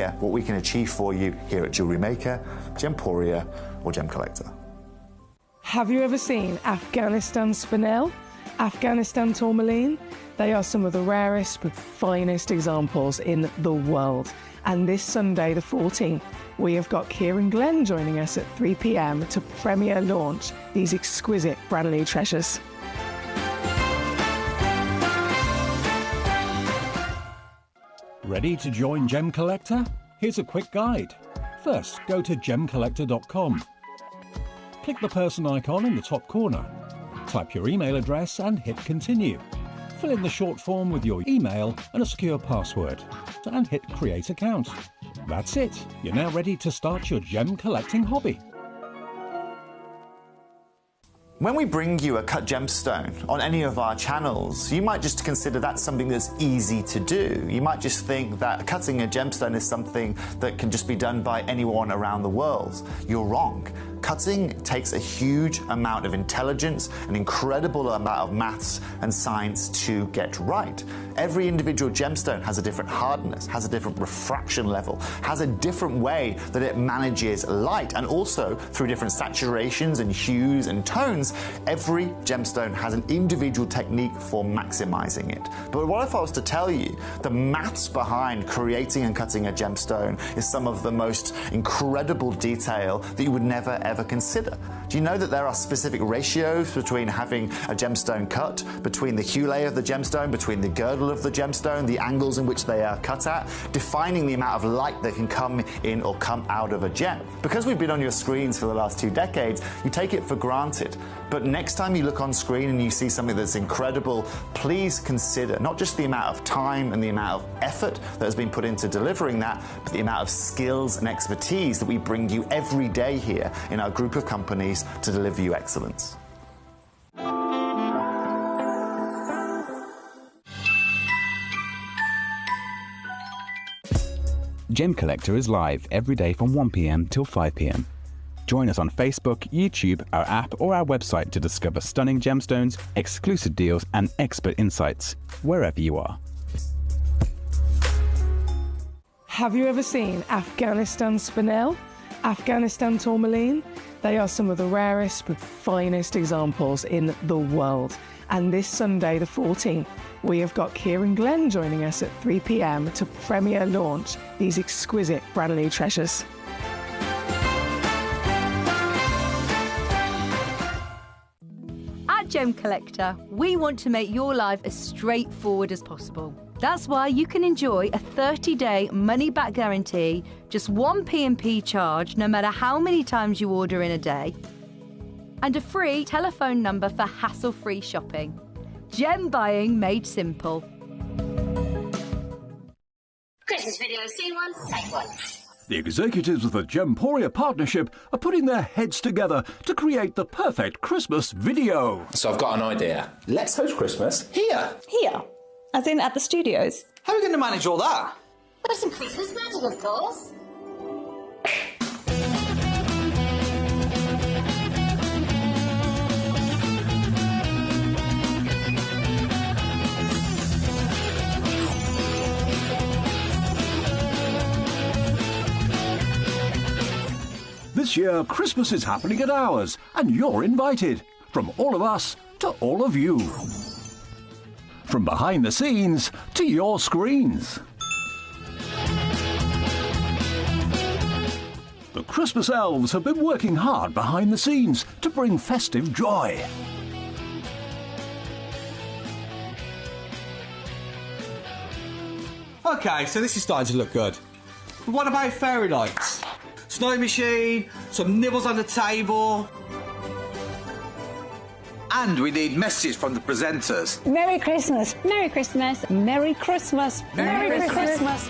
admire what we can achieve for you here at Jewellery Maker, Gemporia or Gemcollector. Have you ever seen Afghanistan spinel? Afghanistan tourmaline? They are some of the rarest but finest examples in the world. And this Sunday the 14th, we have got Kieran Glenn joining us at 3 p.m. to premiere launch these exquisite brand new treasures. Ready to join Gemcollector? Here's a quick guide. First, go to gemcollector.com. Click the person icon in the top corner. Type your email address and hit continue. Fill in the short form with your email and a secure password, and hit create account. That's it. You're now ready to start your gem collecting hobby. When we bring you a cut gemstone on any of our channels, you might just consider that something that's easy to do. You might just think that cutting a gemstone is something that can just be done by anyone around the world. You're wrong. Cutting takes a huge amount of intelligence, an incredible amount of maths and science to get right. Every individual gemstone has a different hardness, has a different refraction level, has a different way that it manages light, and also through different saturations and hues and tones, every gemstone has an individual technique for maximizing it. But what if I was to tell you the maths behind creating and cutting a gemstone is some of the most incredible detail that you would never ever consider? Do you know that there are specific ratios between having a gemstone cut, between the hue layer of the gemstone, between the girdle of the gemstone, the angles in which they are cut at, defining the amount of light that can come in or come out of a gem? Because we've been on your screens for the last 2 decades, you take it for granted. But next time you look on screen and you see something that's incredible, please consider not just the amount of time and the amount of effort that has been put into delivering that, but the amount of skills and expertise that we bring you every day here in our group of companies to deliver you excellence. Gemcollector is live every day from 1 p.m. till 5 p.m. Join us on Facebook, YouTube, our app or our website to discover stunning gemstones, exclusive deals and expert insights wherever you are. Have you ever seen Afghanistan spinel? Afghanistan tourmaline? They are some of the rarest but finest examples in the world. And this Sunday the 14th, we have got Kieran Glenn joining us at 3 p.m. to premiere launch these exquisite brand new treasures. At Gemcollector, we want to make your life as straightforward as possible. That's why you can enjoy a 30-day money-back guarantee, just one P&P charge no matter how many times you order in a day, and a free telephone number for hassle-free shopping. Gem buying made simple. Christmas video, scene 1, take 1. The executives of the Gemporia partnership are putting their heads together to create the perfect Christmas video. So I've got an idea. Let's host Christmas here. Here? As in at the studios? How are we going to manage all that? With some Christmas magic, of course. This year, Christmas is happening at ours, and you're invited. From all of us to all of you. From behind the scenes to your screens. The Christmas elves have been working hard behind the scenes to bring festive joy. Okay, so this is starting to look good. But what about fairy lights? Snow machine, some nibbles on the table. And we need messages from the presenters. Merry Christmas. Merry Christmas. Merry Christmas. Merry Christmas.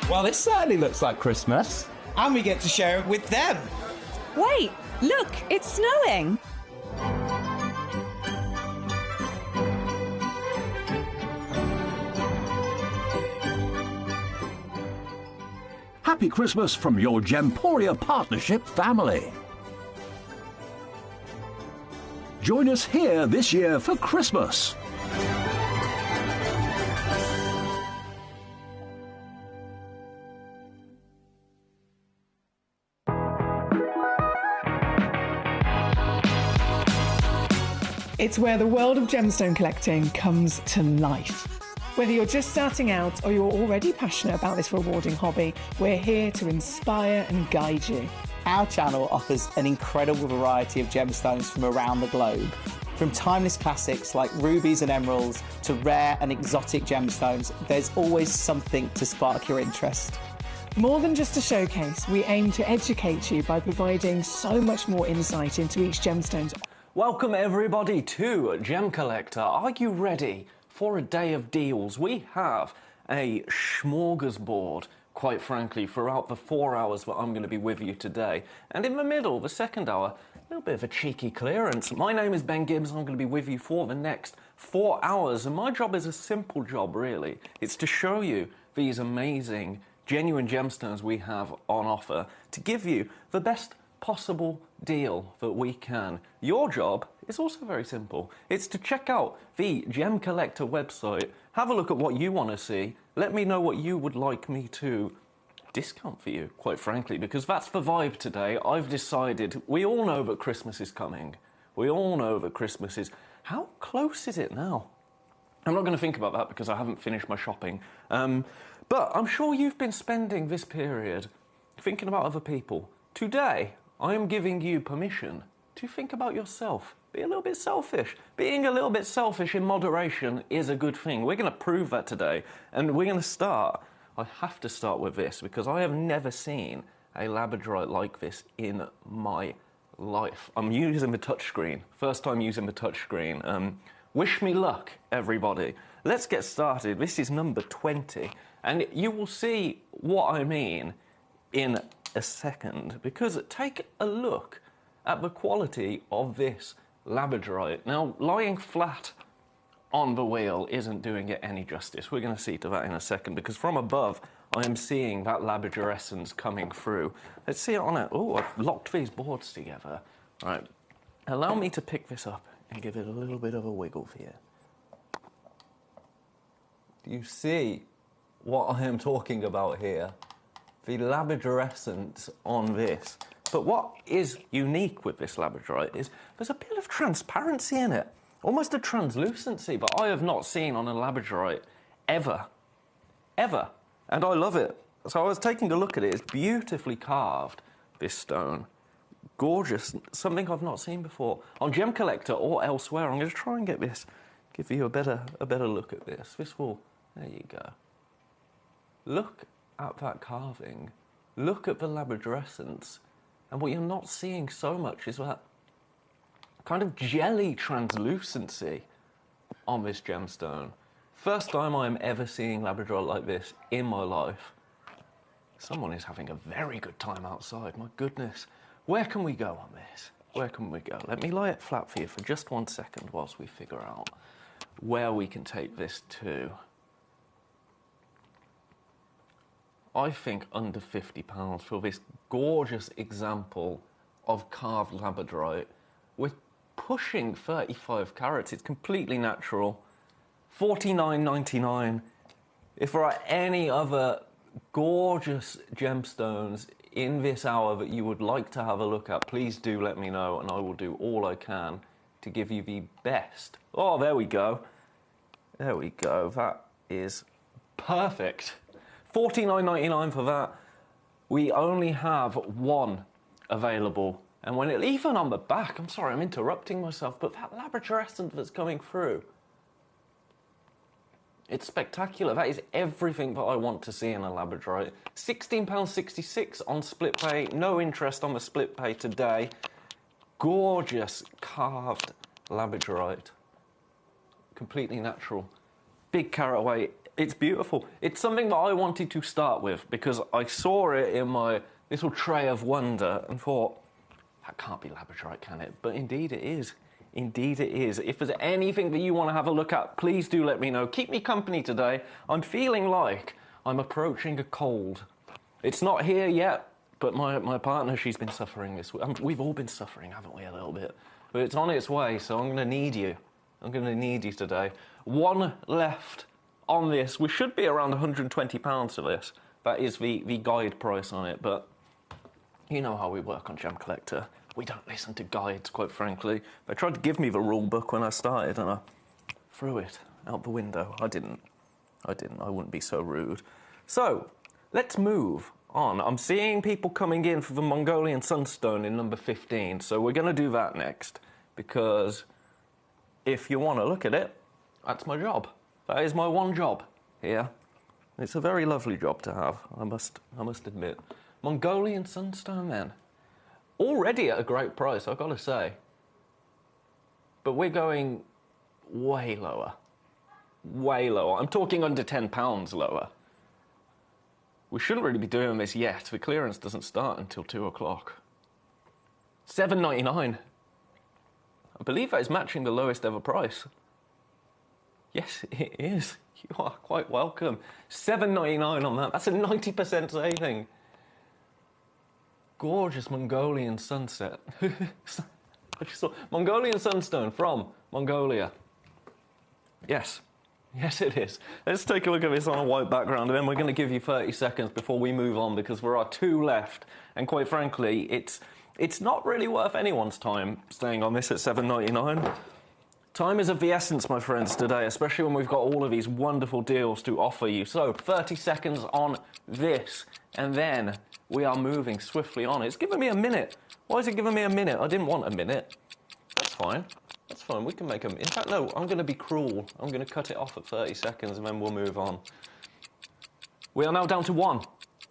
Well, this certainly looks like Christmas. And we get to share it with them. Wait, look, it's snowing. Happy Christmas from your Gemporia partnership family. Join us here this year for Christmas. It's where the world of gemstone collecting comes to life. Whether you're just starting out or you're already passionate about this rewarding hobby, we're here to inspire and guide you. Our channel offers an incredible variety of gemstones from around the globe. From timeless classics like rubies and emeralds to rare and exotic gemstones, there's always something to spark your interest. More than just a showcase, we aim to educate you by providing so much more insight into each gemstone. Welcome everybody to Gemcollector. Are you ready for a day of deals? We have a smorgasbord, quite frankly, throughout the 4 hours that I'm going to be with you today. And in the middle, the second hour, a little bit of a cheeky clearance. My name is Ben Gibbs. I'm going to be with you for the next 4 hours. And my job is a simple job, really. It's to show you these amazing, genuine gemstones we have on offer, to give you the best possible deal that we can. Your job is also very simple. It's to check out the Gemcollector website, have a look at what you want to see, let me know what you would like me to discount for you, quite frankly, because that's the vibe today. I've decided, we all know that Christmas is coming. We all know that Christmas is... How close is it now? I'm not going to think about that because I haven't finished my shopping. But I'm sure you've been spending this period thinking about other people. Today, I am giving you permission to think about yourself. Be a little bit selfish. Being a little bit selfish in moderation is a good thing. We're going to prove that today. And we're going to start. I have to start with this because I have never seen a labradorite like this in my life. I'm using the touchscreen. First time using the touchscreen. Wish me luck, everybody. Let's get started. This is number 20. And you will see what I mean in a second, because take a look at the quality of this labradorite. Now, lying flat on the wheel isn't doing it any justice. We're going to see to that in a second, because from above I am seeing that labradorescence coming through. Let's see it on it. Oh, I've locked these boards together. Right, allow me to pick this up and give it a little bit of a wiggle for you. Do you see what I am talking about here? The labradorescence on this. But what is unique with this labradorite is there's a bit of transparency in it, almost a translucency, but I have not seen on a labradorite ever. And I love it. So I was taking a look at it. It's beautifully carved, this stone. Gorgeous, something I've not seen before. On Gemcollector or elsewhere, I'm going to try and get this, give you a better look at this. This will, there you go. Look at that carving, look at the labradorescence, and what you're not seeing so much is that kind of jelly translucency on this gemstone. First time I'm ever seeing labradorite like this in my life. Someone is having a very good time outside, my goodness. Where can we go on this? Where can we go? Let me lie it flat for you for just 1 second whilst we figure out where we can take this to. I think under £50 for this gorgeous example of carved labradorite. We're pushing 35 carats. It's completely natural. $49.99. If there are any other gorgeous gemstones in this hour that you would like to have a look at, please do let me know and I will do all I can to give you the best. Oh, there we go. There we go. That is perfect. $49.99 for that. We only have one available. And when it, even on the back, I'm sorry, I'm interrupting myself, but that labradorescence that's coming through, it's spectacular. That is everything that I want to see in a labradorite. £16.66 on split pay. No interest on the split pay today. Gorgeous carved labradorite. Completely natural. Big carat weight. It's beautiful. It's something that I wanted to start with because I saw it in my little tray of wonder and thought, that can't be labradorite, can it? But indeed it is. Indeed it is. If there's anything that you want to have a look at, please do let me know. Keep me company today. I'm feeling like I'm approaching a cold. It's not here yet, but my partner, she's been suffering this week. We've all been suffering, haven't we, a little bit? but it's on its way, so I'm going to need you. I'm going to need you today. One left on this. We should be around £120 for this. That is the guide price on it, but you know how we work on Gem Collector. We don't listen to guides, quite frankly. They tried to give me the rule book when I started, and I threw it out the window. I didn't. I wouldn't be so rude. So, let's move on. I'm seeing people coming in for the Mongolian Sunstone in number 15, so we're going to do that next, because if you want to look at it, that's my job. That is my one job here. It's a very lovely job to have, I must admit. Mongolian Sunstone, then. Already at a great price, I've got to say. But we're going way lower. Way lower. I'm talking under £10 lower. We shouldn't really be doing this yet. The clearance doesn't start until 2 o'clock. $7.99. I believe that is matching the lowest ever price. Yes, it is. You are quite welcome. $7.99 on that. That's a 90% saving. Gorgeous Mongolian sunset. I just saw Mongolian Sunstone from Mongolia. Yes. Yes, it is. Let's take a look at this on a white background, and then we're going to give you 30 seconds before we move on, because there are 2 left. And quite frankly, it's not really worth anyone's time staying on this at $7.99. Time is of the essence, my friends, today, especially when we've got all of these wonderful deals to offer you. So, 30 seconds on this, and then we are moving swiftly on. It's giving me a minute. Why is it giving me a minute? I didn't want a minute. That's fine. That's fine. We can make them. In fact, no, I'm going to be cruel. I'm going to cut it off at 30 seconds, and then we'll move on. We are now down to 1.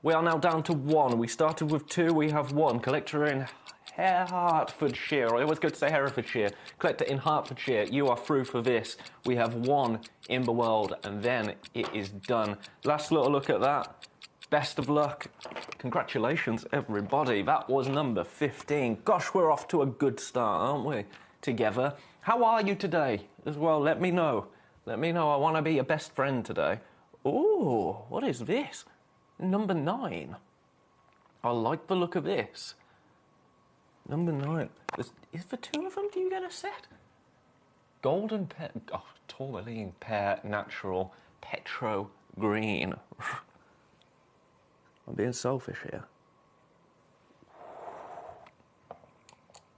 We are now down to 1. We started with 2. We have 1. Collector in Hertfordshire. I always go to say Herefordshire. Collector in Hertfordshire. You are through for this. We have 1 in the world, and then it is done. Last little look at that. Best of luck. Congratulations, everybody. That was number 15. Gosh, we're off to a good start, aren't we? Together. How are you today as well? Let me know. Let me know. I want to be your best friend today. Ooh, what is this? Number 9. I like the look of this. Number 9. Is for 2 of them? Do you get a set? Golden pear. Oh, tourmaline pear natural petro green. I'm being selfish here.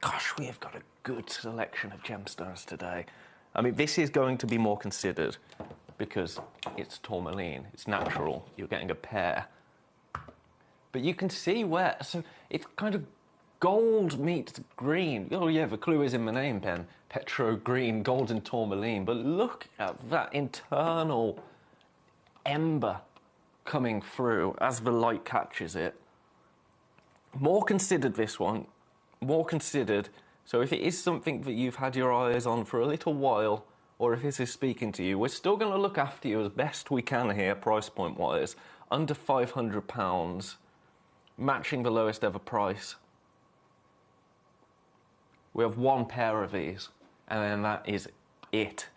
Gosh, we have got a good selection of gemstones today. I mean, this is going to be more considered because it's tourmaline, it's natural, you're getting a pear. But you can see where, so it's kind of gold meets green. Oh yeah, the clue is in the name, Ben. Petro green, golden tourmaline. But look at that internal ember coming through as the light catches it. More considered, this one. More considered. So if it is something that you've had your eyes on for a little while, or if this is speaking to you, we're still going to look after you as best we can here, price point wise. Under £500, matching the lowest ever price. We have 1 pair of these, and then that is it.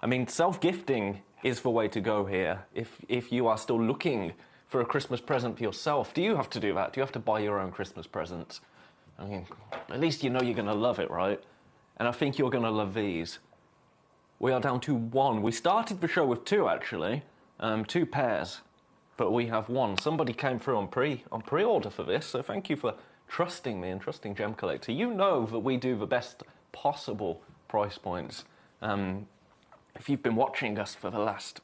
I mean, self-gifting is the way to go here. If you are still looking for a Christmas present for yourself, do you have to do that? Do you have to buy your own Christmas presents? I mean, at least you know you're going to love it, right? And I think you're going to love these. We are down to 1. We started the show with 2, actually. 2 pairs. But we have 1. Somebody came through on pre-order for this, so thank you for trusting me and trusting Gem Collector. You know that we do the best possible price points. If you've been watching us for the last,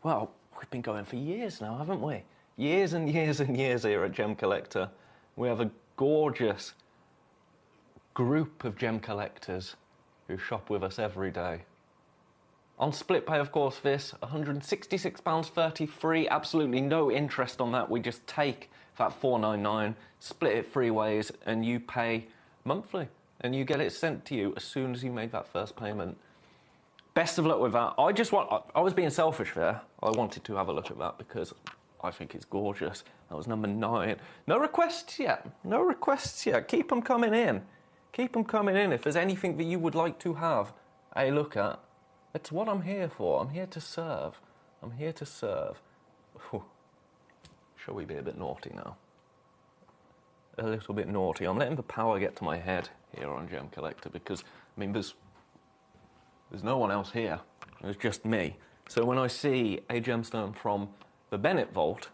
well, we've been going for years now, haven't we? Years and years and years here at Gem Collector. We have a gorgeous group of gem collectors who shop with us every day. On split pay, of course, this £166.33, absolutely no interest on that. We just take that $4.99, split it 3 ways, and you pay monthly, and you get it sent to you as soon as you make that first payment. Best of luck with that. I was being selfish there. I wanted to have a look at that because I think it's gorgeous. That was number 9. No requests yet. No requests yet. Keep them coming in. Keep them coming in. If there's anything that you would like to have a look at, it's what I'm here for. I'm here to serve. I'm here to serve. Whew. Shall we be a bit naughty now? A little bit naughty. I'm letting the power get to my head here on Gem Collector because I mean, there's no one else here. It's just me. So when I see a gemstone from the Bennett Vault,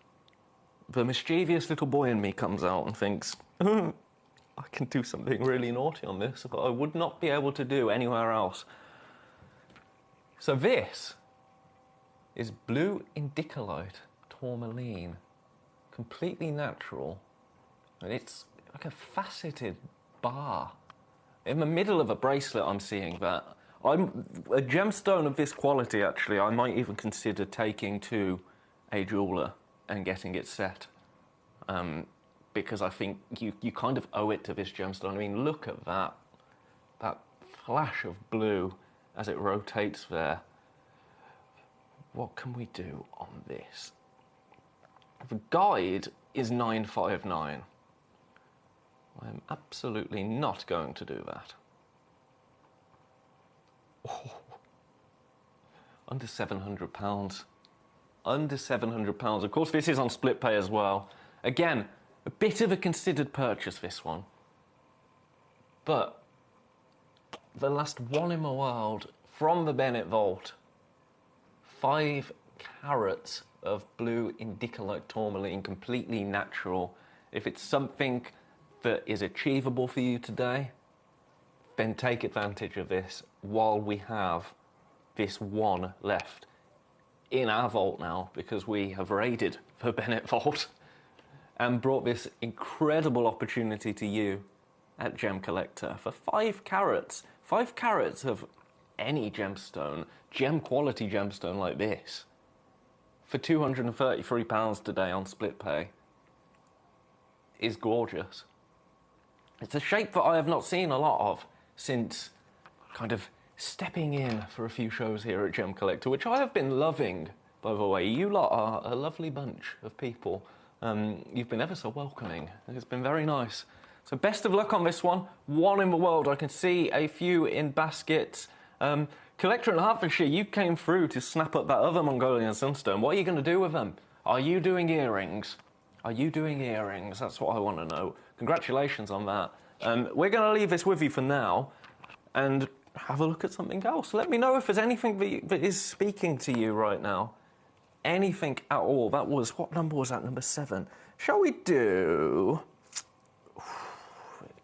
the mischievous little boy in me comes out and thinks, I can do something really naughty on this that I would not be able to do anywhere else. So this is blue indicolite tourmaline, completely natural, and it's like a faceted bar. In the middle of a bracelet I'm seeing that. A gemstone of this quality, actually, I might even consider taking to a jeweller and getting it set. Because I think you kind of owe it to this gemstone. I mean, look at that flash of blue as it rotates there. What can we do on this? The guide is 959. I'm absolutely not going to do that. Oh, under £700. Under £700. Of course, this is on split pay as well. Again, a bit of a considered purchase, this one. But the last one in the world from the Bennett Vault. 5 carats of blue indicolite tourmaline, completely natural. If it's something that is achievable for you today, then take advantage of this while we have this one left in our vault now, because we have raided the Bennett Vault and brought this incredible opportunity to you at Gemcollector for 5 carats. 5 carats of any gemstone, gem quality gemstone like this, for £233 today on split pay is gorgeous. It's a shape that I have not seen a lot of since kind of stepping in for a few shows here at Gemcollector, which I have been loving, by the way. You lot are a lovely bunch of people. You've been ever so welcoming. It's been very nice. So best of luck on this one. One in the world. I can see a few in baskets. Collector in Hertfordshire, you came through to snap up that other Mongolian sunstone. What are you going to do with them? Are you doing earrings? Are you doing earrings? That's what I want to know. Congratulations on that. We're going to leave this with you for now and have a look at something else. Let me know if there's anything that is speaking to you right now. Anything at all. That was, what number was that? Number 7. Shall we do...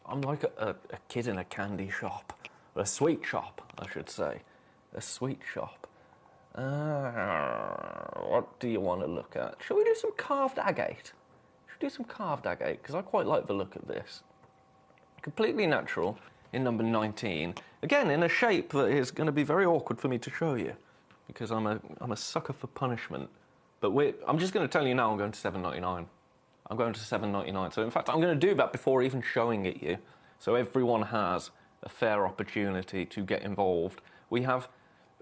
I'm like a kid in a candy shop. A sweet shop, I should say. A sweet shop. What do you want to look at? Shall we do some carved agate? Should we do some carved agate? Because I quite like the look of this. Completely natural in number 19. Again, in a shape that is going to be very awkward for me to show you, because I'm a sucker for punishment. But I'm just going to tell you now, I'm going to $7.99. I'm going to $7.99. So in fact, I'm going to do that before even showing it you, so everyone has a fair opportunity to get involved. We have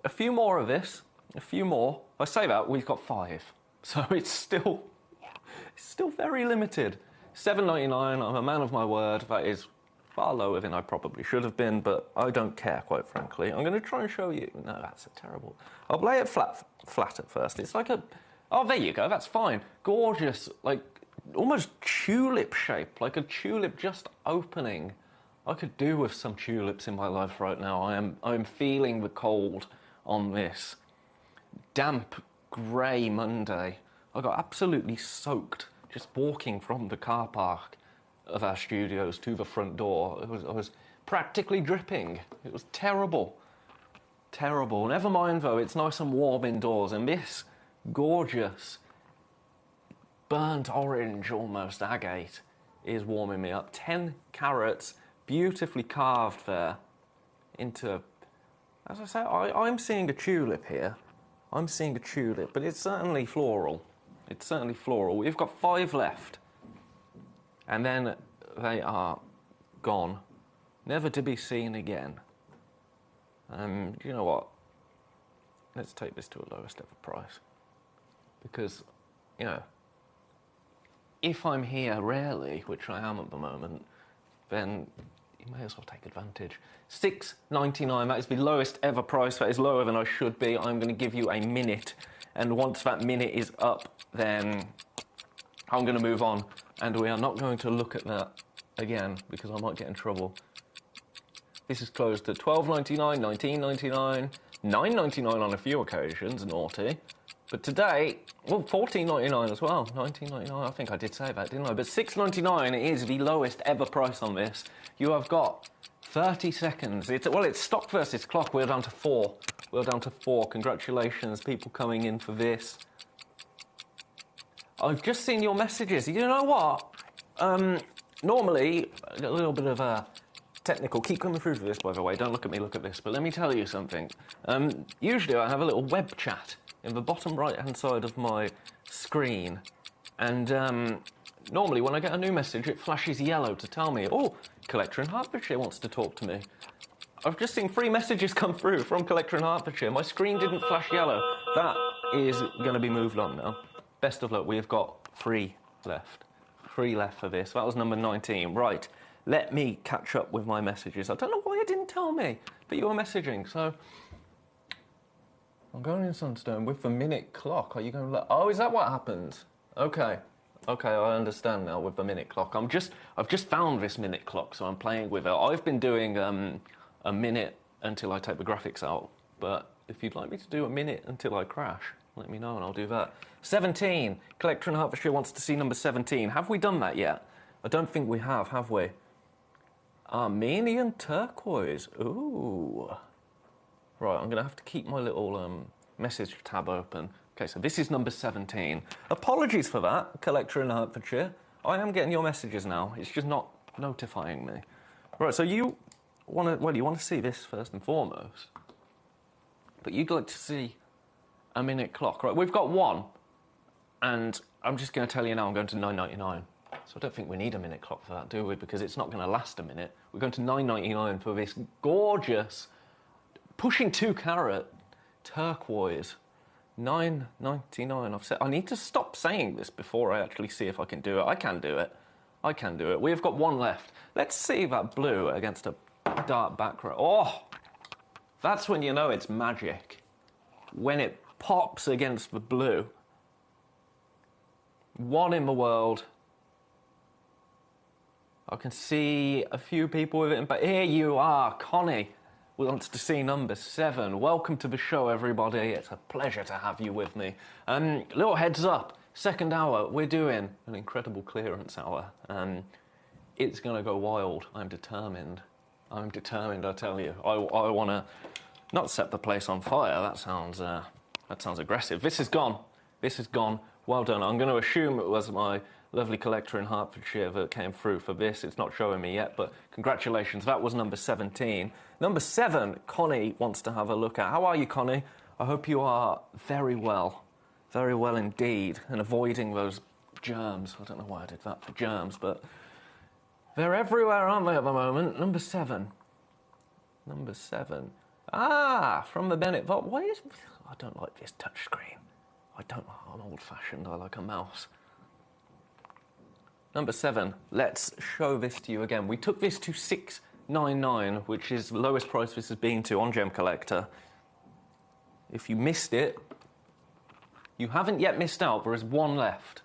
a few more of this, a few more. I say that, we've got 5. So it's still very limited. $7.99, I'm a man of my word. That is far lower than I probably should have been, but I don't care, quite frankly. I'm going to try and show you. No, that's terrible. I'll lay it flat at first. It's like a... Oh, there you go, that's fine. Gorgeous, like almost tulip shape, like a tulip just opening. I could do with some tulips in my life right now. I'm feeling the cold on this. Damp, grey Monday. I got absolutely soaked just walking from the car park of our studios to the front door. I was practically dripping. It was terrible. Terrible. Never mind though, it's nice and warm indoors, and this gorgeous burnt orange almost agate is warming me up. 10 carats, beautifully carved there into, as I say, I'm seeing a tulip here. I'm seeing a tulip, but it's certainly floral. It's certainly floral. We've got 5 left. And then they are gone, never to be seen again. You know what? Let's take this to a lowest ever price. Because, you know, if I'm here rarely, which I am at the moment, then you may as well take advantage. $6.99, that is the lowest ever price. That is lower than I should be. I'm going to give you a minute, and once that minute is up, then I'm going to move on, and we are not going to look at that again, because I might get in trouble. This is closed at $12.99, $19.99, $9.99 on a few occasions, naughty. But today, well, $14.99 as well, $19.99. I think I did say that, didn't I? But $6.99 is the lowest ever price on this. You have got 30 seconds. It's stock versus clock. We're down to 4. We're down to 4. Congratulations, people coming in for this. I've just seen your messages. You know what? Normally, a little bit of a technical. Keep coming through for this, by the way. Don't look at me, look at this. But let me tell you something. Usually I have a little web chat in the bottom right-hand side of my screen. And normally when I get a new message, it flashes yellow to tell me, oh, Collector in Hertfordshire wants to talk to me. I've just seen 3 messages come through from Collector in Hertfordshire. My screen didn't flash yellow. That is going to be moved on now. Best of luck. We've got 3 left. 3 left for this. That was number 19. Right. Let me catch up with my messages. I don't know why it didn't tell me, but you were messaging, so... I'm going in Sunstone with the minute clock. Are you going to... Oh, is that what happens? Okay. Okay, I understand now with the minute clock. I've just found this minute clock, so I'm playing with it. I've been doing a minute until I take the graphics out, but if you'd like me to do a minute until I crash, let me know and I'll do that. 17. Collector in Hertfordshire wants to see number 17. Have we done that yet? I don't think we have we? Armenian turquoise. Ooh. Right, I'm going to have to keep my little message tab open. Okay, so this is number 17. Apologies for that, Collector in Hertfordshire. I am getting your messages now. It's just not notifying me. Right, so you want to... Well, you want to see this first and foremost. But you'd like to see a minute clock. Right, we've got 1. And I'm just going to tell you now I'm going to $9.99. So I don't think we need a minute clock for that, do we? Because it's not going to last a minute. We're going to $9.99 for this gorgeous, pushing 2 carat turquoise. $9.99. I've said I need to stop saying this before I actually see if I can do it. I can do it. I can do it. We've got 1 left. Let's see that blue against a dark background. Oh, that's when you know it's magic. When it pops against the blue. 1 in the world. I can see a few people with it, but here you are, Connie wants to see number 7. Welcome to the show, everybody. It's a pleasure to have you with me. Little heads up, 2nd hour, we're doing an incredible clearance hour. It's going to go wild. I'm determined. I'm determined, I tell you. I want to not set the place on fire. That sounds aggressive. This is gone. This is gone. Well done. I'm going to assume it was my lovely Collector in Hertfordshire that came through for this. It's not showing me yet, but congratulations. That was number 17. Number 7, Connie wants to have a look at. How are you, Connie? I hope you are very well indeed, and avoiding those germs. I don't know why I did that for germs, but they're everywhere, aren't they, at the moment? Number 7. Number 7. Ah, from the Bennett Vault. Why is... I don't like this touchscreen. I'm old-fashioned. I like a mouse. Number 7, let's show this to you again. We took this to $6.99, which is the lowest price this has been to on Gemcollector. If you missed it, you haven't yet missed out. There is 1 left.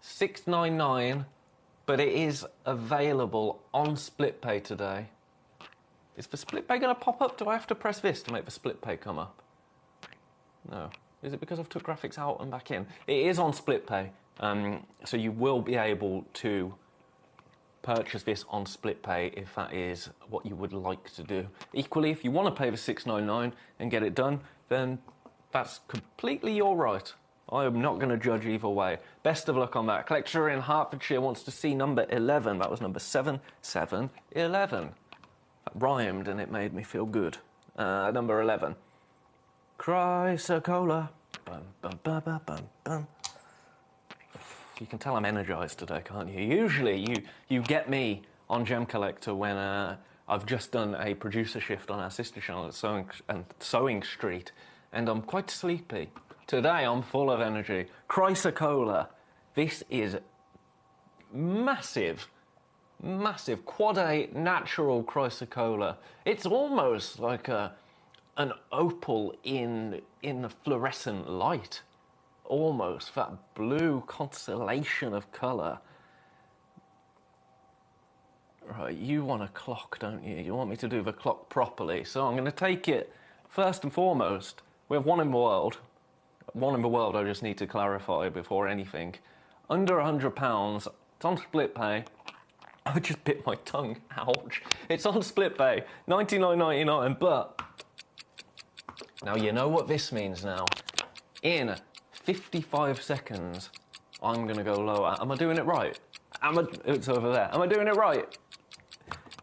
$6.99, but it is available on split pay today. Is the split pay going to pop up? Do I have to press this to make the split pay come up? No. Is it because I've took graphics out and back in? It is on split pay. So you will be able to purchase this on split pay if that is what you would like to do. Equally, if you want to pay the $6.99 and get it done, then that's completely your right. I am not going to judge either way. Best of luck on that. Collector in Hertfordshire wants to see number 11. That was number 711. That rhymed and it made me feel good. Number 11. Chrysocolla. Bum, bum, bum, bum, bum, bum. You can tell I'm energized today, can't you? Usually you get me on Gemcollector when I've just done a producer shift on our sister channel at Sewing Street, and I'm quite sleepy. Today I'm full of energy. Chrysocolla. This is massive, massive quad A natural chrysocolla. It's almost like an opal in a fluorescent light. Almost that blue constellation of colour. Right, you want a clock, don't you? You want me to do the clock properly. So I'm going to take it, first and foremost, we have one in the world. One in the world, I just need to clarify before anything. Under £100, it's on split pay. I just bit my tongue, ouch. It's on split pay, $99.99, but... Now, you know what this means now. In 55 seconds, I'm going to go lower. Am I doing it right? It's over there. Am I doing it right?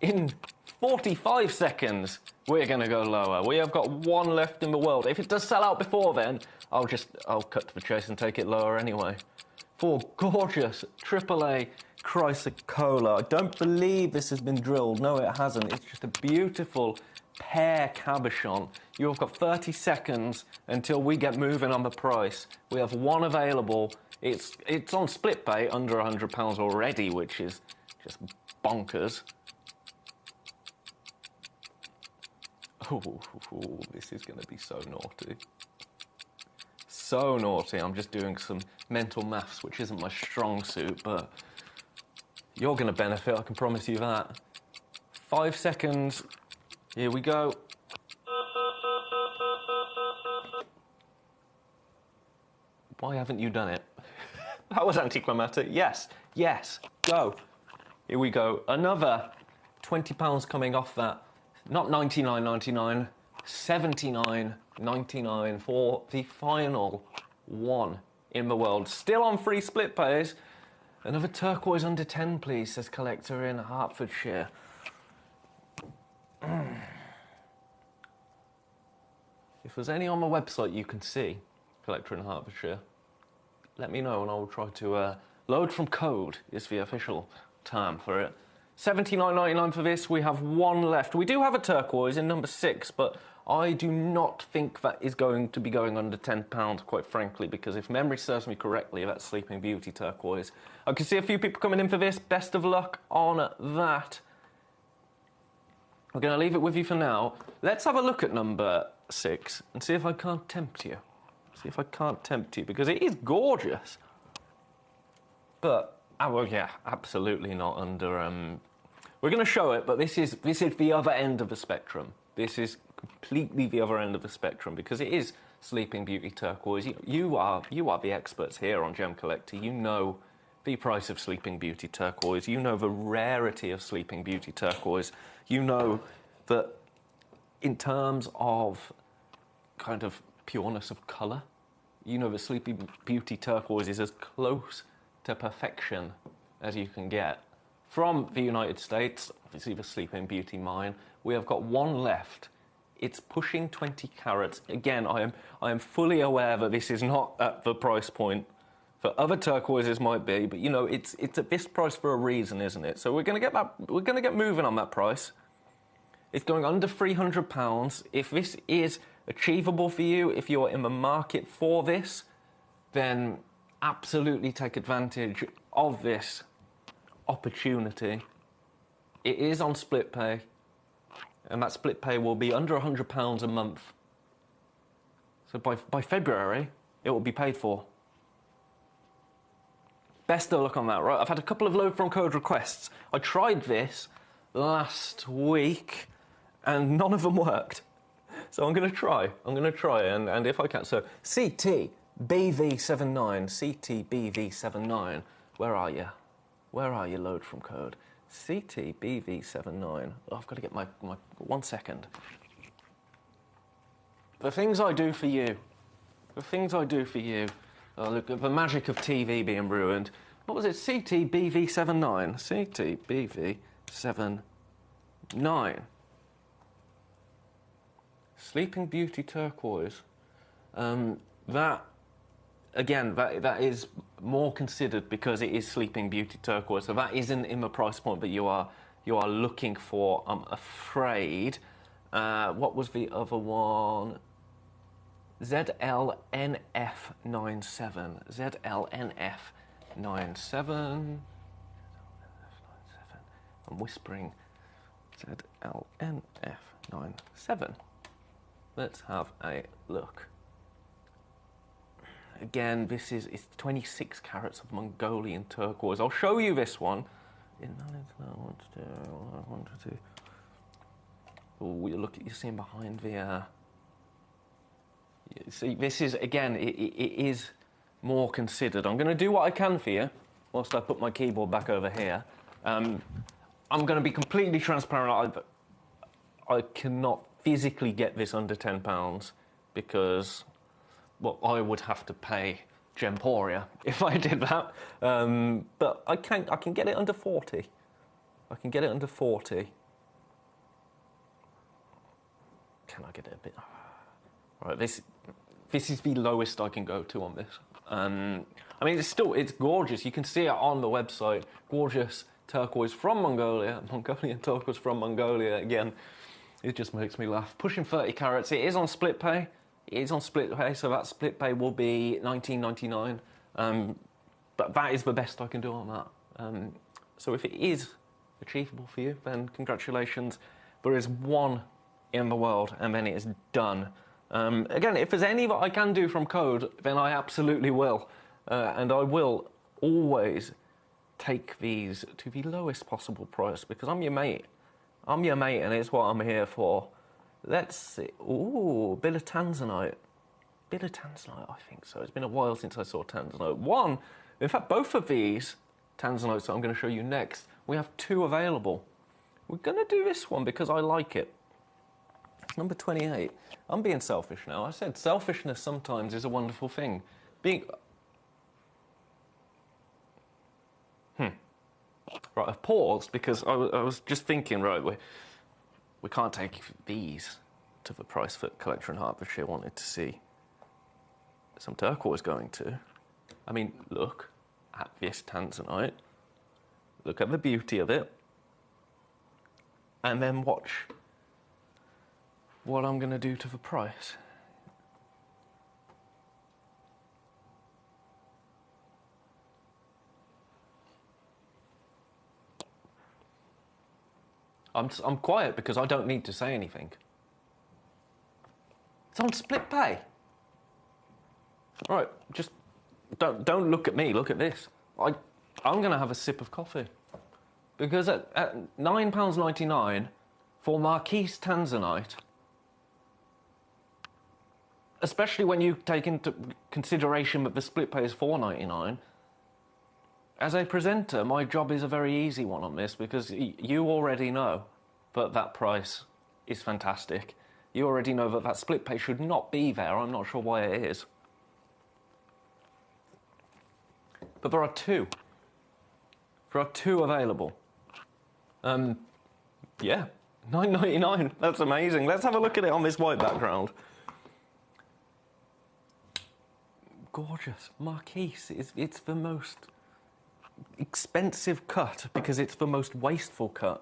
In 45 seconds, we're going to go lower. We have got one left in the world. If it does sell out before then, I'll cut to the chase and take it lower anyway. For gorgeous AAA Chrysocolla. I don't believe this has been drilled. No, it hasn't. It's just a beautiful pear cabochon. You've got 30 seconds until we get moving on the price. We have one available. It's on split pay, under £100 already, which is just bonkers. Oh, this is going to be so naughty. So naughty. I'm just doing some mental maths, which isn't my strong suit, but you're going to benefit, I can promise you that. 5 seconds. Here we go. Why haven't you done it? That was anticlimactic. Yes, go. Here we go. Another £20 coming off that. Not $99.99, $79.99 for the final one in the world. Still on free split pays. Another turquoise under 10, please, says Collector in Hertfordshire. If there's any on my website you can see, Collector in Hertfordshire, let me know and I will try to load from code is the official term for it. $79.99 for this. We have one left. We do have a turquoise in number 6, but I do not think that is going to be going under £10, quite frankly, because if memory serves me correctly, that's Sleeping Beauty turquoise. I can see a few people coming in for this. Best of luck on that. I'm going to leave it with you for now. Let's have a look at number 6 and see if I can't tempt you. Because it is gorgeous. But, oh, well, yeah, absolutely not under... We're going to show it, but this is the other end of the spectrum. This is completely the other end of the spectrum because it is Sleeping Beauty turquoise. You are the experts here on Gem Collector. You know the price of Sleeping Beauty turquoise. You know the rarity of Sleeping Beauty turquoise. You know that in terms of kind of pureness of colour, you know the Sleeping Beauty turquoise is as close to perfection as you can get. From the United States, obviously the Sleeping Beauty mine, we have got one left. It's pushing 20 carats. Again, I am fully aware that this is not at the price point. For other turquoises might be, but you know, it's at this price for a reason, isn't it? So we're gonna get moving on that price. It's going under £300. If this is achievable for you, if you're in the market for this, then absolutely take advantage of this opportunity. It is on split pay, and that split pay will be under £100 a month. So by February, it will be paid for. Best of luck on that, right? I've had a couple of load from code requests. I tried this last week, and none of them worked. So I'm going to try, and if I can. So CTBV79, where are you? Where are you, load from code? CTBV79. Oh, I've got to get my 1 second. The things I do for you. Oh, look at the magic of TV being ruined. What was it? CTBV79. CTBV79. Sleeping Beauty turquoise. That is more considered because it is Sleeping Beauty turquoise. So that isn't in the price point that you are looking for, I'm afraid. What was the other one? ZLNF97. ZLNF97. I'm whispering. ZLNF97. Let's have a look. Again, it's 26 carats of Mongolian turquoise. I'll show you this one Oh, you look at you seeing behind the. You see, this is again. It is more considered. I'm going to do what I can for you, whilst I put my keyboard back over here. I'm going to be completely transparent. I cannot physically get this under £10 because, well, I would have to pay Gemporia if I did that. But I can get it under 40. I can get it under 40. Can I get it a bit? Right, this is the lowest I can go to on this. I mean, it's gorgeous. You can see it on the website. Gorgeous turquoise from Mongolia. Mongolian turquoise from Mongolia. Again, it just makes me laugh. Pushing 30 carats. It is on split pay. It is on split pay, so that split pay will be $19.99. But that is the best I can do on that. So if it is achievable for you, then congratulations. There is one in the world, and then it is done. Again, if there's any that I can do from code, then I absolutely will. And I will always take these to the lowest possible price because I'm your mate. I'm your mate, and it's what I'm here for. Let's see. Ooh, bit of tanzanite. Bit of tanzanite, I think so. It's been a while since I saw tanzanite. In fact, both of these tanzanites that I'm going to show you next, we have 2 available. We're going to do this one because I like it. Number 28. I'm being selfish now. I said selfishness sometimes is a wonderful thing. Right, I've paused because I was just thinking, right, we can't take these to the price that Collector in Hertfordshire wanted to see some turquoise going to. I mean, look at this tanzanite. Look at the beauty of it. And then watch what I'm going to do to the price. I'm quiet because I don't need to say anything. It's on split pay. Right, just don't look at me. Look at this. I'm going to have a sip of coffee because at £9.99 for Marquise tanzanite, especially when you take into consideration that the split pay is $4.99. As a presenter, my job is a very easy one on this because you already know that price is fantastic. You already know that split pay should not be there. I'm not sure why it is. But there are 2. There are 2 available. Yeah, $9.99. That's amazing. Let's have a look at it on this white background. Gorgeous. Marquise, it's the most expensive cut because it's the most wasteful cut.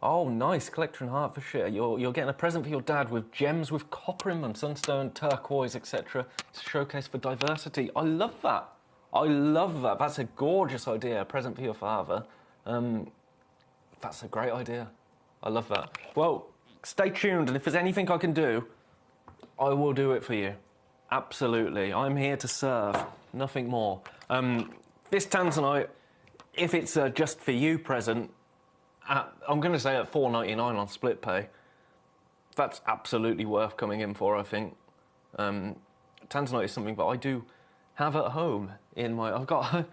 Oh, nice. Collector in Hertfordshire. You're getting a present for your dad with gems with copper in them, sunstone, turquoise, etc. It's a showcase for diversity. I love that. I love that. That's a gorgeous idea. A present for your father. That's a great idea. I love that. Well, stay tuned, and if there's anything I can do, I will do it for you. Absolutely. I'm here to serve. Nothing more. This tanzanite, if it's a just for you present, I'm going to say at $4.99 on split pay. That's absolutely worth coming in for, I think. Tanzanite is something that I do have at home in my... I've got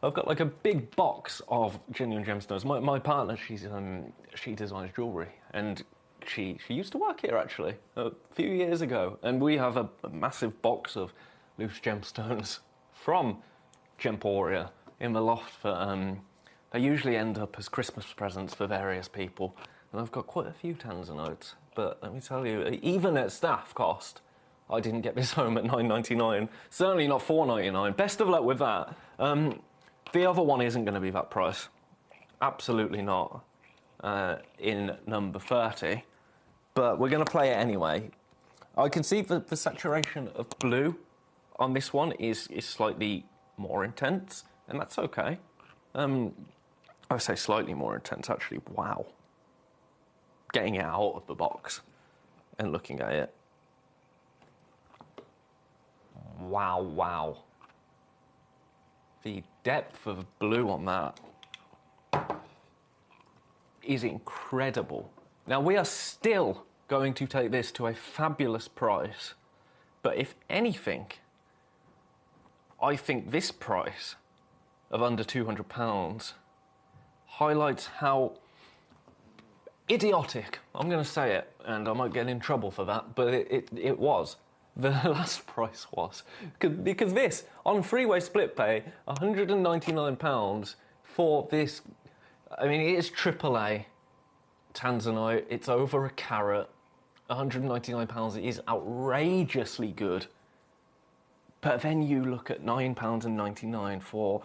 like a big box of genuine gemstones. My partner, she designs jewellery, and she used to work here actually a few years ago, and we have a massive box of loose gemstones from Gemporia in the loft that they usually end up as Christmas presents for various people, and I've got quite a few tanzanites. But let me tell you, even at staff cost, I didn't get this home at $9.99. Certainly not $4.99. Best of luck with that. The other one isn't going to be that price. Absolutely not. In number 30. But we're going to play it anyway. I can see the saturation of blue on this one is slightly more intense, and that's okay. I say slightly more intense, actually. Wow. Getting it out of the box and looking at it. Wow, wow. The depth of blue on that is incredible. Now, we are still going to take this to a fabulous price, but if anything, I think this price of under £200 highlights how idiotic, I'm going to say it, and I might get in trouble for that, but it was. The last price was. Because this, on freeway split pay, £199 for this, I mean, it is AAA Tanzanite, it's over a carat, £199 is outrageously good. But then you look at £9.99 for,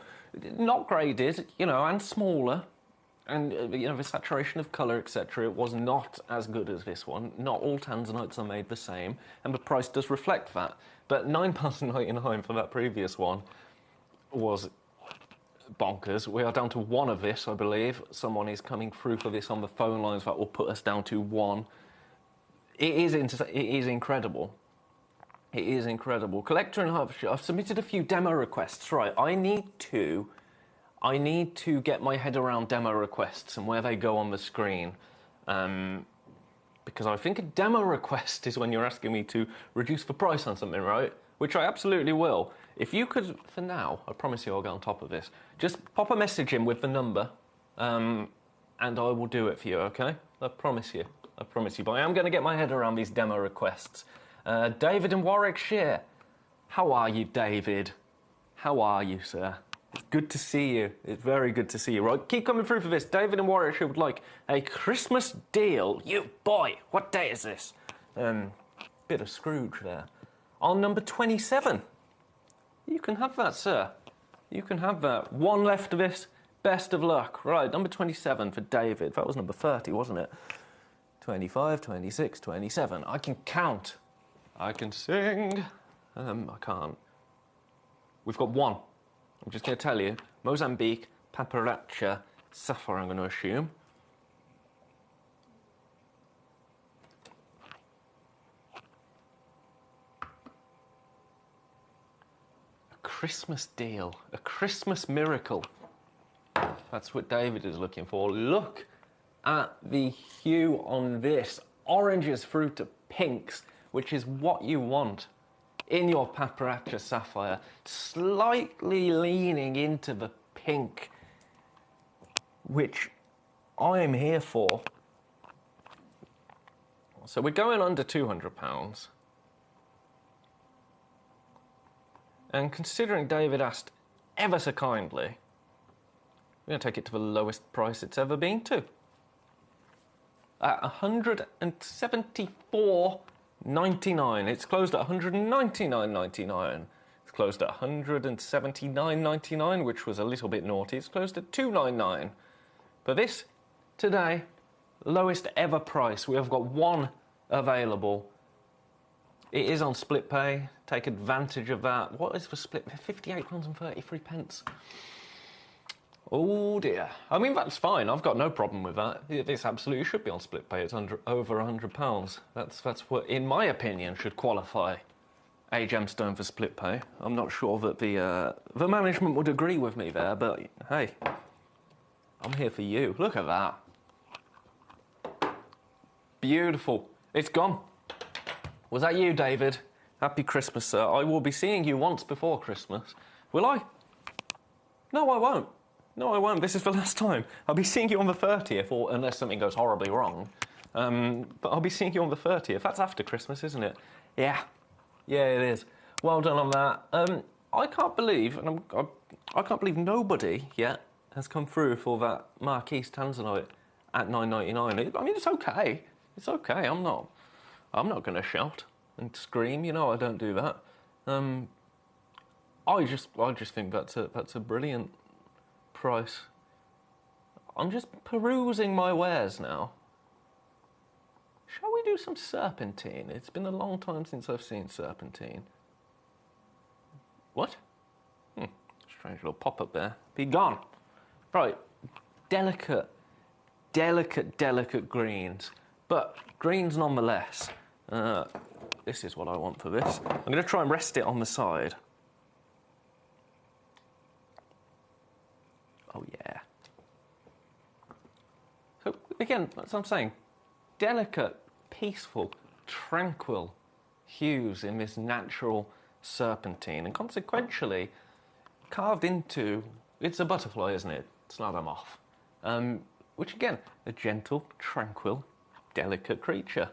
not graded, you know, and smaller, and, you know, the saturation of colour, etc., it was not as good as this one. Not all Tanzanites are made the same, and the price does reflect that. But £9.99 for that previous one was bonkers. We are down to one of this, I believe. Someone is coming through for this on the phone lines that will put us down to one. It is incredible. It is incredible. Collector in Hertfordshire, I've submitted a few demo requests. Right, I need to get my head around demo requests and where they go on the screen. Because I think a demo request is when you're asking me to reduce the price on something, right? Which I absolutely will. If you could, for now, I promise you I'll get on top of this, just pop a message in with the number, and I will do it for you, okay? I promise you. I promise you. But I am going to get my head around these demo requests. David in Warwickshire. How are you, David? How are you, sir? It's good to see you. It's very good to see you. Right, keep coming through for this. David in Warwickshire would like a Christmas deal. You boy, what day is this? Bit of Scrooge there. On number 27. You can have that, sir. You can have that. One left of this. Best of luck. Right, number 27 for David. That was number 30, wasn't it? 25, 26, 27. I can count. I can sing. I can't. We've got one. I'm just going to tell you. Mozambique, Paparazza, Sapphire, I'm going to assume. A Christmas deal. A Christmas miracle. That's what David is looking for. Look at the hue on this. Oranges through to pinks, which is what you want in your Paparazza Sapphire. Slightly leaning into the pink, which I am here for. So we're going under £200. And considering David asked ever so kindly, we're going to take it to the lowest price it's ever been to. At £174.99. It's closed at £199.99. It's closed at £179.99, which was a little bit naughty. It's closed at £299. But this, today, lowest ever price. We have got one available. It is on split pay. Take advantage of that. What is the split pay? £58.33. Oh dear. I mean, that's fine. I've got no problem with that. This absolutely should be on split pay. It's over £100. That's what, in my opinion, should qualify a gemstone for split pay. I'm not sure that the management would agree with me there, but hey, I'm here for you. Look at that. Beautiful. It's gone. Was that you, David? Happy Christmas, sir. I will be seeing you once before Christmas. Will I? No, I won't. No, I won't. This is the last time. I'll be seeing you on the 30th, or unless something goes horribly wrong. But I'll be seeing you on the 30th. That's after Christmas, isn't it? Yeah. Yeah, it is. Well done on that. I can't believe, and I can't believe nobody yet has come through for that Marquise Tanzanite at £9.99. I mean, it's okay. It's okay. I'm not going to shout and scream. You know, I don't do that. I just think that's a brilliant price. I'm just perusing my wares now. Shall we do some serpentine? It's been a long time since I've seen serpentine. What? Strange little pop-up there. Be gone. Right. Delicate greens. But greens nonetheless. This is what I want for this. I'm going to try and rest it on the side. again, as I'm saying, delicate, peaceful, tranquil hues in this natural serpentine, and consequentially carved into, it's a butterfly, isn't it? It's not a moth. Which again, a gentle, tranquil, delicate creature.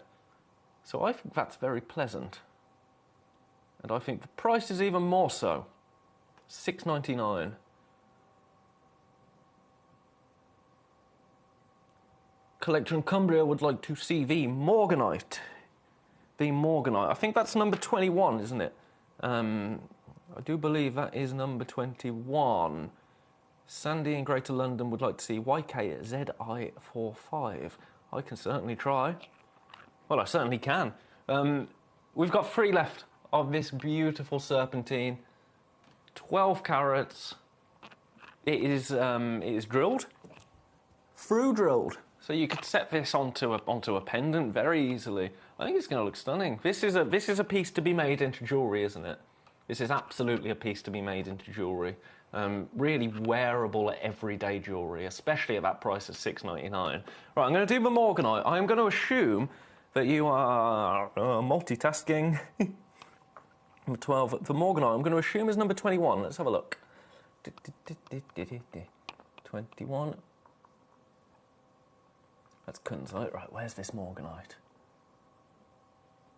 So I think that's very pleasant. And I think the price is even more so. $6.99. Collector in Cumbria would like to see the Morganite. The Morganite. I think that's number 21, isn't it? I do believe that is number 21. Sandy in Greater London would like to see YKZI45. I can certainly try. Well, I certainly can. We've got 3 left of this beautiful serpentine. 12 carats. It is drilled. Through drilled. So you could set this onto a pendant very easily. I think it's going to look stunning. This is a piece to be made into jewellery, isn't it? This is absolutely a piece to be made into jewellery. Really wearable everyday jewellery, especially at that price of $6.99. Right, I'm going to do the Morganite. I'm going to assume that you are multitasking. Number 12, the Morganite, I'm going to assume is number 21. Let's have a look. 21. That's kunzite. Right, where's this Morganite?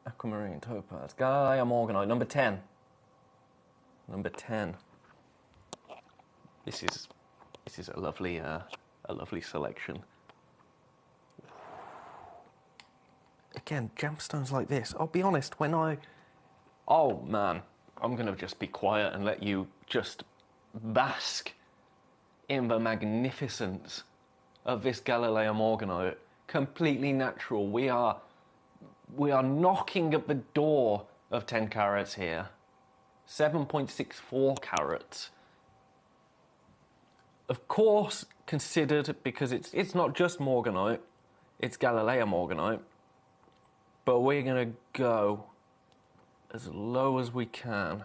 Aquamarine, topaz, Gaia Morganite, number 10. Number 10. This is a lovely selection. Again, gemstones like this. I'll be honest, oh man, I'm gonna just be quiet and let you just bask in the magnificence of this Galileo Morganite. Completely natural. We are knocking at the door of 10 carats here. 7.64 carats. Of course, considered, because it's not just Morganite, it's Galileo Morganite. But we're gonna go as low as we can.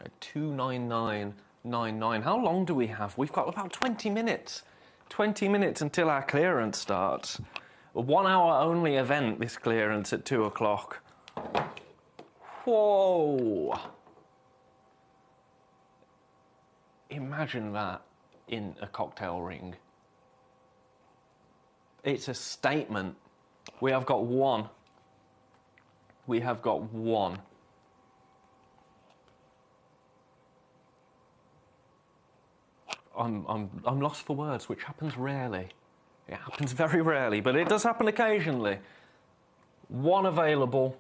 At $299.99. How long do we have? We've got about 20 minutes. 20 minutes until our clearance starts. A 1 hour only event, this clearance at 2 o'clock. Whoa! Imagine that in a cocktail ring. It's a statement. We have got one. We have got one. I'm lost for words, which happens rarely. It happens very rarely, but it does happen occasionally. One available.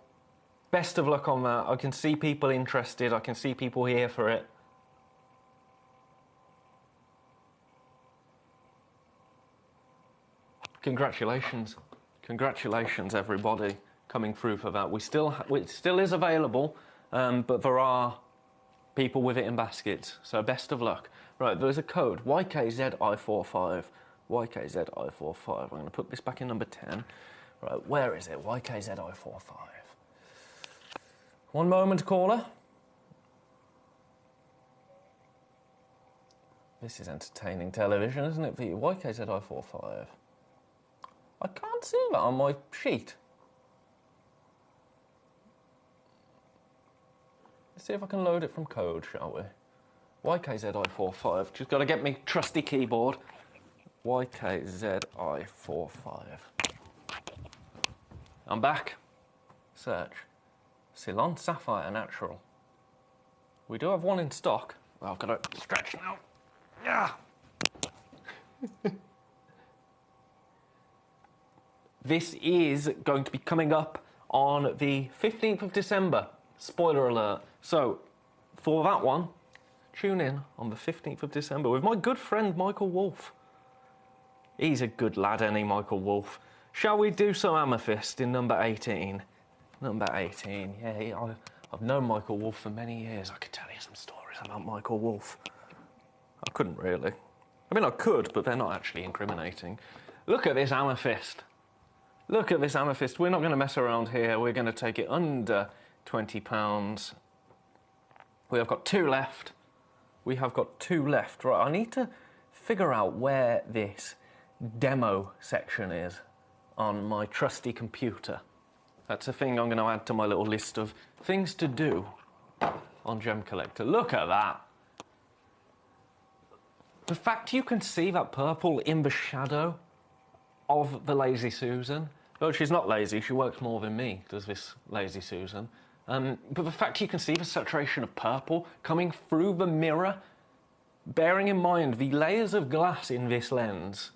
Best of luck on that. I can see people interested. I can see people here for it. Congratulations. Congratulations, everybody, coming through for that. It still is available, but there are people with it in baskets, so best of luck. Right, there's a code, YKZI45. YKZI45. I'm going to put this back in number 10. Right, where is it? YKZI45. One moment, caller. This is entertaining television, isn't it, for you? YKZI45. I can't see that on my sheet. Let's see if I can load it from code, shall we? YKZI45. Just got to get me trusty keyboard. YKZI45. I'm back. Search. Ceylon Sapphire Natural. We do have one in stock. Well, I've got to stretch now. Yeah. This is going to be coming up on the 15th of December. Spoiler alert. So, for that one, tune in on the 15th of December with my good friend Michael Wolf. He's a good lad, ain't he, Michael Wolf? Shall we do some amethyst in number 18? Number 18, yeah, I've known Michael Wolf for many years. I could tell you some stories about Michael Wolf. I couldn't really. I mean, I could, but they're not actually incriminating. Look at this amethyst. Look at this amethyst. We're not going to mess around here. We're going to take it under £20. We have got 2 left. We have got 2 left. Right, I need to figure out where this demo section is on my trusty computer. That's a thing I'm going to add to my little list of things to do on Gemcollector. Look at that. The fact you can see that purple in the shadow of the Lazy Susan. Well, she's not lazy, she works more than me, does this Lazy Susan. But the fact you can see the saturation of purple coming through the mirror, bearing in mind the layers of glass in this lens,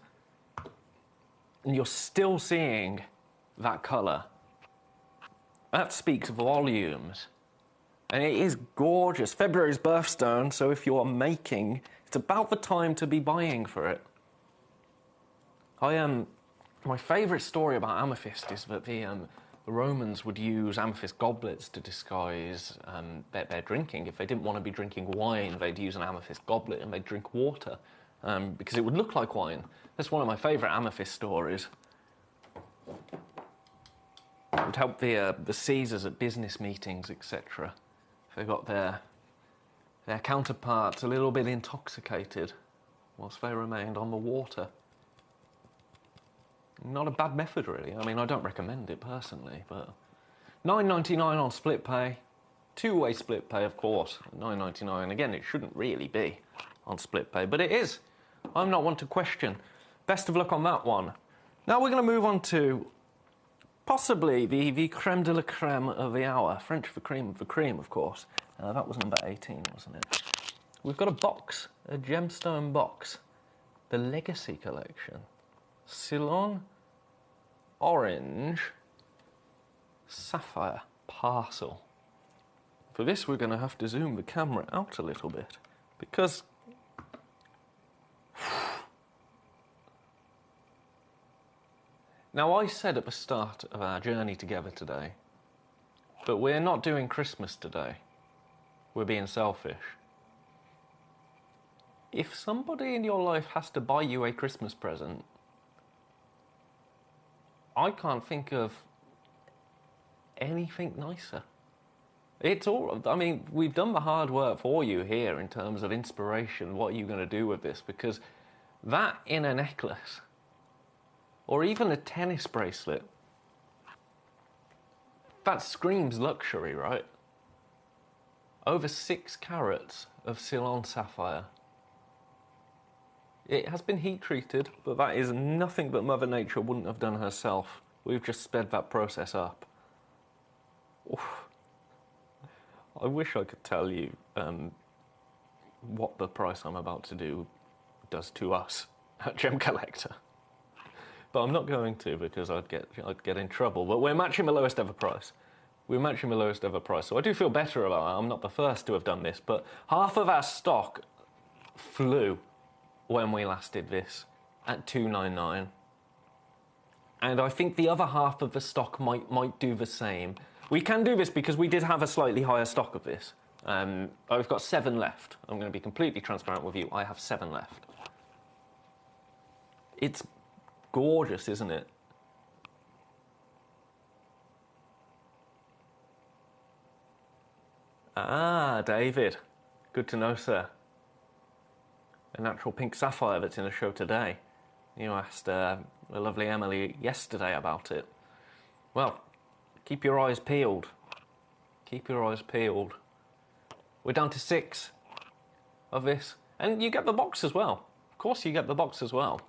and you're still seeing that colour. That speaks volumes. And it is gorgeous. February's birthstone, so if you are making, it's about the time to be buying for it. My favourite story about amethyst is that the Romans would use amethyst goblets to disguise their drinking. If they didn't want to be drinking wine, they'd use an amethyst goblet and they'd drink water because it would look like wine. That's one of my favourite amethyst stories. It would help the Caesars at business meetings, etc. If they got their counterparts a little bit intoxicated whilst they remained on the water. Not a bad method, really. I mean, I don't recommend it personally, but $9.99 on split pay, two-way split pay, of course. $9.99. Again, it shouldn't really be on split pay, but it is. I'm not one to question. Best of luck on that one. Now we're going to move on to possibly the creme de la creme of the hour. French for cream of the cream, of course. That was number 18, wasn't it? We've got a box, a gemstone box, the Legacy Collection. Ceylon Orange Sapphire parcel. For this we're going to have to zoom the camera out a little bit because now I said at the start of our journey together today that we're not doing Christmas today. We're being selfish. If somebody in your life has to buy you a Christmas present, I can't think of anything nicer. It's all, I mean, we've done the hard work for you here in terms of inspiration. What are you going to do with this? Because that in a necklace, or even a tennis bracelet, that screams luxury, right? Over 6 carats of Ceylon sapphire. It has been heat treated, but that is nothing that Mother Nature wouldn't have done herself. We've just sped that process up. Oof. I wish I could tell you what the price I'm about to do does to us at Gemcollector. But I'm not going to because I'd get in trouble. But we're matching the lowest ever price. We're matching the lowest ever price. So I do feel better about that. I'm not the first to have done this, but half of our stock flew when we last did this at $2.99, and I think the other half of the stock might do the same. We can do this because we did have a slightly higher stock of this. I've got 7 left. I'm going to be completely transparent with you. I have 7 left. It's gorgeous, isn't it? Ah, David. Good to know, sir. A natural pink sapphire that's in the show today. You asked the lovely Emily yesterday about it. Well, keep your eyes peeled. Keep your eyes peeled. We're down to 6 of this. And you get the box as well. Of course you get the box as well.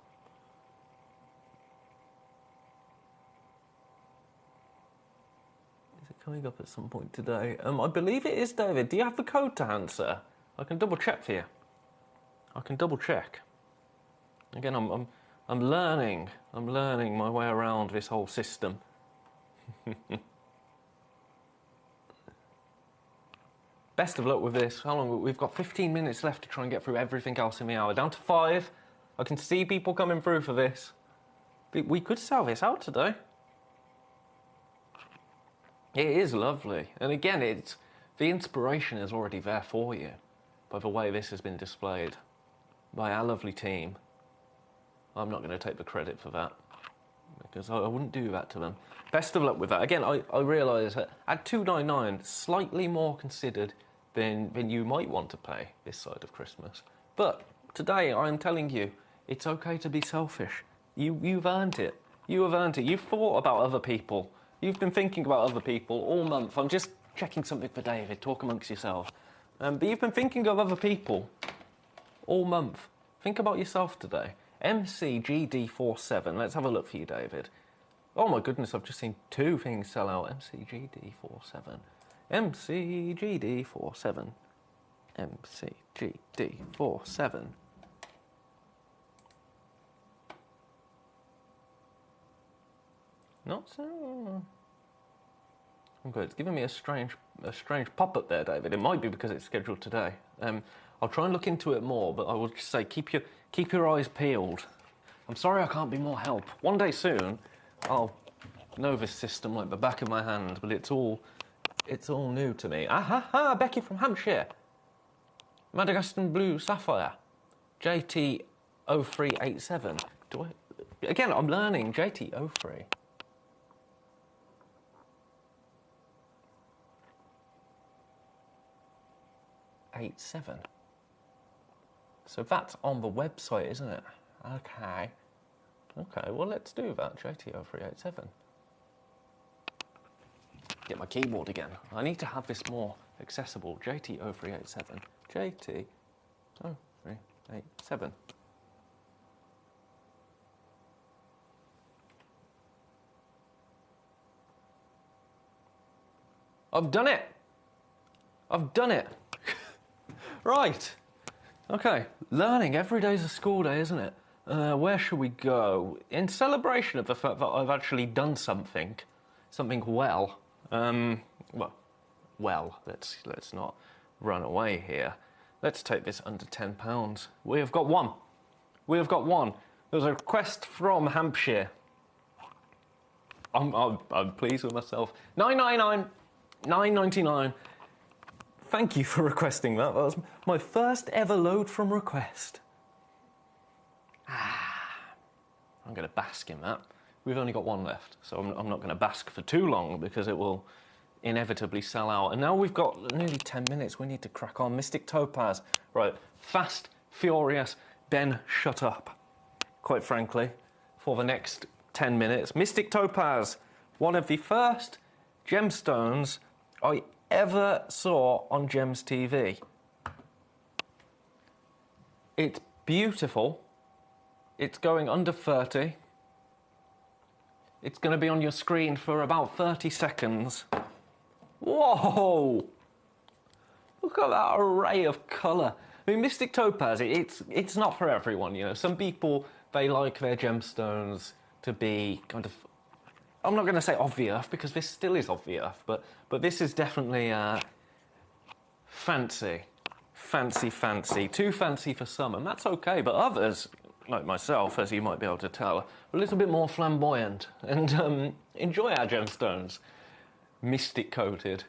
Is it coming up at some point today? I believe it is, David. Do you have the code to hand, sir? I can double check for you. I can double check. Again, I'm learning my way around this whole system. Best of luck with this. How long? We've got 15 minutes left to try and get through everything else in the hour. Down to 5. I can see people coming through for this. We could sell this out today. It is lovely. And again, the inspiration is already there for you by the way this has been displayed by our lovely team. I'm not going to take the credit for that because I wouldn't do that to them. Best of luck with that. Again, I realise that at $2.99, slightly more considered than you might want to pay this side of Christmas. But Today, I am telling you, it's okay to be selfish. You've earned it. You have earned it. You've thought about other people. You've been thinking about other people all month. I'm just checking something for David. Talk amongst yourselves. But you've been thinking of other people all month. Think about yourself today. MCGD47. Let's have a look for you, David. Oh my goodness, I've just seen 2 things sell out. MCGD47. MCGD47. MCGD47. Not so... Okay, it's giving me a strange pop-up there, David. It might be because it's scheduled today. I'll try and look into it more, but I will just say keep your eyes peeled. I'm sorry I can't be more help. One day soon, I'll know this system like the back of my hand, but it's all new to me. Ah, Becky from Hampshire. Madagascar Blue Sapphire. JT0387. Again, I'm learning JT03. 87. So that's on the website, isn't it? Okay. Okay, well, let's do that. JT0387. Get my keyboard again. I need to have this more accessible. JT0387. JT0387. I've done it! I've done it! Right. Okay. Learning. Every day's a school day, isn't it? Where should we go? In celebration of the fact that I've actually done something well. Well, let's not run away here. Let's take this under £10. We have got one. We have got one. There's a request from Hampshire. I'm pleased with myself. $9.99. Thank you for requesting that. That was my first ever load from request. I'm going to bask in that. We've only got one left, so I'm not going to bask for too long because it will inevitably sell out. And now we've got nearly 10 minutes. We need to crack on. Mystic Topaz. Right. Fast, furious. Ben, shut up. Quite frankly, for the next 10 minutes. Mystic Topaz. One of the first gemstones I ever saw on Gems TV. It's beautiful. It's going under 30. It's going to be on your screen for about 30 seconds. Whoa! Look at that array of colour. I mean, Mystic Topaz, it's not for everyone, you know. Some people, they like their gemstones to be kind of... I'm not going to say of the earth, because this still is of the earth, but this is definitely fancy. Fancy. Too fancy for some, and that's okay, but others, like myself, as you might be able to tell, are a little bit more flamboyant and enjoy our gemstones. Mystic coated.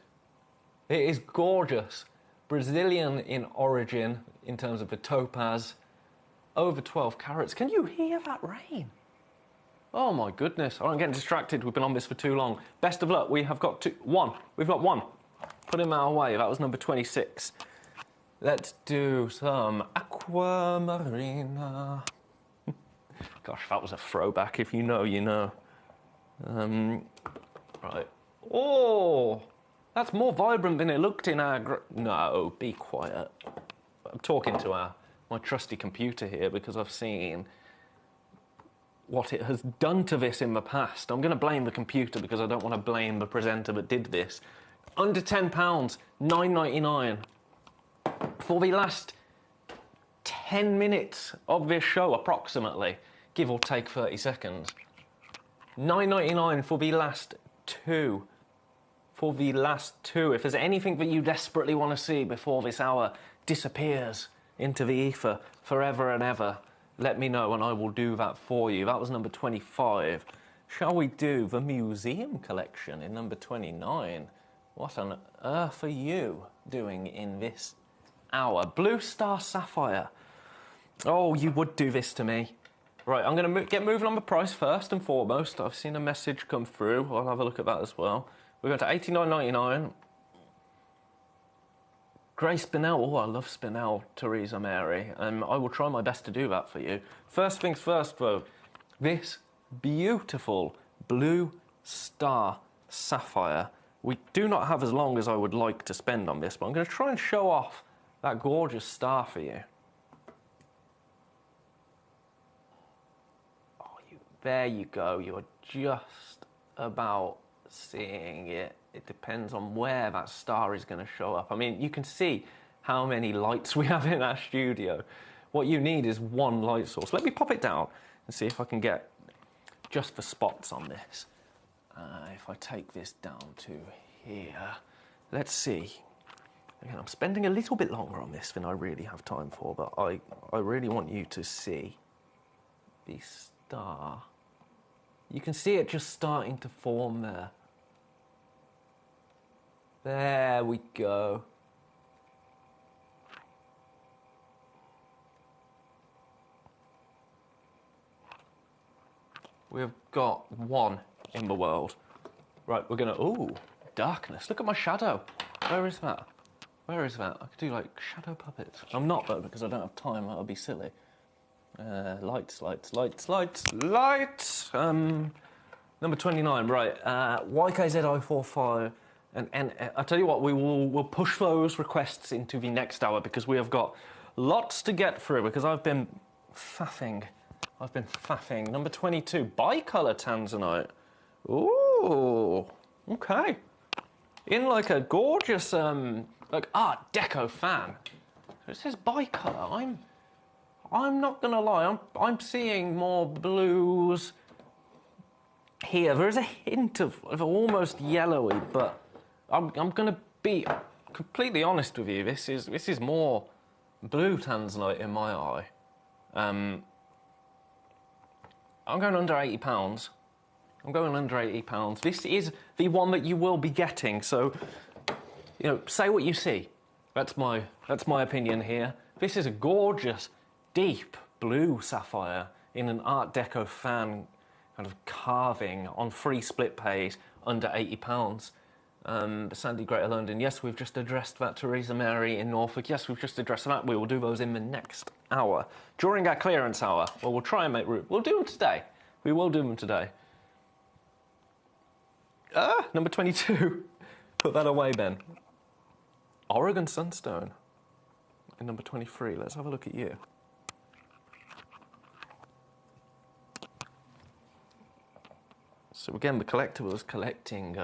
It is gorgeous. Brazilian in origin, in terms of the topaz. Over 12 carats. Can you hear that rain? Oh my goodness, I'm getting distracted. We've been on this for too long. Best of luck. We have got one. We've got one. Put him our way. That was number 26. Let's do some Aquamarina. Gosh, that was a throwback. If you know, you know. Right. Oh, that's more vibrant than it looked in our... No, be quiet. I'm talking to my trusty computer here because I've seen what it has done to this in the past. I'm going to blame the computer because I don't want to blame the presenter that did this. Under £10, $9.99. For the last 10 minutes of this show, approximately, give or take 30 seconds. $9.99 for the last two. For the last two. If there's anything that you desperately want to see before this hour disappears into the ether forever and ever, let me know and I will do that for you. That was number 25. Shall we do the museum collection in number 29? What on earth are you doing in this hour? Blue Star Sapphire. Oh, you would do this to me. Right, I'm going to get moving on the price first and foremost. I've seen a message come through. I'll have a look at that as well. We're going to $89.99. Grey Spinel. Oh, I love Spinel, Theresa Mary. I will try my best to do that for you. First things first, though. This beautiful blue star sapphire. We do not have as long as I would like to spend on this, but I'm going to try and show off that gorgeous star for you. There you go, you're just about seeing it. It depends on where that star is going to show up. I mean, you can see how many lights we have in our studio. What you need is one light source. Let me pop it down and see if I can get just the spots on this. If I take this down to here, let's see. Again, I'm spending a little bit longer on this than I really have time for, but I really want you to see the star. You can see it just starting to form there. There we go. We've got one in the world. Right, we're gonna, ooh, darkness. Look at my shadow. Where is that? Where is that? I could do like shadow puppets. I'm not though, because I don't have time, that would be silly. Lights. Number 29, right. YKZI45. And I'll tell you what, we'll push those requests into the next hour because we have got lots to get through because I've been faffing. Number 22, bicolor tanzanite. Ooh, okay. In like a gorgeous, like Art Deco fan. So it says bicolor. I'm not gonna lie, I'm seeing more blues here. There is a hint of almost yellowy, but I'm gonna be completely honest with you. This is more blue tanzanite in my eye. I'm going under £80. I'm going under £80. This is the one that you will be getting. So, you know, say what you see. That's my opinion here. This is a gorgeous, deep blue sapphire in an Art Deco fan kind of carving on free split pays under £80. Sandy Greater London, yes, we've just addressed that. Theresa Mary in Norfolk, yes, we've just addressed that. We will do those in the next hour. During our clearance hour, well, we'll try and make room. We'll do them today. We will do them today. Number 22. Put that away, Ben. Oregon Sunstone. And number 23. Let's have a look at you. So again, the collector was collecting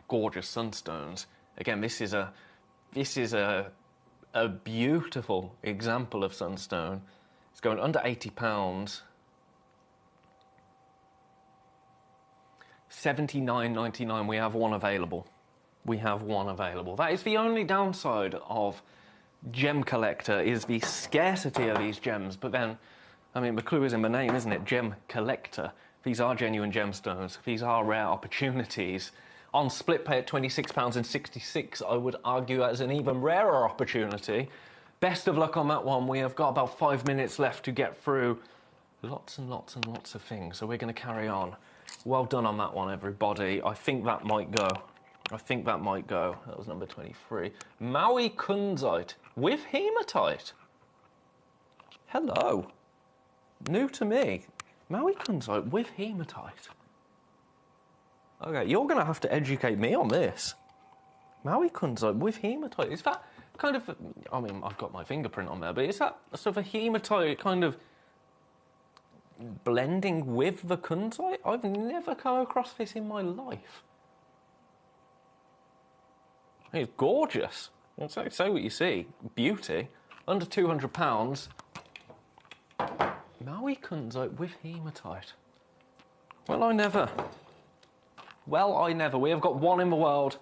gorgeous sunstones. Again, this is a beautiful example of sunstone. It's going under £80. $79.99. We have one available. That is the only downside of Gemcollector, is the scarcity of these gems. But then, I mean, the clue is in the name, isn't it? Gemcollector. These are genuine gemstones. These are rare opportunities. On split pay at £26.66, I would argue that is an even rarer opportunity. Best of luck on that one. We have got about 5 minutes left to get through lots and lots and lots of things. So we're going to carry on. Well done on that one, everybody. I think that might go. That was number 23. Maui Kunzite with hematite. Hello. New to me. Maui Kunzite with hematite. Okay, you're going to have to educate me on this. Maui Kunzite with hematite. Is that kind of... I mean, I've got my fingerprint on there, but is that sort of a hematite kind of blending with the kunzite? I've never come across this in my life. It's gorgeous. Say what you see. Beauty. Under £200. Maui Kunzite with hematite. Well, I never. We have got one in the world.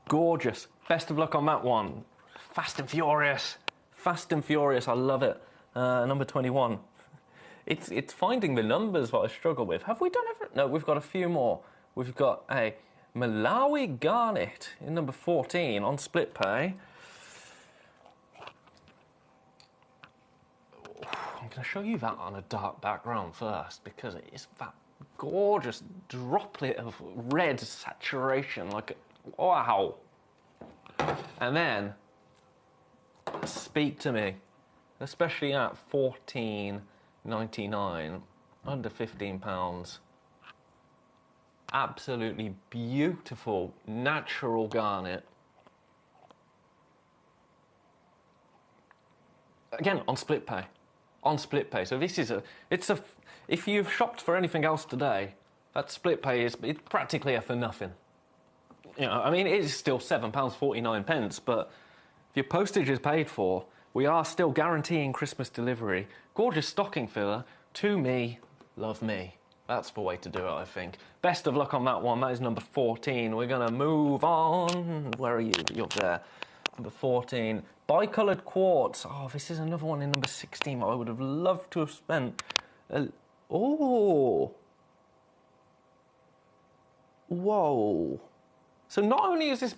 Gorgeous. Best of luck on that one. Fast and Furious. I love it. Number 21. It's finding the numbers that I struggle with. Have we done everything? No, we've got a few more. We've got a Malawi Garnet in number 14 on split pay. I'm going to show you that on a dark background first because it is that gorgeous droplet of red saturation, like Wow. And then, speak to me, especially at $14.99, under £15. Absolutely beautiful, natural garnet. Again, on split pay. On split pay. So this is if you've shopped for anything else today, that split pay it's practically a for nothing. You know, I mean, it is still £7.49, but if your postage is paid for, we are still guaranteeing Christmas delivery. Gorgeous stocking filler. To me, love me. That's the way to do it, I think. Best of luck on that one. That is number 14. We're going to move on. Where are you? You're there. Number 14. Bicoloured quartz. Oh, this is another one in number 16. I would have loved to have spent... Oh! Whoa! So not only is this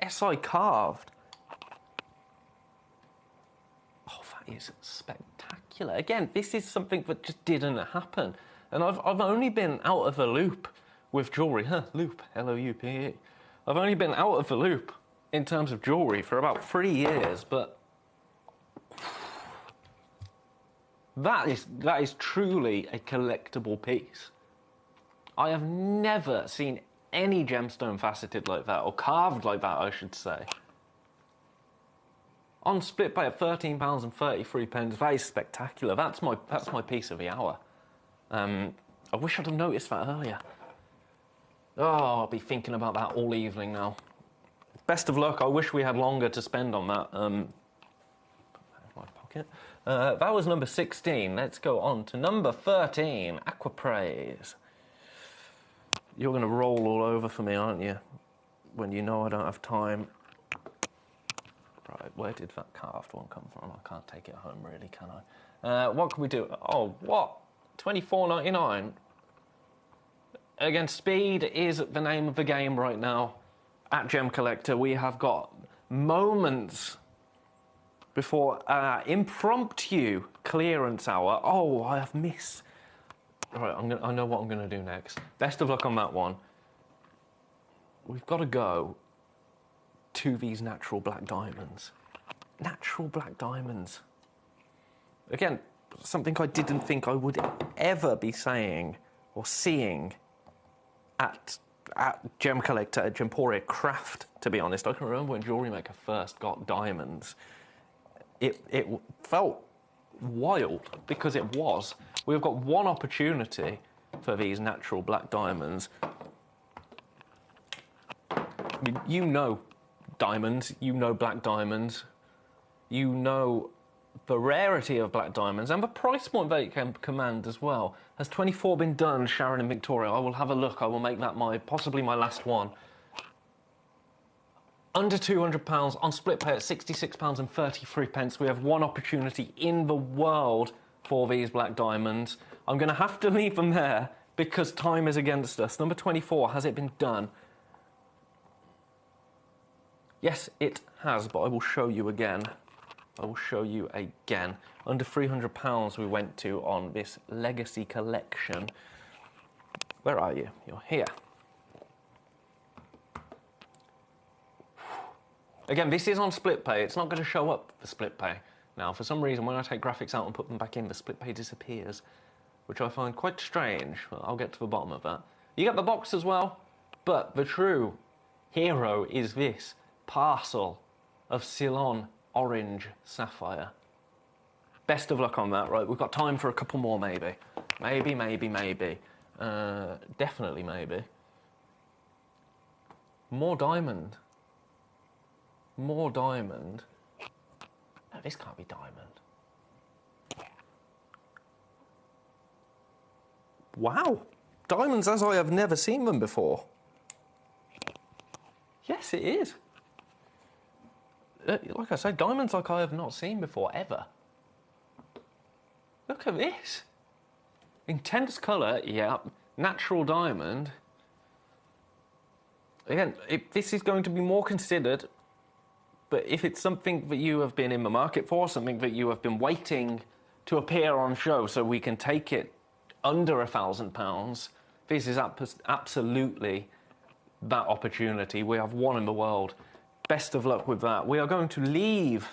SI carved... Oh, that is spectacular. Again, this is something that just didn't happen. And I've only been out of the loop with jewellery. Loop, L-O-U-P-E. I've only been out of the loop in terms of jewellery for about 3 years, but... That is truly a collectible piece. I have never seen any gemstone faceted like that, or carved like that, I should say. On split pay at £13.33, that is spectacular. That's my piece of the hour. I wish I'd have noticed that earlier. Oh, I'll be thinking about that all evening now. Best of luck. I wish we had longer to spend on that. My pocket. That was number 16. Let's go on to number 13, Aquapraise. You're going to roll all over for me, aren't you? When you know I don't have time. Right, where did that carved one come from? I can't take it home, really, can I? What can we do? Oh, what? $24.99? Again, speed is the name of the game right now. At Gemcollector, we have got moments before impromptu clearance hour. Oh, I have missed. All right, I know what I'm going to do next. Best of luck on that one. We've got to go to these natural black diamonds. Natural black diamonds. Again, something I didn't think I would ever be saying or seeing at Gemcollector, at Gemporia Craft, to be honest. I can remember when Jewellery Maker first got diamonds. It felt wild, because it was. We've got one opportunity for these natural black diamonds. I mean, you know diamonds, you know black diamonds, you know the rarity of black diamonds and the price point they can command as well. Has 24 been done, Sharon and Victoria? I will have a look. I will make that possibly my last one. Under £200 on split pay at £66.33. We have one opportunity in the world for these black diamonds. I'm going to have to leave them there because time is against us. Number 24, has it been done? Yes, it has, but I will show you again. I will show you again. Under £300 we went to on this Legacy collection. Where are you? You're here. Again, this is on split pay. It's not going to show up for split pay. Now, for some reason, when I take graphics out and put them back in, the split pay disappears, which I find quite strange. Well, I'll get to the bottom of that. You get the box as well, but the true hero is this parcel of Ceylon Orange Sapphire. Best of luck on that, right? We've got time for a couple more, maybe. Maybe. Definitely maybe. More diamond. More diamond. No, this can't be diamond. Wow. Diamonds as I have never seen them before. Yes, it is. Like I say, diamonds like I have not seen before, ever. Look at this. Intense colour, yeah. Natural diamond. Again, this is going to be more considered, but if it's something that you have been in the market for, something that you have been waiting to appear on show so we can take it under £1,000, this is absolutely that opportunity. We have one in the world. Best of luck with that. We are going to leave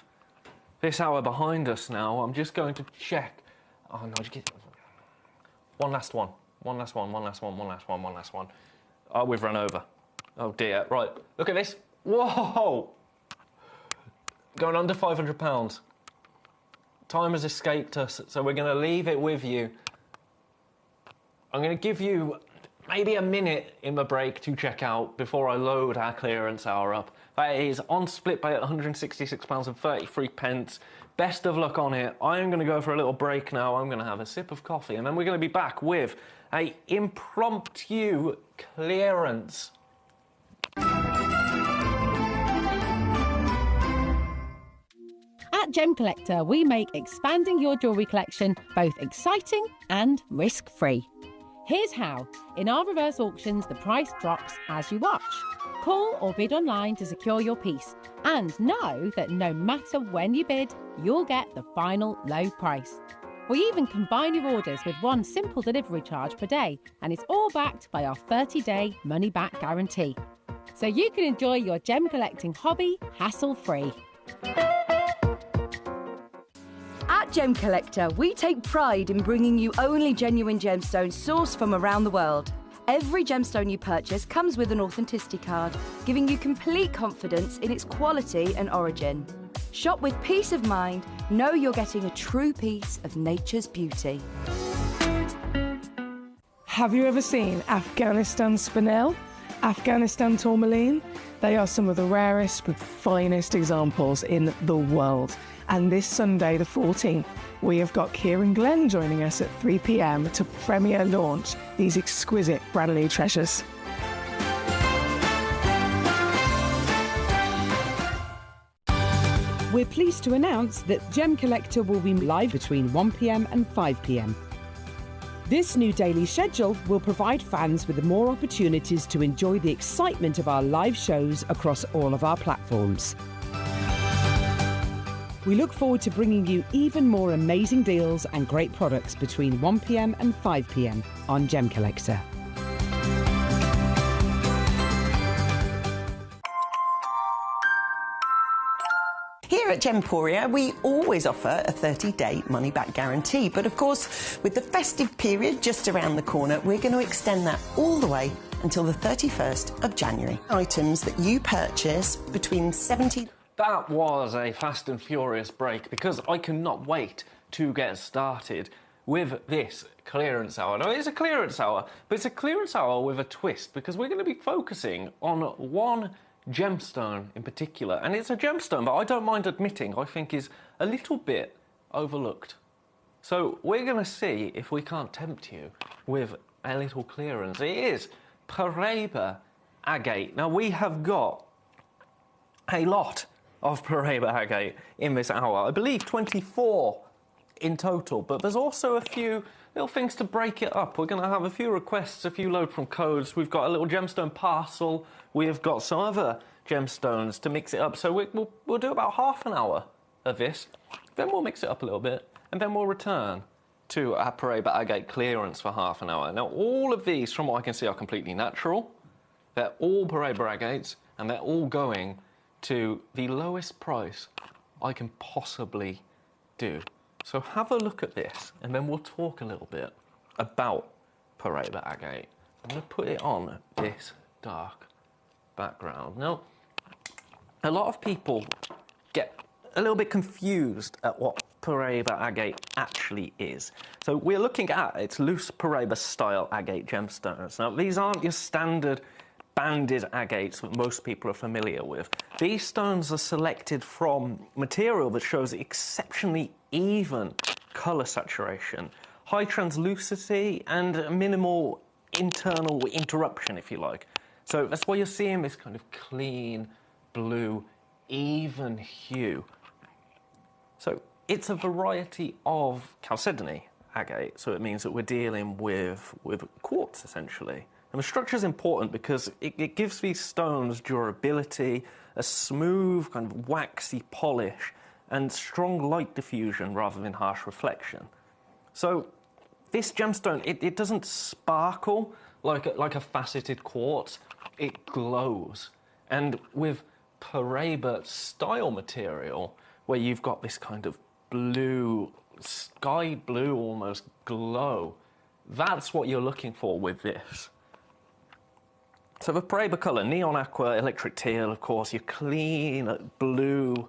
this hour behind us now. I'm just going to check. Oh no, just get one last one. One last one. Oh, we've run over. Oh dear. Right, look at this. Whoa! Going under £500. Time has escaped us, so we're going to leave it with you. I'm going to give you maybe a minute in the break to check out before I load our clearance hour up. That is on split pay at £166.33. Best of luck on it. I am going to go for a little break now. I'm going to have a sip of coffee, and then we're going to be back with a impromptu clearance. At Gemcollector, we make expanding your jewellery collection both exciting and risk-free. Here's how. In our reverse auctions, the price drops as you watch. Call or bid online to secure your piece. And know that no matter when you bid, you'll get the final low price. We even combine your orders with one simple delivery charge per day, and it's all backed by our 30-day money-back guarantee. So you can enjoy your gem collecting hobby hassle-free. At Gemcollector, we take pride in bringing you only genuine gemstones sourced from around the world. Every gemstone you purchase comes with an authenticity card, giving you complete confidence in its quality and origin. Shop with peace of mind, know you're getting a true piece of nature's beauty. Have you ever seen Afghanistan spinel? Afghanistan tourmaline? They are some of the rarest but finest examples in the world. And this Sunday, the 14th, we have got Kieran Glenn joining us at 3 p.m. to premiere launch these exquisite brand new treasures. We're pleased to announce that Gemcollector will be live between 1 p.m. and 5 p.m. This new daily schedule will provide fans with more opportunities to enjoy the excitement of our live shows across all of our platforms. We look forward to bringing you even more amazing deals and great products between 1 p.m. and 5 p.m. on Gemcollector. Here at Gemporia, we always offer a 30-day money-back guarantee. But of course, with the festive period just around the corner, we're going to extend that all the way until the 31st of January. Items that you purchase between 70... That was a fast and furious break because I cannot wait to get started with this clearance hour. Now, it's a clearance hour, but it's a clearance hour with a twist because we're going to be focusing on one gemstone in particular. And it's a gemstone that I don't mind admitting I think is a little bit overlooked. So we're going to see if we can't tempt you with a little clearance. It is Paraiba agate. Now, we have got a lot of Paraiba agate in this hour. I believe 24 in total, but there's also a few little things to break it up. We're going to have a few requests, a few load from codes. We've got a little gemstone parcel. We have got some other gemstones to mix it up. So we'll do about half an hour of this. Then we'll mix it up a little bit, and then we'll return to our Paraiba agate clearance for half an hour. Now, all of these, from what I can see, are completely natural. They're all Paraiba agates, and they're all going to the lowest price I can possibly do. So have a look at this, and then we'll talk a little bit about Paraiba agate. I'm going to put it on this dark background. Now, a lot of people get a little bit confused at what Paraiba agate actually is. So we're looking at its loose Paraiba style agate gemstones. Now, these aren't your standard banded agates that most people are familiar with. These stones are selected from material that shows exceptionally even colour saturation, high translucency, and minimal internal interruption, if you like. So that's why you're seeing this kind of clean, blue, even hue. So it's a variety of chalcedony agate, so it means that we're dealing with quartz, essentially. And the structure is important because it gives these stones durability, a smooth, kind of waxy polish, and strong light diffusion rather than harsh reflection. So this gemstone, it doesn't sparkle like a faceted quartz. it glows. And with Paraiba style material, where you've got this kind of blue, sky blue almost glow, that's what you're looking for with this. So the Paraiba colour, neon aqua, electric teal, of course, your clean blue,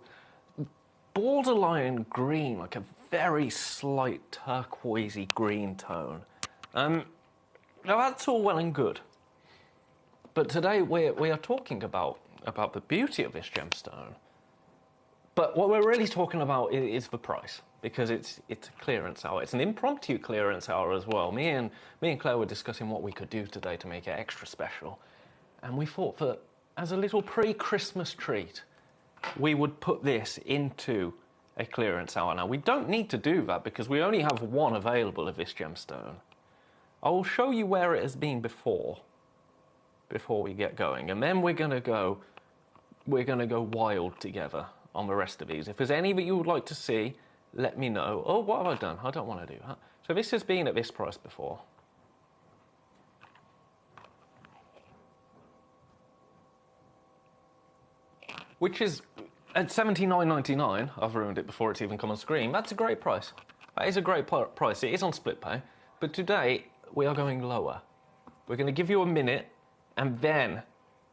borderline green, like a very slight turquoisey green tone. Now that's all well and good. But today we are talking about the beauty of this gemstone. But what we're really talking about is the price, because it's a clearance hour. It's an impromptu clearance hour as well. Me and Claire were discussing what we could do today to make it extra special. And we thought that as a little pre-Christmas treat, we would put this into a clearance hour. Now, we don't need to do that because we only have one available of this gemstone. I will show you where it has been before we get going, and then we're going to go wild together on the rest of these. If there's any that you would like to see, let me know. Oh, what have I done? I don't want to do that. So this has been at this price before. Which is at $79.99. I've ruined it before it's even come on screen. That's a great price. That is a great price. It is on split pay. But today, we are going lower. We're going to give you a minute, and then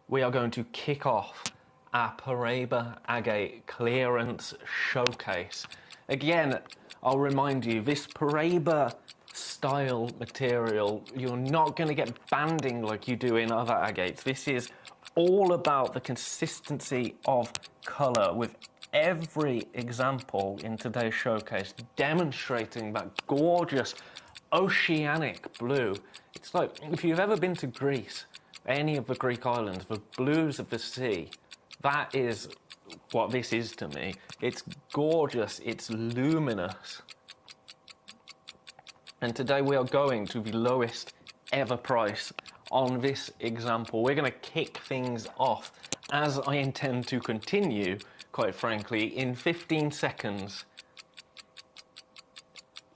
we are going to kick off our Paraiba Agate clearance showcase. Again, I'll remind you, this Paraiba style material, you're not going to get banding like you do in other agates. This is all about the consistency of colour, with every example in today's showcase demonstrating that gorgeous oceanic blue. It's like, if you've ever been to Greece, any of the Greek islands, the blues of the sea, that is what this is to me. It's gorgeous, it's luminous. And today we are going to the lowest ever price on this example. We're going to kick things off, as I intend to continue, quite frankly, in 15 seconds.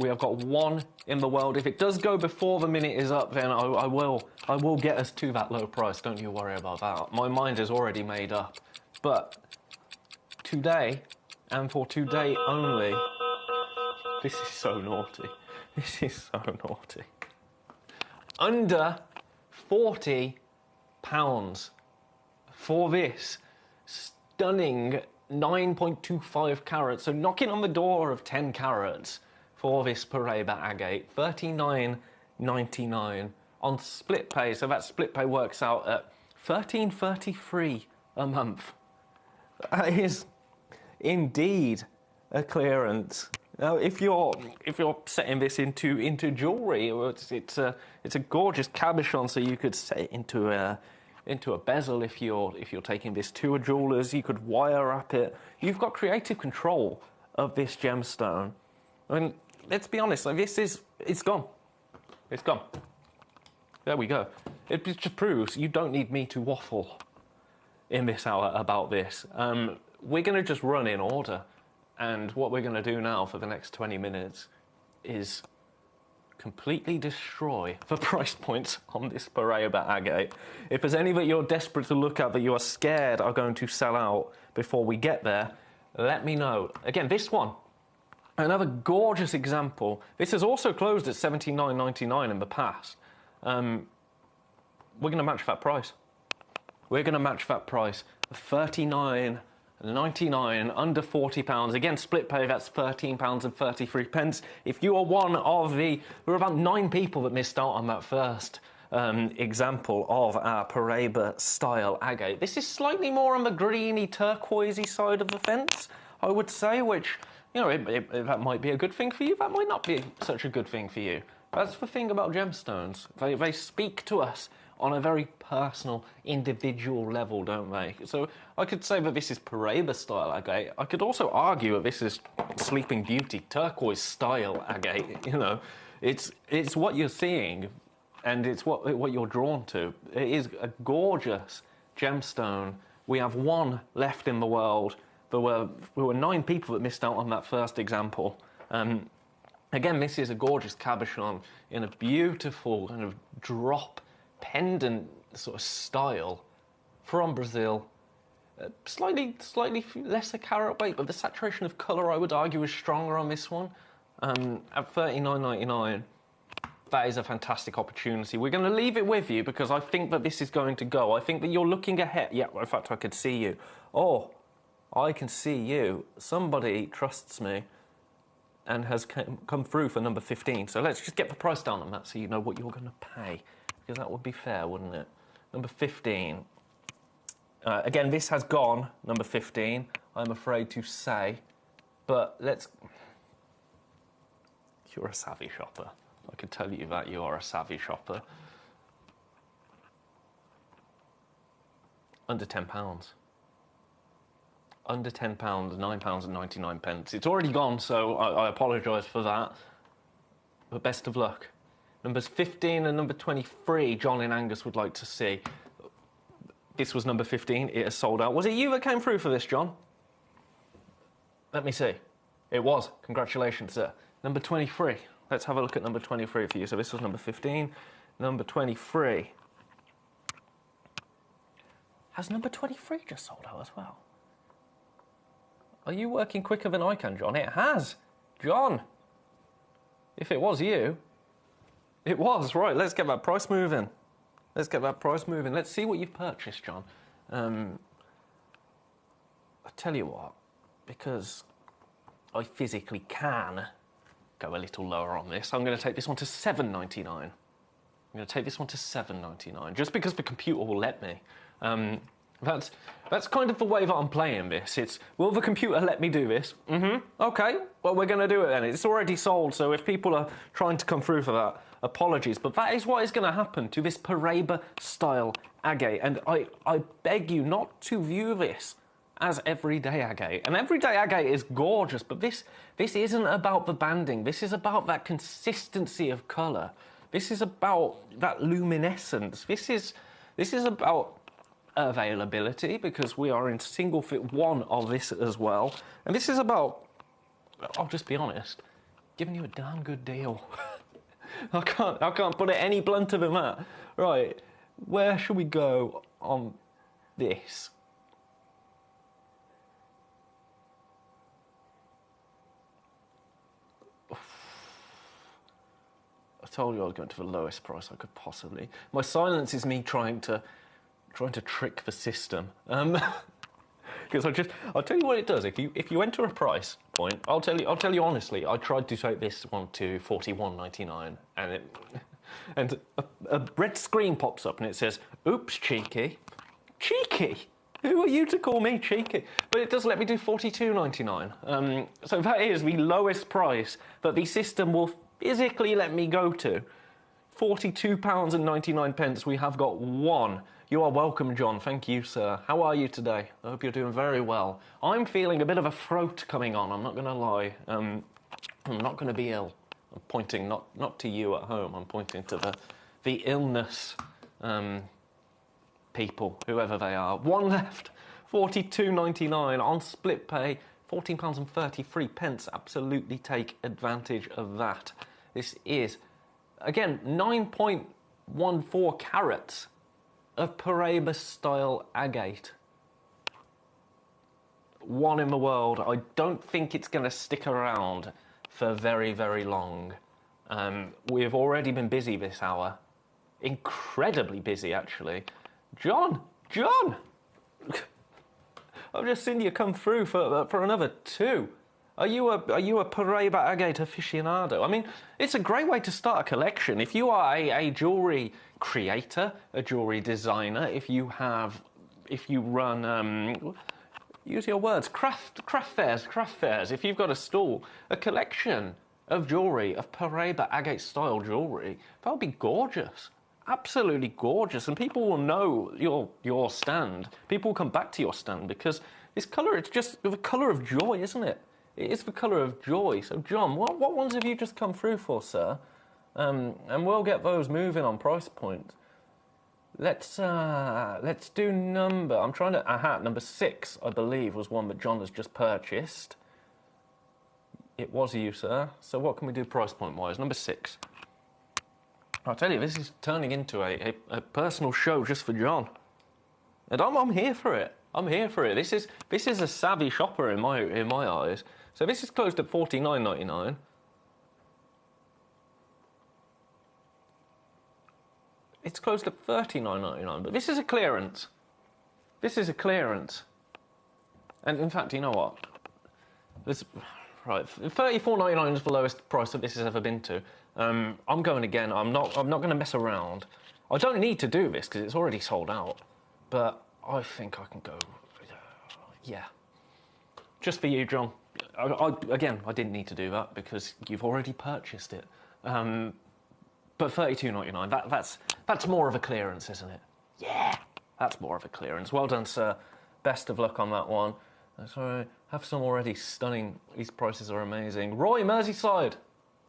We have got one in the world. If it does go before the minute is up, then I will get us to that low price. Don't you worry about that. My mind is already made up. But today, and for today only, this is so naughty. This is so naughty. Under £40 for this stunning 9.25 carats, so knocking on the door of 10 carats for this Paraiba agate, $39.99 on split pay. So that split pay works out at $13.33 a month. That is indeed a clearance. Now, if you're setting this into jewellery, it's a gorgeous cabochon, so you could set it into a bezel. If you're taking this to a jeweller's, you could wire wrap it. You've got creative control of this gemstone. I mean, let's be honest. Like, it's gone. It's gone. There we go. It just proves you don't need me to waffle in this hour about this. We're going to just run in order. And what we're going to do now for the next 20 minutes is completely destroy the price points on this Paraiba agate. If there's any that you're desperate to look at that you are scared are going to sell out before we get there, let me know. Again, this one, another gorgeous example. This has also closed at $79.99 in the past. We're going to match that price. We're going to match that price. $39.99, under £40. Again, split pay, that's £13.33. If you are one of there were about 9 people that missed out on that first example of our Paraiba style agate. This is slightly more on the greeny, turquoisey side of the fence, I would say, which, you know, that might be a good thing for you, that might not be such a good thing for you. That's the thing about gemstones. They speak to us on a very personal, individual level, don't they? So I could say that this is Paraiba style agate. I could also argue that this is Sleeping Beauty turquoise style agate. You know, it's what you're seeing, and it's what you're drawn to. It is a gorgeous gemstone. We have one left in the world. There were 9 people that missed out on that first example. Again, this is a gorgeous cabochon in a beautiful kind of drop pendant sort of style. from Brazil. Slightly lesser carat weight, but the saturation of colour, I would argue, is stronger on this one. At $39.99, that is a fantastic opportunity. We're going to leave it with you because I think that this is going to go. I think that you're looking ahead. Yeah, in fact, I could see you. Oh, I can see you. Somebody trusts me and has come through for number 15. So let's just get the price down on that so you know what you're going to pay, because that would be fair, wouldn't it? Number 15. Again, this has gone, number 15, I'm afraid to say, but let's... You're a savvy shopper. I can tell you that you are a savvy shopper. Under £10. Under £10, £9.99. It's already gone, so I apologise for that. But best of luck. Numbers 15 and number 23, John in Angus would like to see. This was number 15. It has sold out. Was it you that came through for this, John? Let me see. It was. Congratulations, sir. Number 23. Let's have a look at number 23 for you. So this was number 15. Number 23. Has number 23 just sold out as well? Are you working quicker than I can, John? It has. John. If it was you. It was. Right, let's get that price moving. Let's get that price moving. Let's see what you've purchased, John. I tell you what, because I physically can go a little lower on this, I'm going to take this one to $7.99. I'm going to take this one to $7.99, just because the computer will let me. That's kind of the way that I'm playing this. It's, will the computer let me do this? Okay, well, we're going to do it then. It's already sold, so if people are trying to come through for that, apologies. But that is what is going to happen to this Paraiba-style agate. And I beg you not to view this as everyday agate. And everyday agate is gorgeous, but this isn't about the banding. This is about that consistency of colour. This is about that luminescence. This is about availability, because we are in single fit 1 of this as well. And this is about, I'll just be honest, giving you a damn good deal. I can't put it any blunter than that. Right, where should we go on this? I told you I was going to the lowest price I could possibly. My silence is me trying to trick the system. Because I'll tell you what it does. If you enter a price point, I'll tell you honestly, I tried to take this one to $41.99, and a red screen pops up and it says, "Oops, cheeky." Cheeky? Who are you to call me cheeky? But it does let me do $42.99. So that is the lowest price that the system will physically let me go to. £42.99. We have got one. You are welcome, John. Thank you, sir. How are you today? I hope you're doing very well. I'm feeling a bit of a throat coming on, I'm not going to lie. I'm not going to be ill. I'm pointing not to you at home, I'm pointing to the illness people, whoever they are. One left, £42.99 on split pay, £14.33. Absolutely take advantage of that. This is, again, 9.14 carats of Paraiba-style agate. One in the world. I don't think it's going to stick around for very, very long. We've already been busy this hour. Incredibly busy, actually. John! I've just seen you come through for another 2. Are you a Paraiba agate aficionado? I mean, it's a great way to start a collection. If you are a jewellery creator, a jewellery designer, if you run, use your words, craft fairs, if you've got a stall, a collection of jewellery, of Paraiba agate style jewellery, that would be gorgeous. Absolutely gorgeous. And people will know your stand. People will come back to your stand because this colour, it's just the colour of joy, isn't it? It is the colour of joy. So, John, what ones have you just come through for, sir? And we'll get those moving on price point. Let's do number... I'm trying to... number 6, I believe, was one that John has just purchased. It was you, sir. So what can we do price point-wise? Number 6. I'll tell you, this is turning into a personal show just for John. And I'm here for it. I'm here for it. This is a savvy shopper in my eyes. So this is closed at $49.99. It's closed at $39.99, but this is a clearance. This is a clearance. And in fact, you know what? Right, $34.99 is the lowest price that this has ever been to. I'm going again. I'm not going to mess around. I don't need to do this because it's already sold out. But I think I can go. Yeah. Just for you, John. Again, I didn't need to do that because you've already purchased it. But $32.99. That's more of a clearance, isn't it? Yeah. That's more of a clearance. Well done, sir. Best of luck on that one. Sorry, have some already stunning. These prices are amazing. Roy, Merseyside.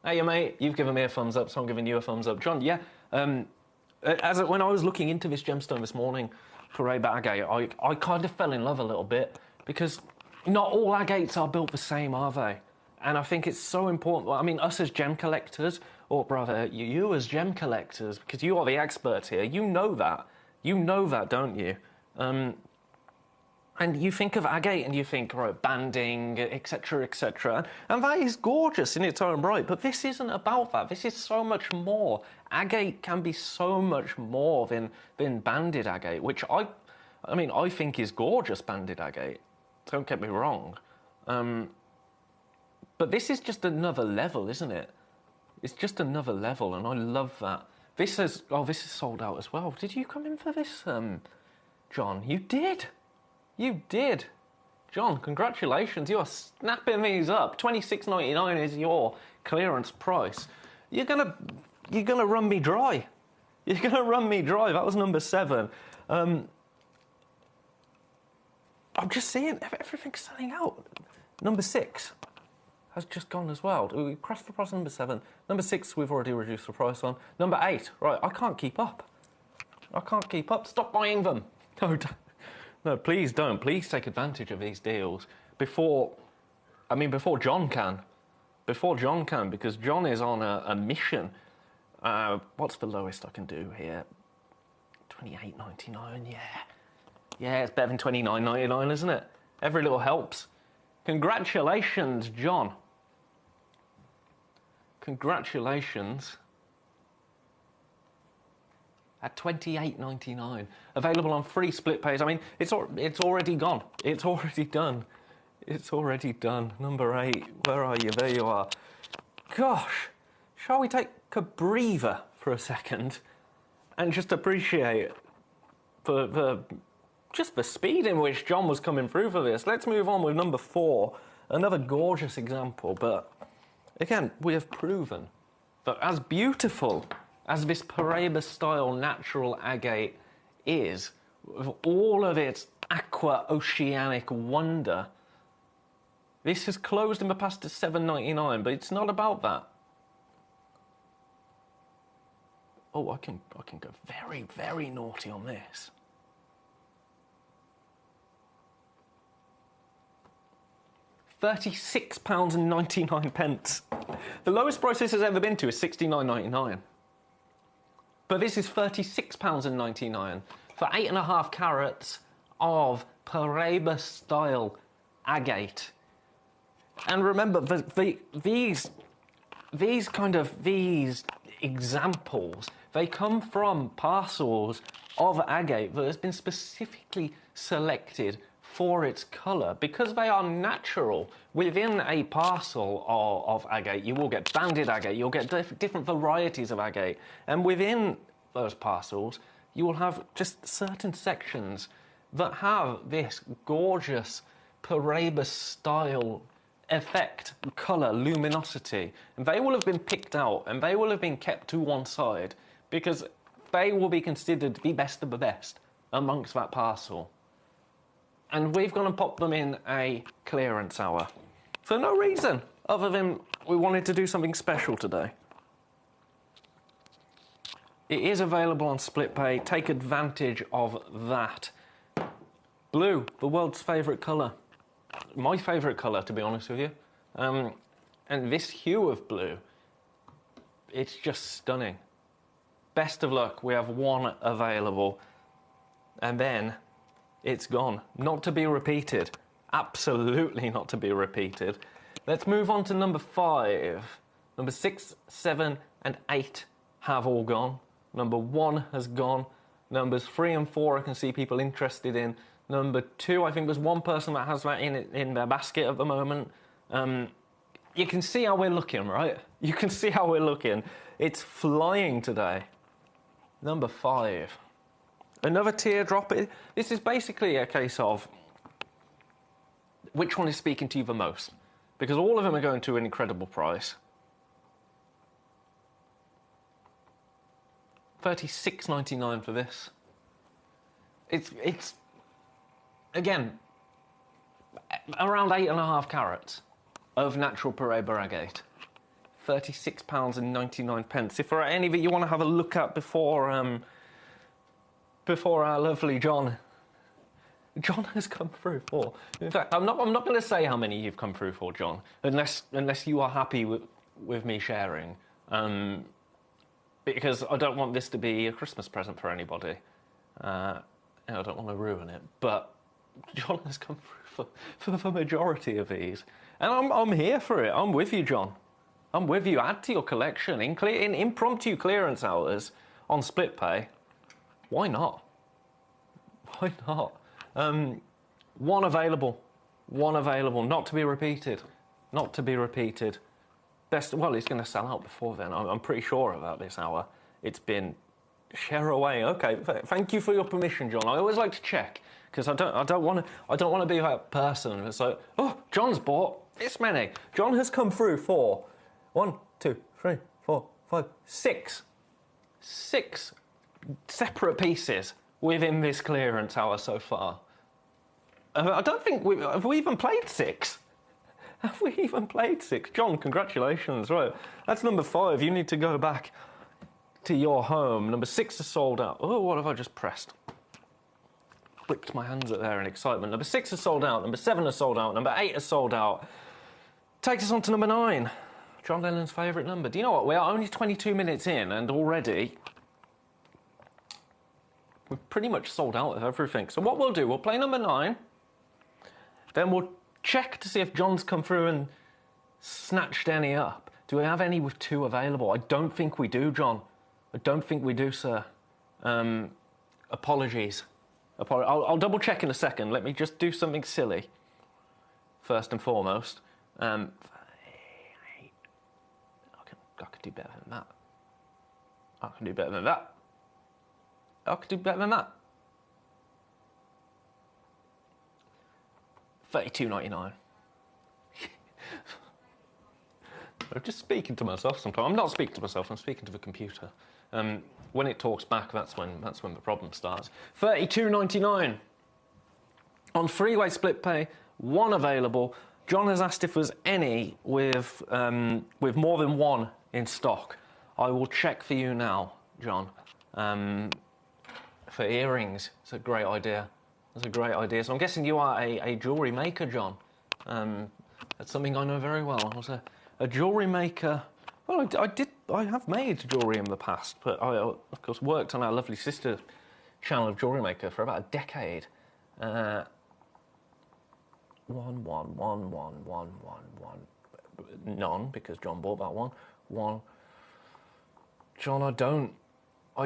Hey, mate. You've given me a thumbs up, so I'm giving you a thumbs up. John, yeah. When I was looking into this gemstone this morning, Paraiba agate, I kind of fell in love a little bit because not all agates are built the same, are they? And I think it's so important. I mean, us as gem collectors, or rather, you as gem collectors, because you are the experts here, you know that. You know that, don't you? And you think of agate and you think, right, banding, etc., etc. And that is gorgeous in its own right, but this isn't about that. This is so much more. Agate can be so much more than banded agate, which I think is gorgeous, banded agate. Don't get me wrong. But this is just another level, isn't it? It's just another level, and I love that. This is sold out as well. Did you come in for this, John? You did. You did. John, congratulations. You are snapping these up. $26.99 is your clearance price. You're gonna run me dry. You're gonna run me dry. That was number 7. I'm just seeing everything's selling out. Number 6 has just gone as well. We crashed the price on number 7. Number 6 we've already reduced the price on. Number 8, right, I can't keep up. I can't keep up. Stop buying them. No, please don't. Please take advantage of these deals before John can. Before John can, because John is on a mission. What's the lowest I can do here? $28.99, yeah. Yeah, it's better than $29.99, isn't it? Every little helps. Congratulations, John. Congratulations. At $28.99. Available on free split pays. I mean, it's already gone. It's already done. It's already done. Number 8. Where are you? There you are. Gosh. Shall we take a breather for a second and just appreciate just the speed in which John was coming through for this? Let's move on with number 4. Another gorgeous example, but again, we have proven that as beautiful as this Paraiba-style natural agate is, with all of its aqua-oceanic wonder, this has closed in the past to $7.99, but it's not about that. Oh, I can go very, very naughty on this. £36.99. The lowest price this has ever been to is $69.99. But this is £36.99 for 8.5 carats of Paraiba-style agate. And remember, these examples, they come from parcels of agate that has been specifically selected for its colour. Because they are natural, within a parcel of agate, you will get banded agate, you'll get different varieties of agate. And within those parcels, you will have just certain sections that have this gorgeous Paraiba-style effect, colour, luminosity. And they will have been picked out and they will have been kept to one side because they will be considered the best of the best amongst that parcel. And we've gone and popped them in a clearance hour for no reason other than we wanted to do something special today. It is available on split pay. Take advantage of that. Blue, the world's favourite colour. My favourite colour, to be honest with you. And this hue of blue, it's just stunning. Best of luck. We have one available. And then It's gone. Not to be repeated. Absolutely not to be repeated. Let's move on to number 5. Number 6, 7, and 8 have all gone. Number 1 has gone. Numbers 3 and 4 I can see people interested in. Number 2, I think there's one person that has that in their basket at the moment. You can see how we're looking, right? You can see how we're looking. It's flying today. Number 5. Another teardrop. This is basically a case of which one is speaking to you the most, because all of them are going to an incredible price. $36.99 for this. It's again around 8.5 carats of natural Paraiba agate. £36.99. If there are any that you want to have a look at before our lovely John has come through for. In fact, I'm not going to say how many you've come through for, John, unless you are happy with me sharing. Because I don't want this to be a Christmas present for anybody. I don't want to ruin it. But John has come through for the majority of these. And I'm here for it. I'm with you, John. I'm with you. Add to your collection. In impromptu clearance hours on split pay. Why not? Why not? One available. One available. Not to be repeated. Not to be repeated. Well, it's going to sell out before then. I'm pretty sure about this hour. It's been share away. Okay, thank you for your permission, John. I always like to check because I don't want to be that person. It's like, oh, John's bought this many. John has come through for 1, 2, 3, 4, 5, 6 separate pieces within this clearance hour so far. I don't think have we even played 6. Have we even played 6? John, congratulations. Right, that's number 5. You need to go back to your home. Number 6 is sold out. Oh, what have I just pressed? Whipped my hands at there in excitement. Number 6 is sold out. Number 7 is sold out. Number 8 is sold out. Takes us on to number 9. John Lennon's favourite number. Do you know what? We are only 22 minutes in and already we've pretty much sold out of everything. So what we'll do, we'll play number 9. Then we'll check to see if John's come through and snatched any up. Do we have any with 2 available? I don't think we do, John. I don't think we do, sir. Apologies. I'll double check in a second. Let me just do something silly. First and foremost. I could do better than that. I can do better than that. I could do better than that. $32.99. I'm just speaking to myself sometimes. I'm not speaking to myself, I'm speaking to the computer. When it talks back, that's when the problem starts. $32.99. On freeway split pay, 1 available. John has asked if there's any with more than 1 in stock. I will check for you now, John. For earrings, it's a great idea. That's a great idea. So I'm guessing you are a jewellery maker, John. That's something I know very well. I was a jewellery maker. Well, I have made jewellery in the past, but I, of course, worked on our lovely sister channel of Jewellery Maker for about a decade. 1, 1, 1, 1, 1, 1, 1. None, because John bought that one. 1. John, I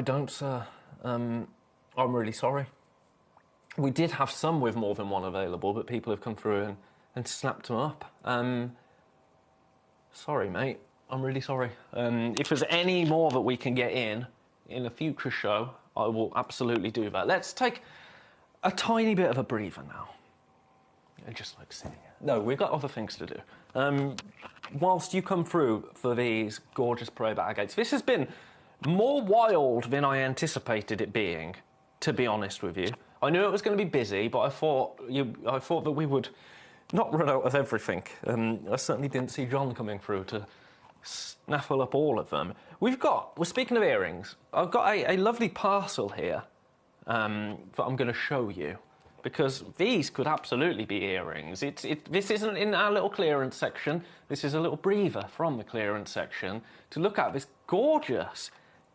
don't, sir. I'm really sorry. We did have some with more than 1 available, but people have come through and snapped them up. Sorry, mate. I'm really sorry. If there's any more that we can get in a future show, I will absolutely do that. Let's take a tiny bit of a breather now. I just like sitting here. No, we've got other things to do. Whilst you come through for these gorgeous Paraiba agates, this has been more wild than I anticipated it being, to be honest with you. I knew it was going to be busy, but I thought that we would not run out of everything. I certainly didn't see John coming through to snaffle up all of them. We're speaking of earrings, I've got a lovely parcel here that I'm going to show you, because these could absolutely be earrings. This isn't in our little clearance section. This is a little breather from the clearance section to look at this gorgeous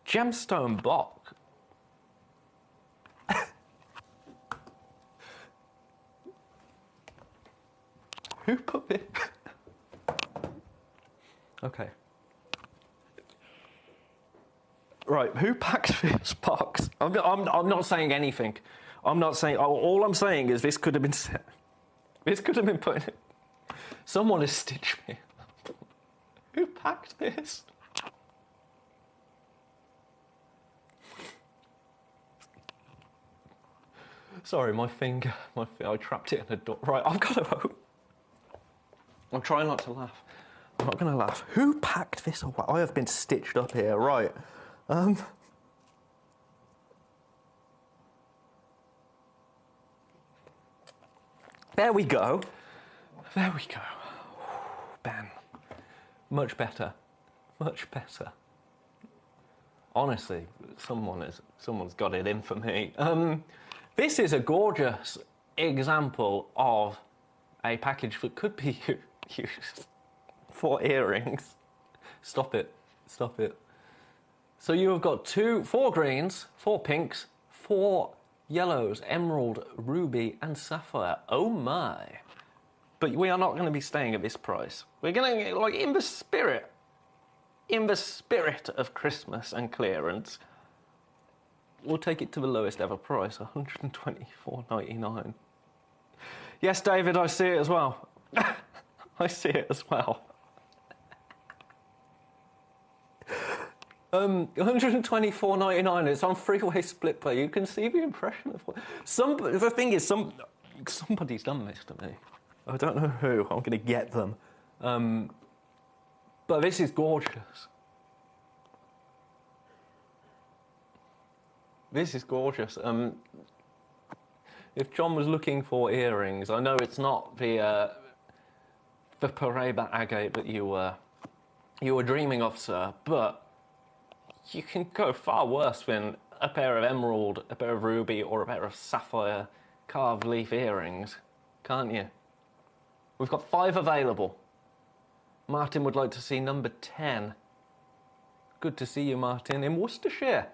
gemstone box. Who put this? Okay. Right, who packed this box? I'm not saying anything. I'm not saying... All I'm saying is this could have been... This could have been put in... Someone has stitched me. Who packed this? Sorry, my finger. I trapped it in a door. Right, I've got to hope. I'm trying not to laugh. I'm not going to laugh. Who packed this away? I have been stitched up here. Right. There we go. There we go. Ben. Much better. Much better. Honestly, someone's got it in for me. This is a gorgeous example of a package that could be used for earrings. Stop it. Stop it. So you have got 4 greens, 4 pinks, 4 yellows, emerald, ruby, and sapphire. Oh my. But we are not going to be staying at this price. We're going to, like, in the spirit of Christmas and clearance, we'll take it to the lowest ever price, $124.99. Yes, David, I see it as well. I see it as well. $124.99. It's on freeway split pay. You can see the impression of what... The thing is, somebody's done this to me. I don't know who. I'm going to get them. But this is gorgeous. This is gorgeous. If John was looking for earrings, I know it's not the Paraiba agate that you were dreaming of, sir, but you can go far worse than a pair of emerald, a pair of ruby, or a pair of sapphire carved leaf earrings, can't you? We've got 5 available. Martin would like to see number 10. Good to see you, Martin, in Worcestershire.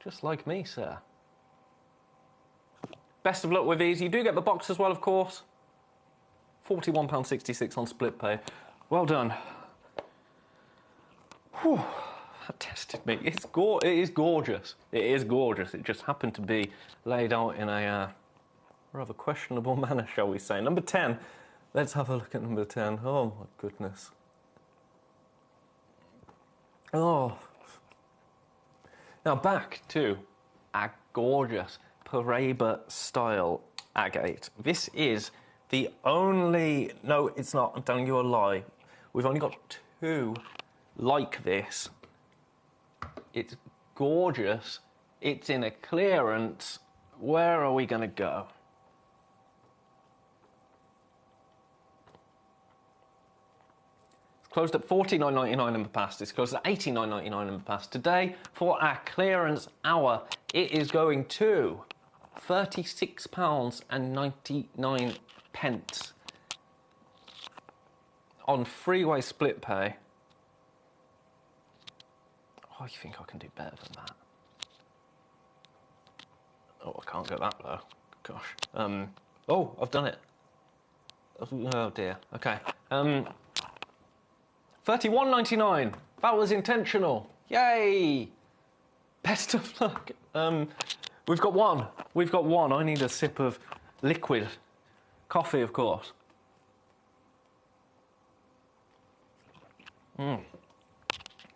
Just like me, sir. Best of luck with these. You do get the box as well, of course. £41.66 on split pay. Well done. Whew, that tested me. It is gorgeous. It is gorgeous. It just happened to be laid out in a rather questionable manner, shall we say. Number 10. Let's have a look at number 10. Oh, my goodness. Oh. Now back to a gorgeous Paraiba style agate. This is the only... No, it's not. I'm telling you a lie. We've only got 2 like this. It's gorgeous. It's in a clearance. Where are we going to go? Closed at $49.99 in the past. It's closed at $89.99 in the past. Today, for our clearance hour, it is going to £36.99 on freeway split pay. Oh, you think I can do better than that? Oh, I can't go that low. Gosh. Oh, I've done it. Oh dear. Okay. $31.99. That was intentional. Yay! Best of luck. We've got one. We've got one. I need a sip of liquid coffee, of course.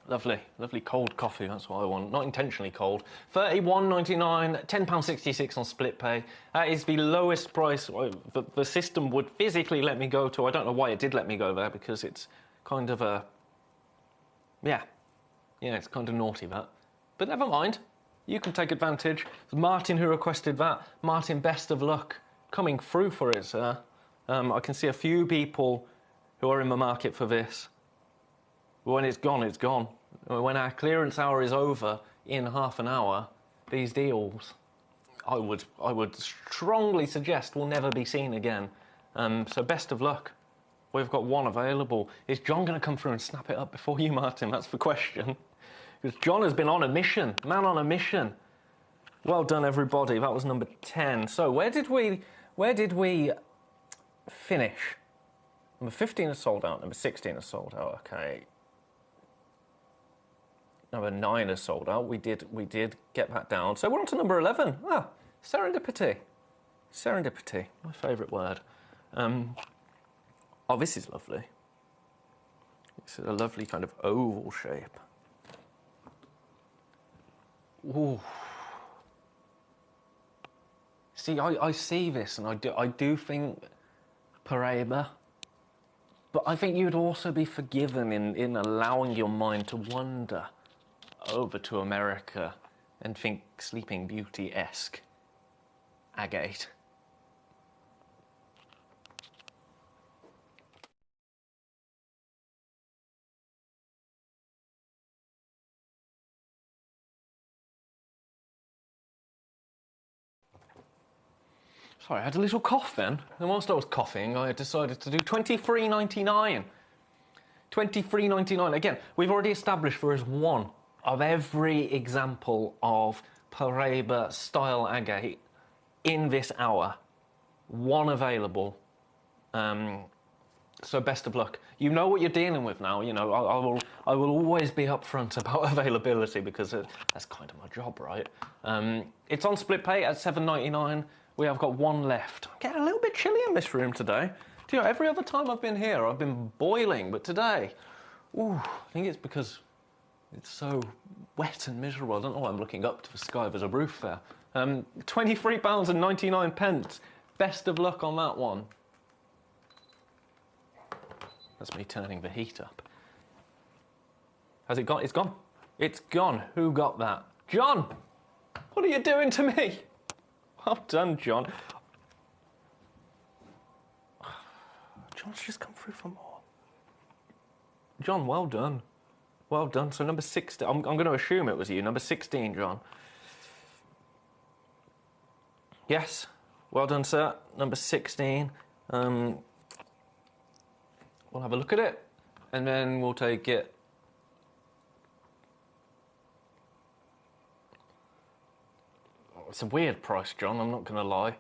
Lovely, lovely cold coffee. That's what I want. Not intentionally cold. $31.99, £10.66 on split pay. That is the lowest price the system would physically let me go to. I don't know why it did let me go there, because it's kind of a... Yeah, it's kind of naughty, that. But never mind. You can take advantage. It's Martin who requested that. Martin, best of luck coming through for it, sir. I can see a few people who are in the market for this. When it's gone, it's gone. When our clearance hour is over in half an hour, these deals, I would strongly suggest, will never be seen again. So best of luck. We've got one available. Is John going to come through and snap it up before you, Martin? That's the question. Because John has been on a mission. Man on a mission. Well done, everybody. That was number 10. So where did we finish. Number 15 is sold out. Number 16 is sold out. Okay. Number 9 is sold out. We did get that down. So we're on to number 11. Ah, serendipity. Serendipity, my favourite word. Oh, this is lovely. This is a lovely kind of oval shape. Ooh. See, I see this, and I do think Paraiba, but I think you'd also be forgiven in allowing your mind to wander over to America and think Sleeping Beauty-esque agate. Sorry, I had a little cough then, and whilst I was coughing, I decided to do $23.99. $23.99. Again, we've already established there is one of every example of Paraiba style agate in this hour. One available. So best of luck. You know what you're dealing with now. You know, I will always be upfront about availability because that's kind of my job, right? It's on split pay at $7.99. We have got one left. I'm getting a little bit chilly in this room today. Do you know, every other time I've been here, I've been boiling, but today, ooh, I think it's because it's so wet and miserable. I don't know why I'm looking up to the sky. There's a roof there. £23.99. Best of luck on that one. That's me turning the heat up. Has it gone? It's gone. It's gone. Who got that? John! What are you doing to me? Well done, John. John's just come through for more. John, well done. Well done. So number 16, I'm going to assume it was you. Number 16, John. Yes. Well done, sir. Number 16. We'll have a look at it, and then we'll take it. It's a weird price, John, I'm not going to lie.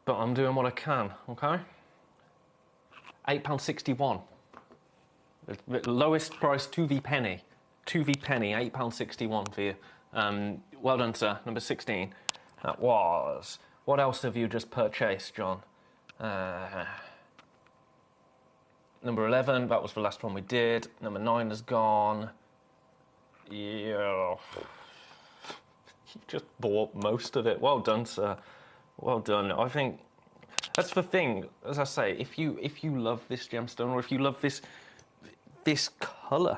But I'm doing what I can, okay? £8.61. The lowest price, 2v penny. 2v penny, £8.61 for you. Well done, sir. Number 16. That was... What else have you just purchased, John? Number 11, that was the last one we did. Number 9 is gone. Yeah... You just bought most of it. Well done, sir. Well done. I think that's the thing. As I say, if you love this gemstone, or if you love this colour,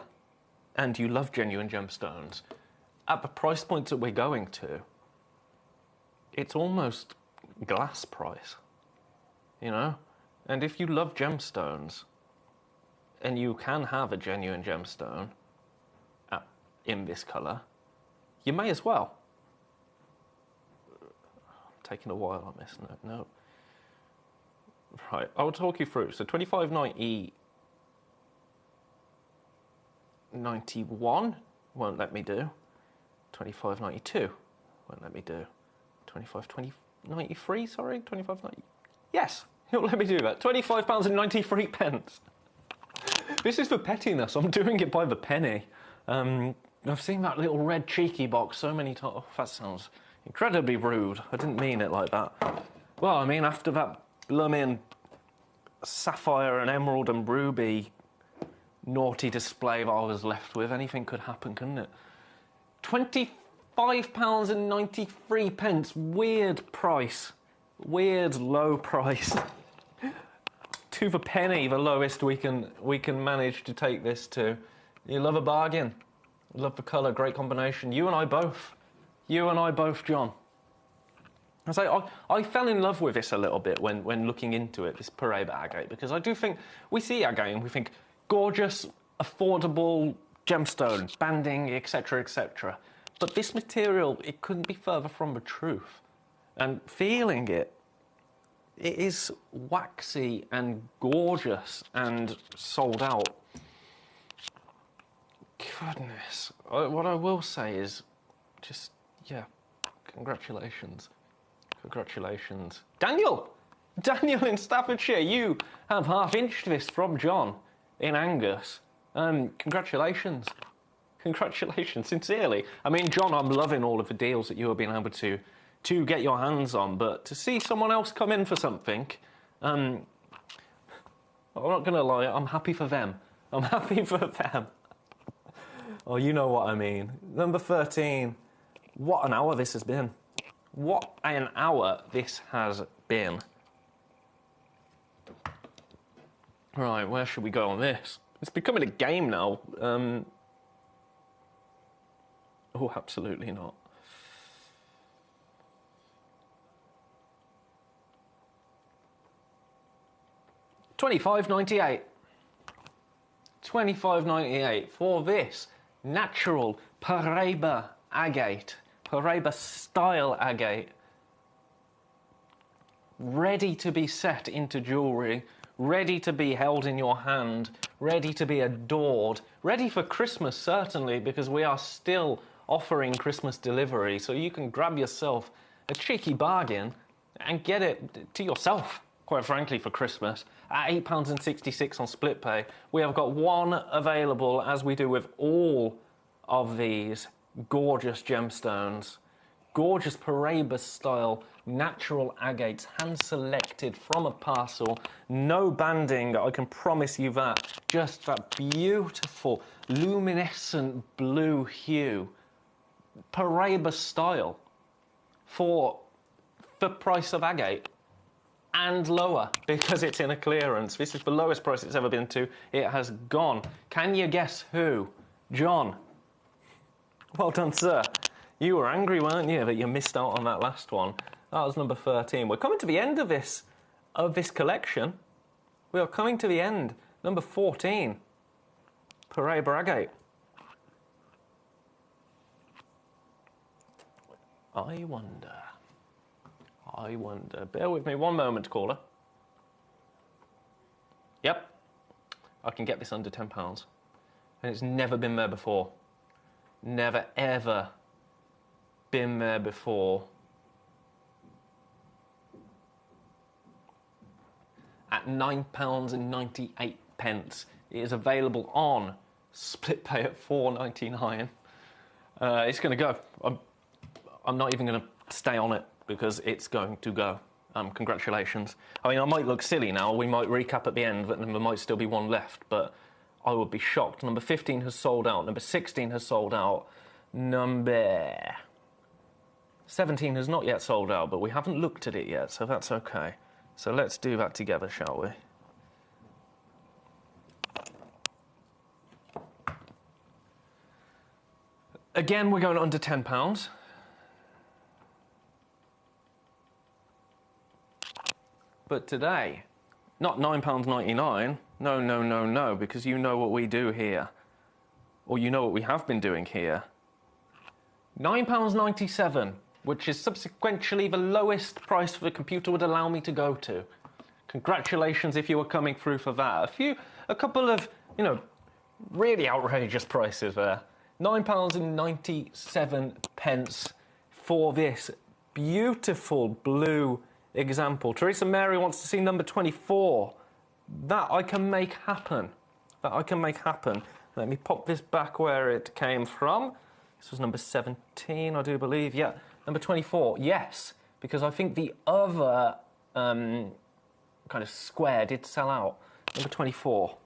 and you love genuine gemstones, at the price points that we're going to, it's almost glass price, you know. And if you love gemstones, and you can have a genuine gemstone in this colour, you may as well. Taking a while on this. No. Right, I'll talk you through. So 25.90, 91 won't let me do. 25.92 won't let me do. 25.93, sorry, 25.90. Yes, it'll let me do that. £25.93. This is for pettiness. I'm doing it by the penny. I've seen that little red cheeky box so many times. Oh, that sounds incredibly rude. I didn't mean it like that. Well, I mean, after that blooming sapphire and emerald and ruby naughty display that I was left with, anything could happen, couldn't it? £25.93. Weird price. Weird low price. To the penny, the lowest we can manage to take this to. You love a bargain. Love the colour, great combination. You and I both. You and I both, John. I fell in love with this a little bit when looking into it, this Paraiba agate, because I do think we see agate and we think gorgeous, affordable gemstone, banding, etc., etc. But this material, it couldn't be further from the truth. And feeling it, it is waxy and gorgeous and sold out. Goodness. What I will say is just, yeah, congratulations. Congratulations. Daniel! Daniel in Staffordshire, you have half-inched this from John in Angus. Congratulations. Congratulations, sincerely. I mean, John, I'm loving all of the deals that you have been able to get your hands on, but to see someone else come in for something, I'm not going to lie, I'm happy for them. I'm happy for them. Oh, you know what I mean. Number 13. What an hour this has been. What an hour this has been. Right, where should we go on this? It's becoming a game now. Oh, absolutely not. $25.98. $25.98 for this natural Paraiba agate, Paraiba style agate, ready to be set into jewellery, ready to be held in your hand, ready to be adored, ready for Christmas certainly, because we are still offering Christmas delivery, so you can grab yourself a cheeky bargain and get it to yourself, quite frankly, for Christmas at £8.66 on split pay. We have got one available, as we do with all of these gorgeous gemstones, gorgeous Paraiba style natural agates, hand selected from a parcel, no banding, I can promise you that, just that beautiful luminescent blue hue, Paraiba style, for the price of agate and lower, because it's in a clearance. This is the lowest price it's ever been to. It has gone. Can you guess who? John. Well done, sir. You were angry, weren't you, that you missed out on that last one? That was number 13. We're coming to the end of this collection. We are coming to the end. Number 14. Paraiba agate. I wonder. Bear with me one moment, caller. Yep. I can get this under £10. And it's never been there before. Never, ever been there before. At £9.98. It is available on split pay at $4.99. It's going to go. I'm not even going to stay on it because it's going to go. Congratulations. I mean, I might look silly now. We might recap at the end, but there might still be one left, but I would be shocked. Number 15 has sold out. Number 16 has sold out. Number 17 has not yet sold out, but we haven't looked at it yet, so that's okay. So let's do that together, shall we? Again, we're going under £10. But today, not £9.99. No, because you know what we do here. Or you know what we have been doing here. £9.97, which is subsequently the lowest price the computer would allow me to go to. Congratulations if you were coming through for that. A couple of, really outrageous prices there. £9.97 for this beautiful blue example. Teresa Mary wants to see number 24. That I can make happen. Let me pop this back where it came from. This was number 17, I do believe. Yeah, number 24. Yes, because I think the other kind of square did sell out. Number 24.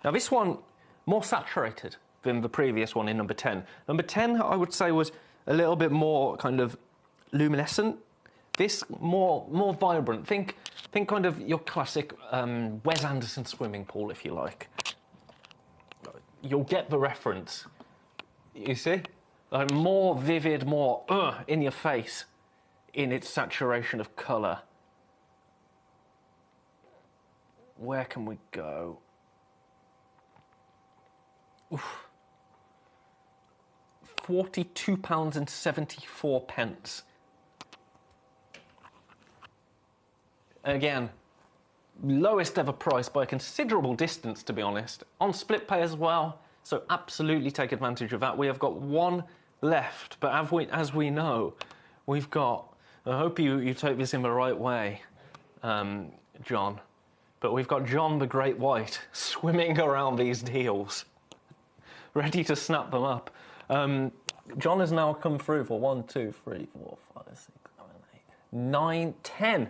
Now this one, more saturated than the previous one in number 10. Number 10, I would say, was a little bit more kind of luminescent. This more vibrant. Think kind of your classic Wes Anderson swimming pool, if you like. You'll get the reference. You see? Like more vivid, more in your face in its saturation of colour. Where can we go? Oof. £42.74. Again, lowest ever price by a considerable distance, to be honest. On split pay as well, so absolutely take advantage of that. We have got one left, but as we know, we've got... I hope you take this in the right way. John, but we've got John the Great White swimming around these deals, ready to snap them up. John has now come through for 1, 2, 3, 4, 5, 6, 7, 8, 9, 10.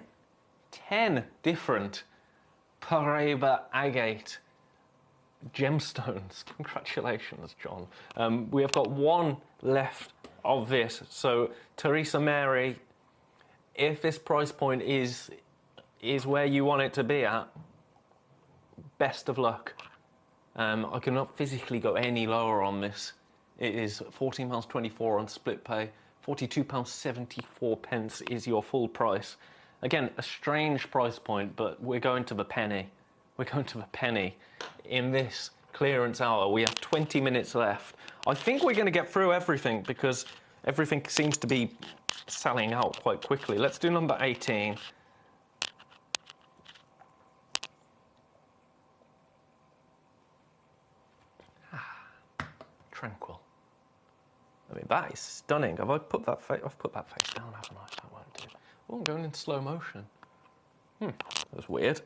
10 different Paraiba agate gemstones. Congratulations, John. We have got one left of this. So, Teresa Mary, if this price point is where you want it to be at, best of luck. I cannot physically go any lower on this. It is £14.24 on split pay. £42.74 is your full price. Again, a strange price point, but we're going to the penny. We're going to the penny in this clearance hour. We have 20 minutes left. I think we're going to get through everything because everything seems to be selling out quite quickly. Let's do number 18. Tranquil. I mean, that is stunning. Have I put that face? I've put that face down, haven't I? That won't do. Oh, I'm going in slow motion. That was weird.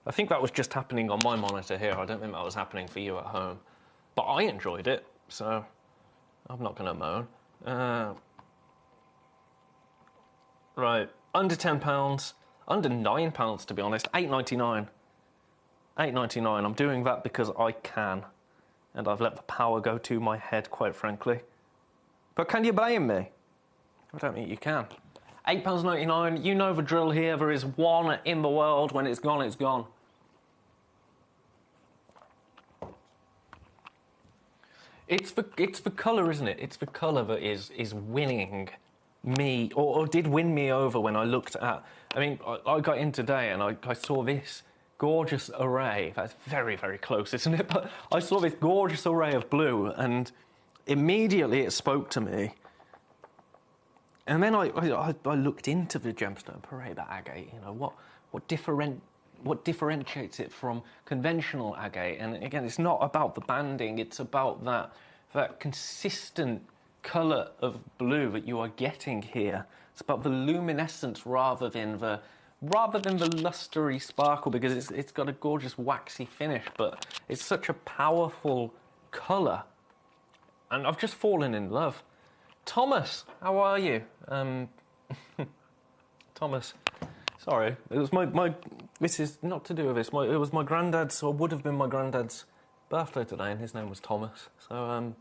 I think that was just happening on my monitor here. I don't think that was happening for you at home. But I enjoyed it, so I'm not going to moan. Right, under £10, under £9 to be honest, £8.99. £8.99. I'm doing that because I can, and I've let the power go to my head, quite frankly. But can you blame me? I don't think you can. £8.99, you know the drill here. There is one in the world. When it's gone, it's gone. It's the colour, isn't it? It's the colour that is winning me, or did win me over when I looked at... I mean, I got in today and I saw this gorgeous array. That's very, very close, isn't it? But I saw this gorgeous array of blue and immediately it spoke to me. And then I looked into the gemstone Paraiba agate. You know, what differentiates it from conventional agate? And again, it's not about the banding. It's about that consistent colour of blue that you are getting here. It's about the luminescence rather than the lustery sparkle, because it's got a gorgeous waxy finish, but it's such a powerful colour. And I've just fallen in love. Thomas, how are you? Thomas, sorry, it was my this is not to do with this. It was my granddad's, or would have been my granddad's birthday today, and his name was Thomas. So,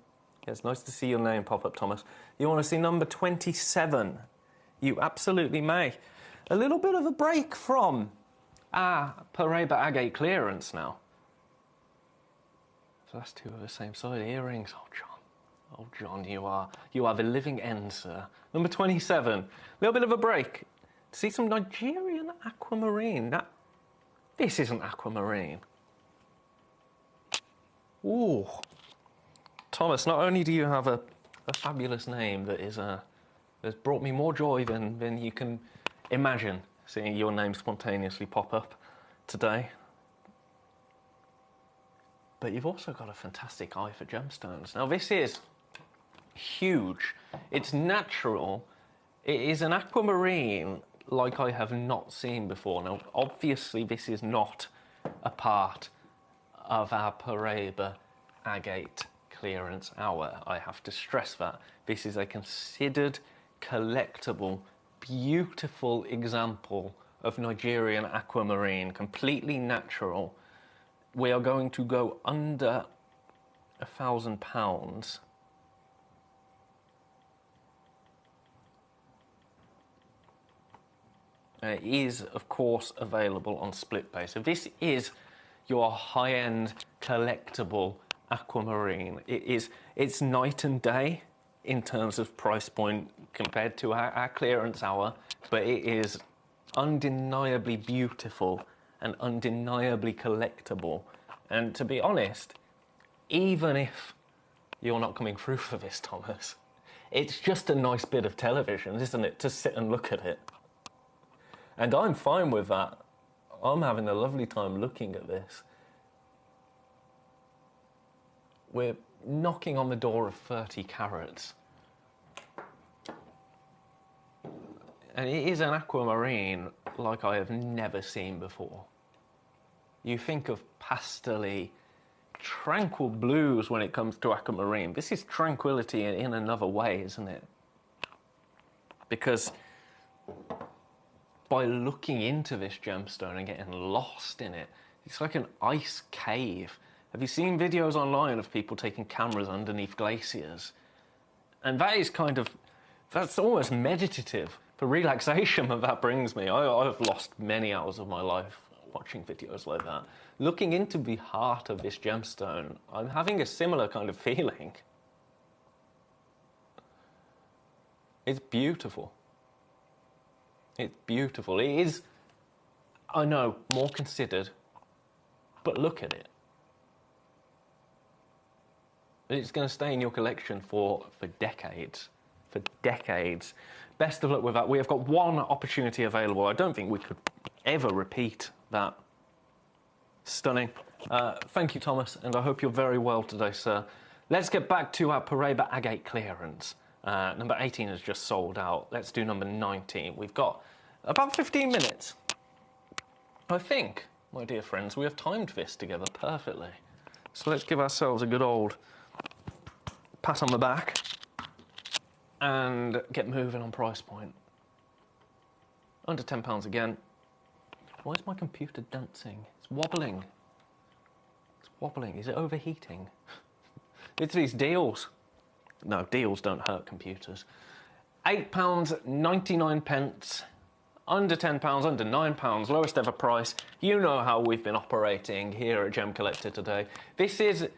yeah, it's nice to see your name pop up, Thomas. You want to see number 27? You absolutely may. A little bit of a break from Paraiba agate clearance now. So that's two of the same side earrings. Oh, John. Oh, John, you are the living end, sir. Number 27. A little bit of a break. See some Nigerian aquamarine. This isn't aquamarine. Ooh. Thomas, not only do you have a fabulous name that has brought me more joy than you can imagine, seeing your name spontaneously pop up today, but you've also got a fantastic eye for gemstones. Now, this is huge. It's natural. It is an aquamarine like I have not seen before. Now, obviously, this is not a part of our Paraiba agate clearance hour. I have to stress that. This is a considered collectible, beautiful example of Nigerian aquamarine, completely natural. We are going to go under £1,000. It is, of course, available on split pay. So this is your high-end collectible aquamarine. It's night and day in terms of price point compared to our clearance hour, but it is undeniably beautiful and undeniably collectible. And to be honest, even if you're not coming through for this, Thomas, it's just a nice bit of television, isn't it, to sit and look at it? And I'm fine with that. I'm having a lovely time looking at this. We're knocking on the door of 30 carats. And it is an aquamarine like I have never seen before. You think of pastel-y, tranquil blues when it comes to aquamarine. This is tranquility in another way, isn't it? Because by looking into this gemstone and getting lost in it, it's like an ice cave. Have you seen videos online of people taking cameras underneath glaciers? And that is that's almost meditative. The relaxation that brings me. I've lost many hours of my life watching videos like that. Looking into the heart of this gemstone, I'm having a similar kind of feeling. It's beautiful. It's beautiful. It is, I know, more considered, but look at it. It's going to stay in your collection for decades. For decades. Best of luck with that. We have got one opportunity available. I don't think we could ever repeat that. Stunning. Thank you, Thomas, and I hope you're very well today, sir. Let's get back to our Paraiba agate clearance. Number 18 has just sold out. Let's do number 19. We've got about 15 minutes. I think, my dear friends, we have timed this together perfectly. So let's give ourselves a good old pat on the back and get moving on price point. Under £10 again. Why is my computer dancing? It's wobbling. It's wobbling. Is it overheating? It's these deals. No, deals don't hurt computers. £8.99. Under £10, under £9, lowest ever price. You know how we've been operating here at Gem Collector today. This is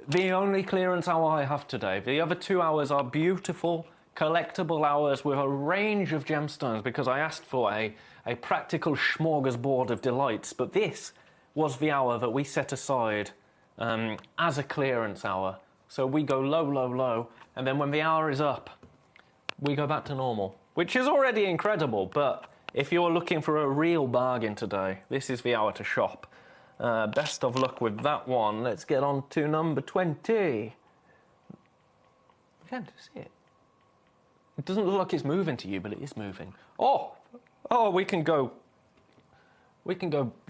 the only clearance hour I have today. The other 2 hours are beautiful, collectible hours with a range of gemstones because I asked for a practical smorgasbord of delights. But this was the hour that we set aside as a clearance hour. So we go low, low, low, and then when the hour is up, we go back to normal, which is already incredible. But if you're looking for a real bargain today, this is the hour to shop. Best of luck with that one. Let's get on to number 20. Again, see it? It doesn't look like it's moving to you, but it is moving. Oh, we can go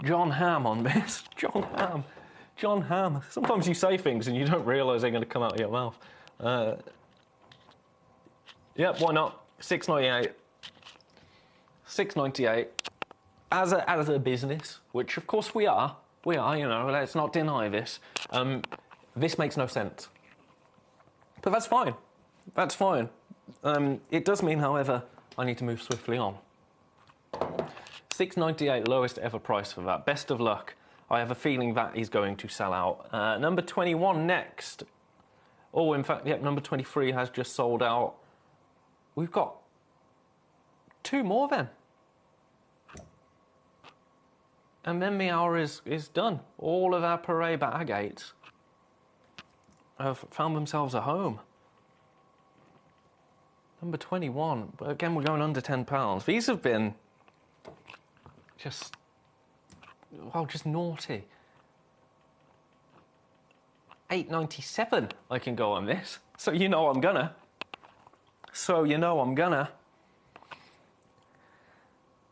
John Ham on this. John Ham. Sometimes you say things and you don't realise they're going to come out of your mouth. Yep, why not? $6.98. $6.98. As a business, which of course we are, you know, let's not deny this. This makes no sense. But that's fine. That's fine. It does mean, however, I need to move swiftly on. $6.98, lowest ever price for that. Best of luck. I have a feeling that is going to sell out. Number 21 next. Oh, in fact, yep, number 23 has just sold out. We've got 2 more then. And then the hour is done. All of our Paraiba agates have found themselves a home. Number 21. But again, we're going under £10. These have been just naughty. $8.97 I can go on this. So you know I'm gonna.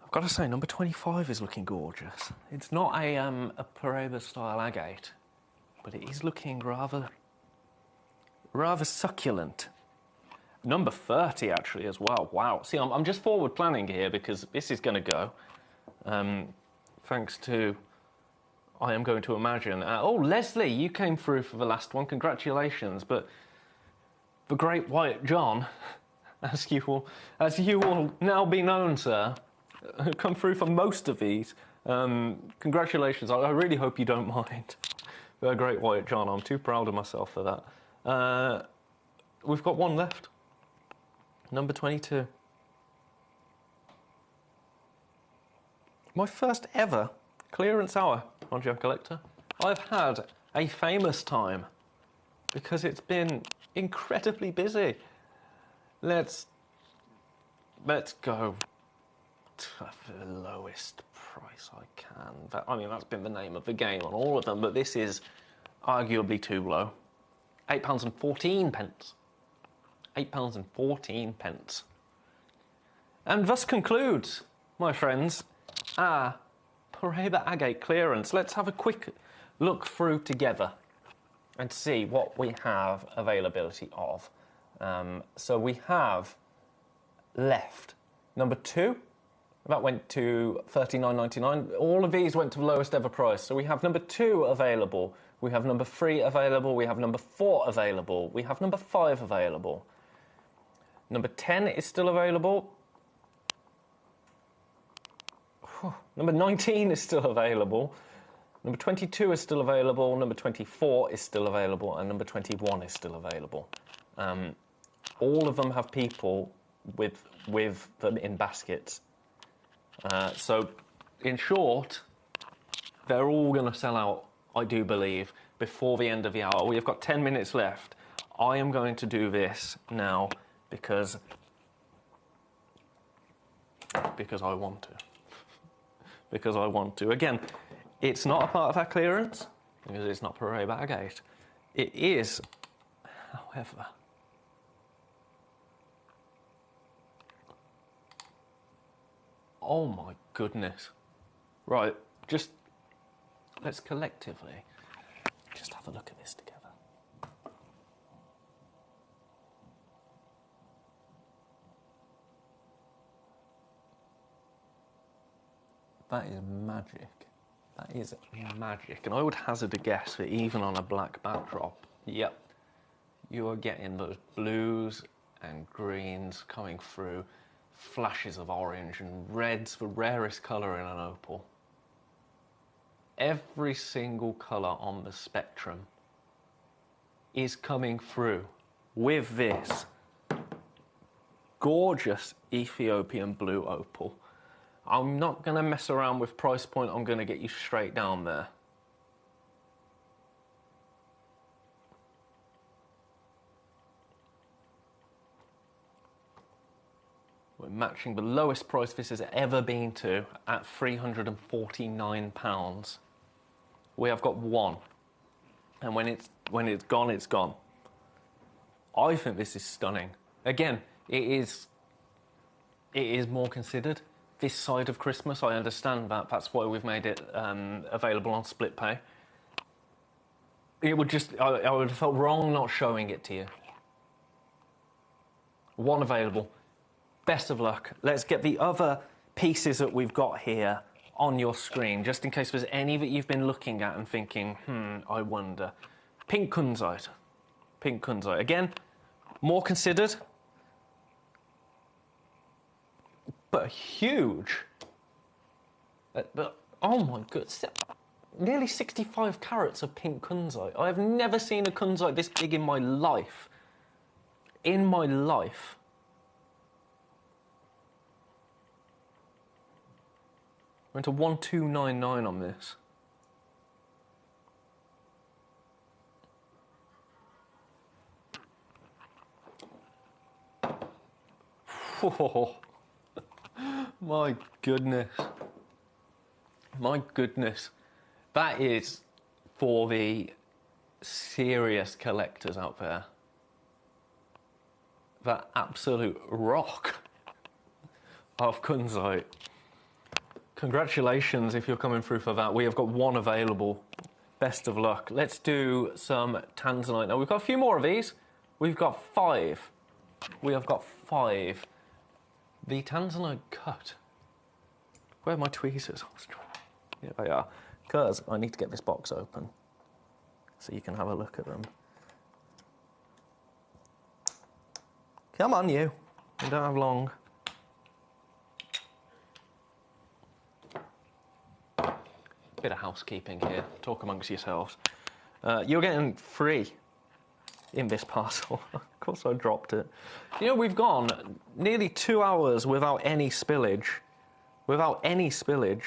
I've got to say, number 25 is looking gorgeous. It's not a Paraiba style agate, but it is looking rather succulent. Number 30 actually as well. Wow. See, I'm just forward planning here because this is going to go. Thanks to, I am going to imagine. Leslie, you came through for the last one. Congratulations. But the great Wyatt John, as you will now be known, sir, come through for most of these. Congratulations. I really hope you don't mind. The great Wyatt John. I'm too proud of myself for that. We've got one left. Number 22. My first ever clearance hour on Gem Collector. I've had a famous time because it's been incredibly busy. Let's go to the lowest price I can. That's been the name of the game on all of them, but this is arguably too low. £8.14. £8.14. And thus concludes, my friends, our Pareba Agate clearance. Let's have a quick look through together and see what we have availability of. So we have left number 2. That went to $39.99. All of these went to the lowest ever price. So we have number 2 available. We have number 3 available. We have number 4 available. We have number 5 available. Number 10 is still available. Number 19 is still available. Number 22 is still available. Number 24 is still available. And number 21 is still available. All of them have people with them in baskets. So, in short, they're all going to sell out, I do believe, before the end of the hour. We've got 10 minutes left. I am going to do this now because I want to. Because I want to. Again, it's not a part of our clearance, because it's not Pareba Agate. It is, however, oh my goodness. Right, just let's collectively just have a look at this together. That is magic. That is magic. And I would hazard a guess that even on a black backdrop, yep, you are getting those blues and greens coming through, flashes of orange and reds, the rarest colour in an opal. Every single colour on the spectrum is coming through with this gorgeous Ethiopian blue opal. I'm not going to mess around with price point, I'm going to get you straight down there. We're matching the lowest price this has ever been to at £349. We have got one. And when it's gone, it's gone. I think this is stunning. Again, it is more considered. This side of Christmas, I understand that. That's why we've made it available on split pay. It would just, I would have felt wrong not showing it to you. One available. Best of luck. Let's get the other pieces that we've got here on your screen, just in case there's any that you've been looking at and thinking, I wonder. Pink kunzite. Pink kunzite. Again, more considered, but huge. But oh my goodness, nearly 65 carats of pink kunzite. I have never seen a kunzite this big in my life. In my life. Went to 1299 on this. Oh, my goodness. My goodness. That is for the serious collectors out there. That absolute rock of kunzite. Congratulations if you're coming through for that. We have got one available. Best of luck. Let's do some tanzanite. Now, we've got a few more of these. We've got 5. We have got 5. The tanzanite cut. Where are my tweezers? Here they are. Because I need to get this box open so you can have a look at them. Come on, you. You don't have long. Bit of housekeeping here. Talk amongst yourselves. You're getting 3 in this parcel. Of course I dropped it. You know, we've gone nearly 2 hours without any spillage. Without any spillage,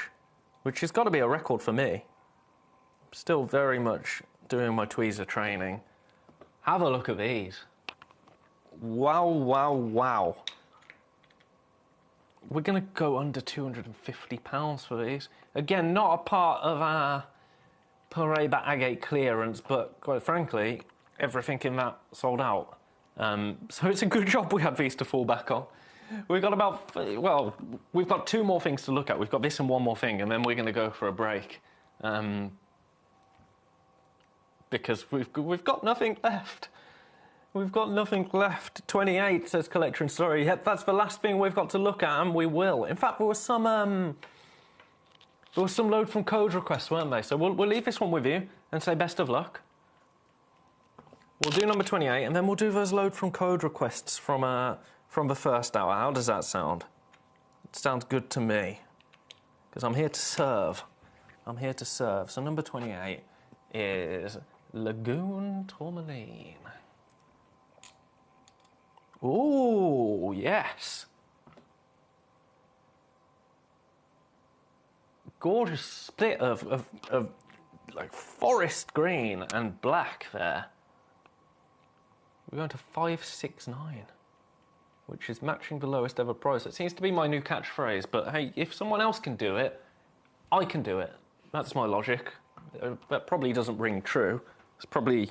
which has got to be a record for me. Still very much doing my tweezer training. Have a look at these. Wow, wow, wow. We're going to go under £250 for these. Again, not a part of our Pareba Agate clearance, but quite frankly, everything in that sold out. So it's a good job we had these to fall back on. We've got about, well, we've got 2 more things to look at. We've got this and 1 more thing, and then we're going to go for a break. Because we've got nothing left. We've got nothing left. 28 says Collector and Story. Yep, that's the last thing we've got to look at, and we will. In fact, there was some load from code requests, weren't they? So we'll leave this one with you and say best of luck. We'll do number 28, and then we'll do those load from code requests from the first hour. How does that sound? It sounds good to me, because I'm here to serve. I'm here to serve. So number 28 is Lagoon Tourmaline. Ooh, yes. Gorgeous split of like forest green and black there. We're going to 569, which is matching the lowest ever price. It seems to be my new catchphrase, but hey, if someone else can do it, I can do it. That's my logic. That probably doesn't ring true. It's probably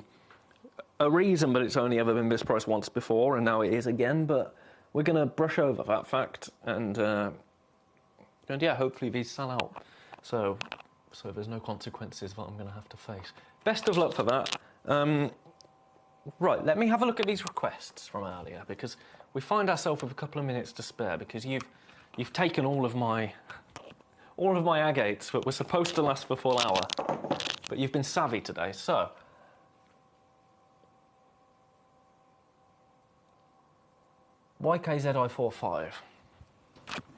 a reason, but it's only ever been this price once before, and now it is again, but we're going to brush over that fact, and yeah, hopefully these sell out. So there's no consequences that I'm going to have to face. Best of luck for that. Right, let me have a look at these requests from earlier, because we find ourselves with a couple of minutes to spare, because you've taken all of my agates that were supposed to last for a full hour, but you've been savvy today. So YKZI45.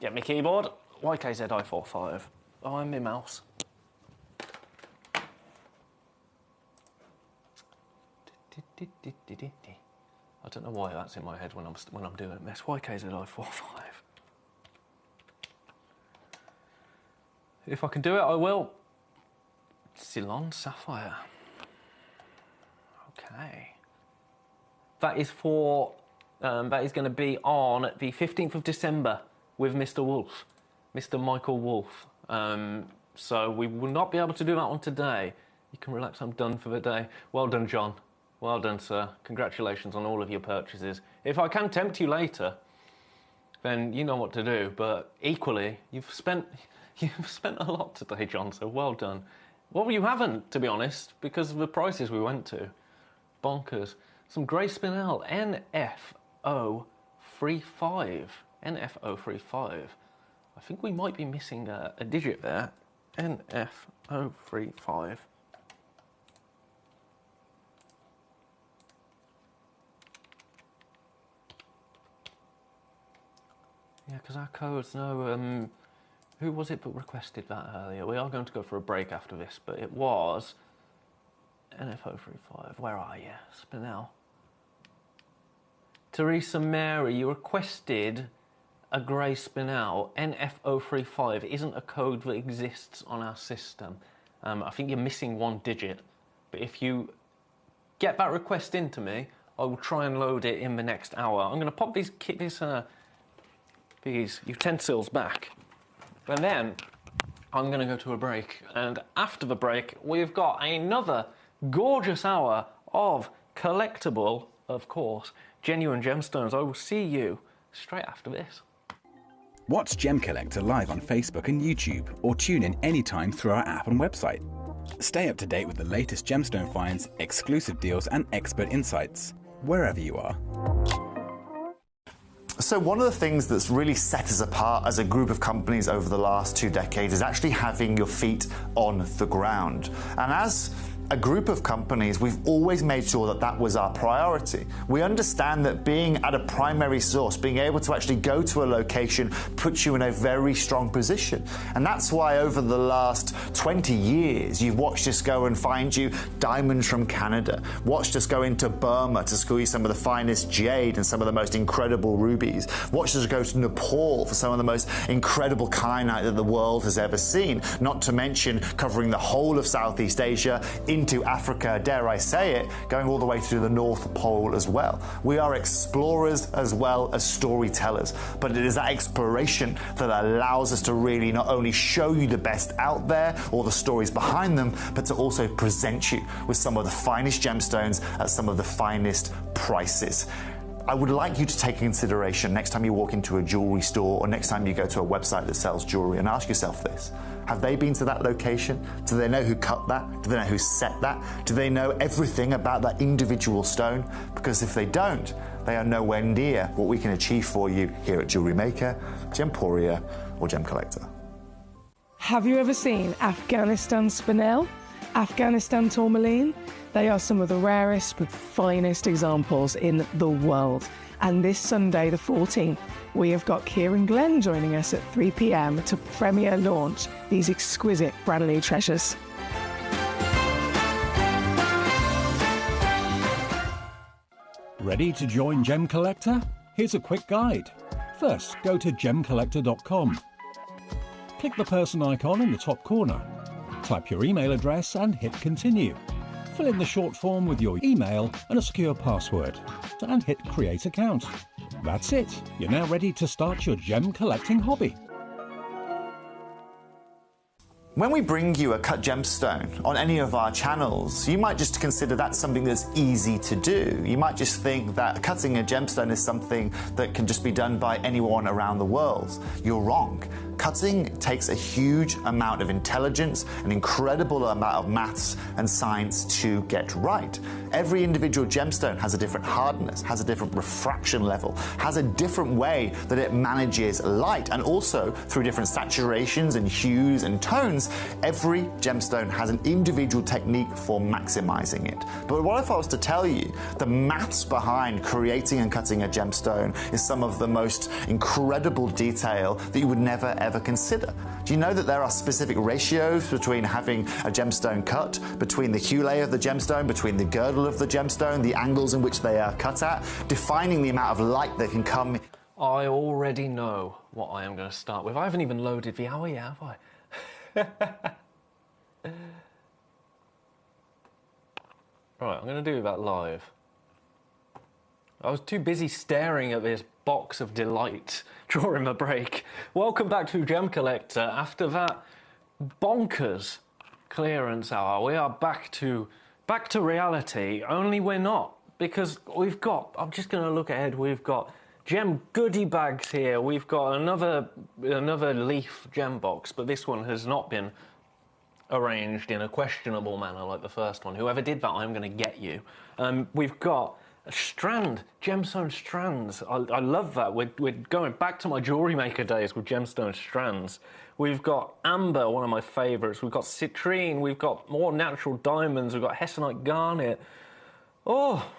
Get me keyboard. YKZI45. Oh, and my mouse. I don't know why that's in my head when I'm doing this. YKZI45. If I can do it, I will. Ceylon Sapphire. Okay. That is for. That is going to be on the 15th of December with Mr. Wolf, Mr. Michael Wolf. So we will not be able to do that one today. You can relax. I'm done for the day. Well done, John. Well done, sir. Congratulations on all of your purchases. If I can tempt you later, then you know what to do. But equally, you've spent a lot today, John. So well done. Well, you haven't, to be honest, because of the prices we went to. Bonkers. Some Grey Spinel NF035. NF035. I think we might be missing a digit there. NF035. Yeah, because our codes know. Who was it that requested that earlier? We are going to go for a break after this, but it was NF035. Where are you? Spinel. Teresa Mary, you requested a Grey Spinel. NF035 isn't a code that exists on our system. I think you're missing 1 digit. But if you get that request into me, I will try and load it in the next hour. I'm going to pop these utensils back. And then I'm going to go to a break. And after the break, we've got another gorgeous hour of collectible, of course, genuine gemstones. I will see you straight after this. Watch Gem Collector live on Facebook and YouTube, or tune in anytime through our app and website. Stay up to date with the latest gemstone finds, exclusive deals, and expert insights, wherever you are. So one of the things that's really set us apart as a group of companies over the last 2 decades is actually having your feet on the ground. And as a group of companies, we've always made sure that that was our priority. We understand that being at a primary source, being able to actually go to a location, puts you in a very strong position. And that's why over the last 20 years, you've watched us go and find you diamonds from Canada, watched us go into Burma to school you some of the finest jade and some of the most incredible rubies, watched us go to Nepal for some of the most incredible kyanite that the world has ever seen, not to mention covering the whole of Southeast Asia, into Africa, dare I say it, going all the way to the North Pole as well. We are explorers as well as storytellers, but it is that exploration that allows us to really not only show you the best out there or the stories behind them, but to also present you with some of the finest gemstones at some of the finest prices. I would like you to take consideration next time you walk into a jewellery store or next time you go to a website that sells jewellery and ask yourself this. Have they been to that location? Do they know who cut that? Do they know who set that? Do they know everything about that individual stone? Because if they don't, they are nowhere near what we can achieve for you here at Jewellery Maker, Gemporia or Gemcollector. Have you ever seen Afghanistan spinel? Afghanistan tourmaline? They are some of the rarest but finest examples in the world. And this Sunday, the 14th, we have got Kieran Glenn joining us at 3 p.m. to premiere launch these exquisite brand new treasures. Ready to join Gemcollector? Here's a quick guide. First, go to gemcollector.com. Click the person icon in the top corner. Type your email address and hit continue. Fill in the short form with your email and a secure password, and hit create account. That's it. You're now ready to start your gem collecting hobby. When we bring you a cut gemstone on any of our channels, you might just consider that something that's easy to do. You might just think that cutting a gemstone is something that can just be done by anyone around the world. You're wrong. Cutting takes a huge amount of intelligence, an incredible amount of maths and science to get right. Every individual gemstone has a different hardness, has a different refraction level, has a different way that it manages light, and also through different saturations and hues and tones, every gemstone has an individual technique for maximizing it. But what if I was to tell you the maths behind creating and cutting a gemstone is some of the most incredible detail that you would never ever consider? Do you know that there are specific ratios between having a gemstone cut, between the hue layer of the gemstone, between the girdle of the gemstone, the angles in which they are cut at, defining the amount of light that can come? I already know what I am going to start with. I haven't even loaded the hour yet, have I? Right, I'm going to do that live. I was too busy staring at this box of delight during the break. Welcome back to Gemcollector. After that bonkers clearance hour, we are back to reality. Only we're not, because we've got, I'm just going to look ahead, we've got gem goodie bags here. We've got another leaf gem box, but this one has not been arranged in a questionable manner like the first one. Whoever did that, I'm going to get you. We've got a strand, gemstone strands. I love that. We're going back to my jewellery maker days with gemstone strands. We've got amber, one of my favourites. We've got citrine. We've got more natural diamonds. We've got hessonite garnet. Oh,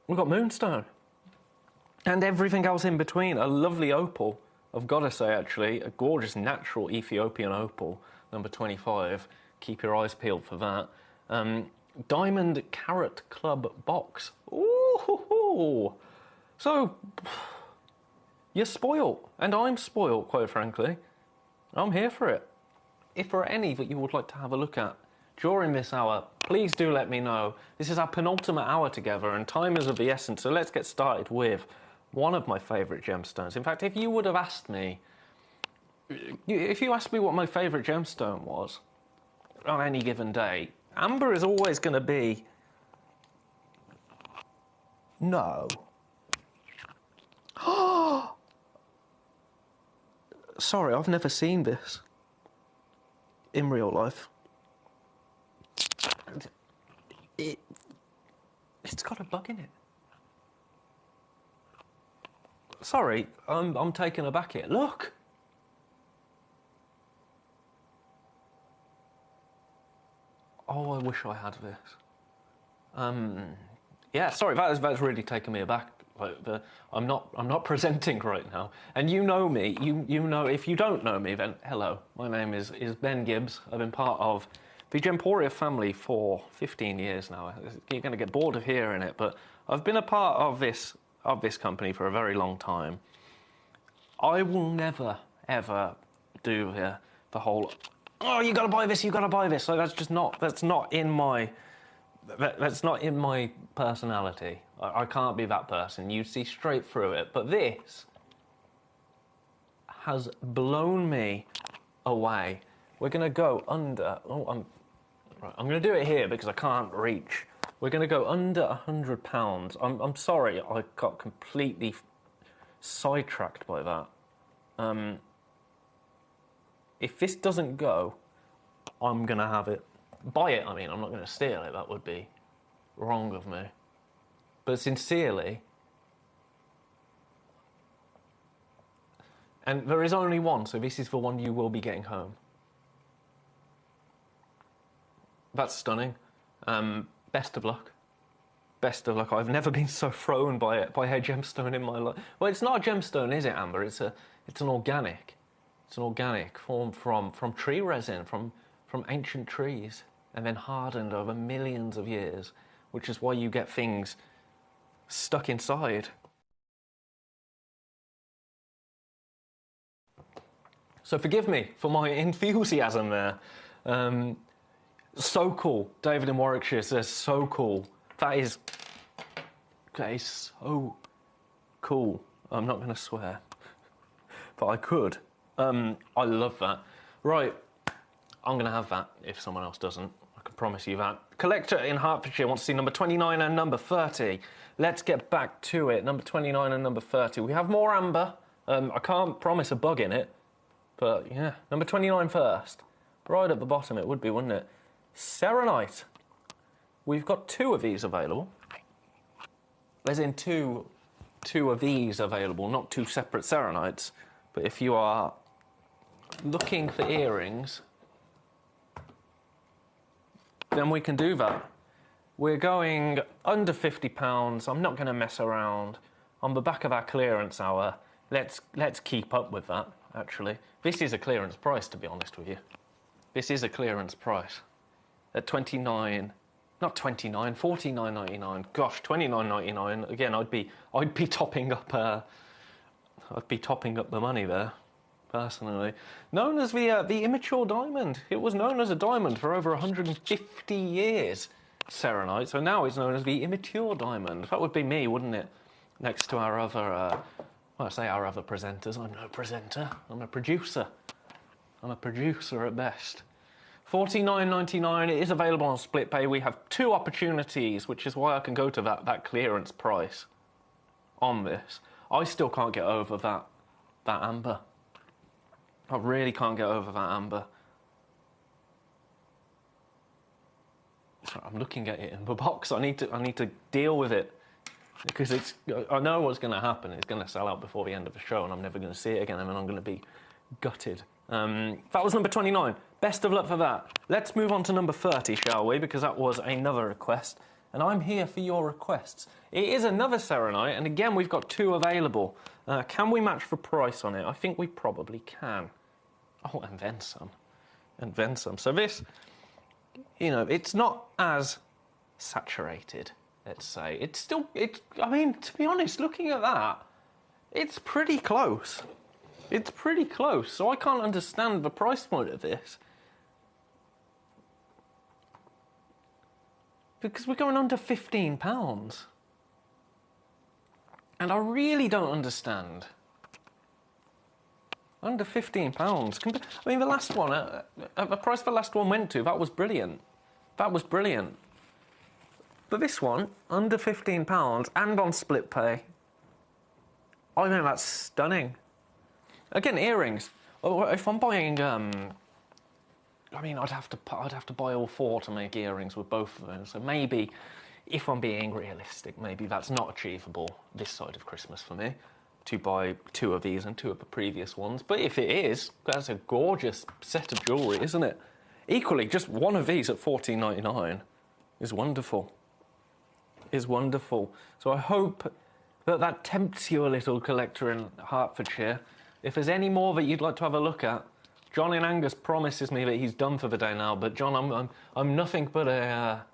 we've got moonstone. And everything else in between. A lovely opal, I've got to say, actually. A gorgeous natural Ethiopian opal, number 25. Keep your eyes peeled for that. Diamond Carrot Club box. Ooh. So, you're spoiled. And I'm spoiled, quite frankly. I'm here for it. If there are any that you would like to have a look at during this hour, please do let me know. This is our penultimate hour together, and time is of the essence, so let's get started with one of my favourite gemstones. In fact, if you would have asked me, if you asked me what my favourite gemstone was on any given day, amber is always going to be no. Sorry, I've never seen this in real life. It's got a bug in it. Sorry, I'm taken aback here. Look! Oh, I wish I had this. Yeah, sorry, that's really taken me aback. Like, I'm not presenting right now. And you know me. You know, if you don't know me, then hello. My name is Ben Gibbs. I've been part of the Gemporia family for 15 years now. You're going to get bored of hearing it, but I've been a part of this company for a very long time. I will never ever do the whole, oh, you got to buy this, you got to buy this. So that's not in my personality. I can't be that person. You see straight through it. But this has blown me We're going to go under... Oh, I'm going to do it here because I can't reach We're going to go under £100. I'm sorry, I got completely sidetracked by that. If this doesn't go, I'm going to have it. Buy it, I mean, I'm not going to steal it. That would be wrong of me. But sincerely, and there is only one, so this is the one you will be getting home. That's stunning. Best of luck. Best of luck. I've never been so thrown by a gemstone in my life. Well, it's not a gemstone, is it, Amber? It's an organic. It's an organic formed from tree resin, from ancient trees, and then hardened over millions of years, which is why you get things stuck inside. So forgive me for my enthusiasm there. So cool. David in Warwickshire says, so cool. That is so cool. I'm not going to swear, but I could. I love that. Right, I'm going to have that if someone else doesn't. I can promise you that. Collector in Hertfordshire wants to see number 29 and number 30. Let's get back to it. Number 29 and number 30. We have more amber. I can't promise a bug in it, but yeah. Number 29 first. Right at the bottom it would be, wouldn't it? Serenite. We've got 2 of these available. As in two of these available, not 2 separate Serenites. But if you are looking for earrings, then we can do that. We're going under £50. I'm not going to mess around. On the back of our clearance hour, let's keep up with that, actually. This is a clearance price, to be honest with you. This is a clearance price. At $49.99. Gosh, $29.99. Again, I'd be topping up the money there, personally. Known as the immature diamond. It was known as a diamond for over 150 years, Serenite. So now it's known as the immature diamond. That would be me, wouldn't it? Next to our other, well, I say our other presenters. I'm no presenter. I'm a producer. I'm a producer at best. $49.99. It is available on split pay. We have 2 opportunities, which is why I can go to that clearance price on this. I still can't get over that amber. I really can't get over that amber. Sorry, I'm looking at it in the box. I need to deal with it because I know what's going to happen. It's going to sell out before the end of the show, and I'm never going to see it again, and I'm going to be gutted. That was number 29. Best of luck for that. Let's move on to number 30, shall we? Because that was another request, and I'm here for your requests. It is another Serenite, and again, we've got 2 available. Can we match the price on it? I think we probably can. Oh, and then some. And then some. So this, you know, it's not as saturated, let's say. I mean, to be honest, looking at that, it's pretty close. It's pretty close, so I can't understand the price point of this. Because we're going under £15. And I really don't understand. Under £15. I mean, the last one, the price the last one went to, that was brilliant. That was brilliant. But this one, under £15 and on split pay, I think that's stunning. Again, earrings. If I'm buying, I mean, I'd have to buy all 4 to make earrings with both of them. So maybe, if I'm being realistic, maybe that's not achievable this side of Christmas for me, to buy 2 of these and 2 of the previous ones. But if it is, that's a gorgeous set of jewellery, isn't it? Equally, just 1 of these at $14.99 is wonderful. Is wonderful. So I hope that tempts you a little, collector in Hertfordshire. If there's any more that you'd like to have a look at, John in Angus promises me that he's done for the day now. But John, I'm nothing but a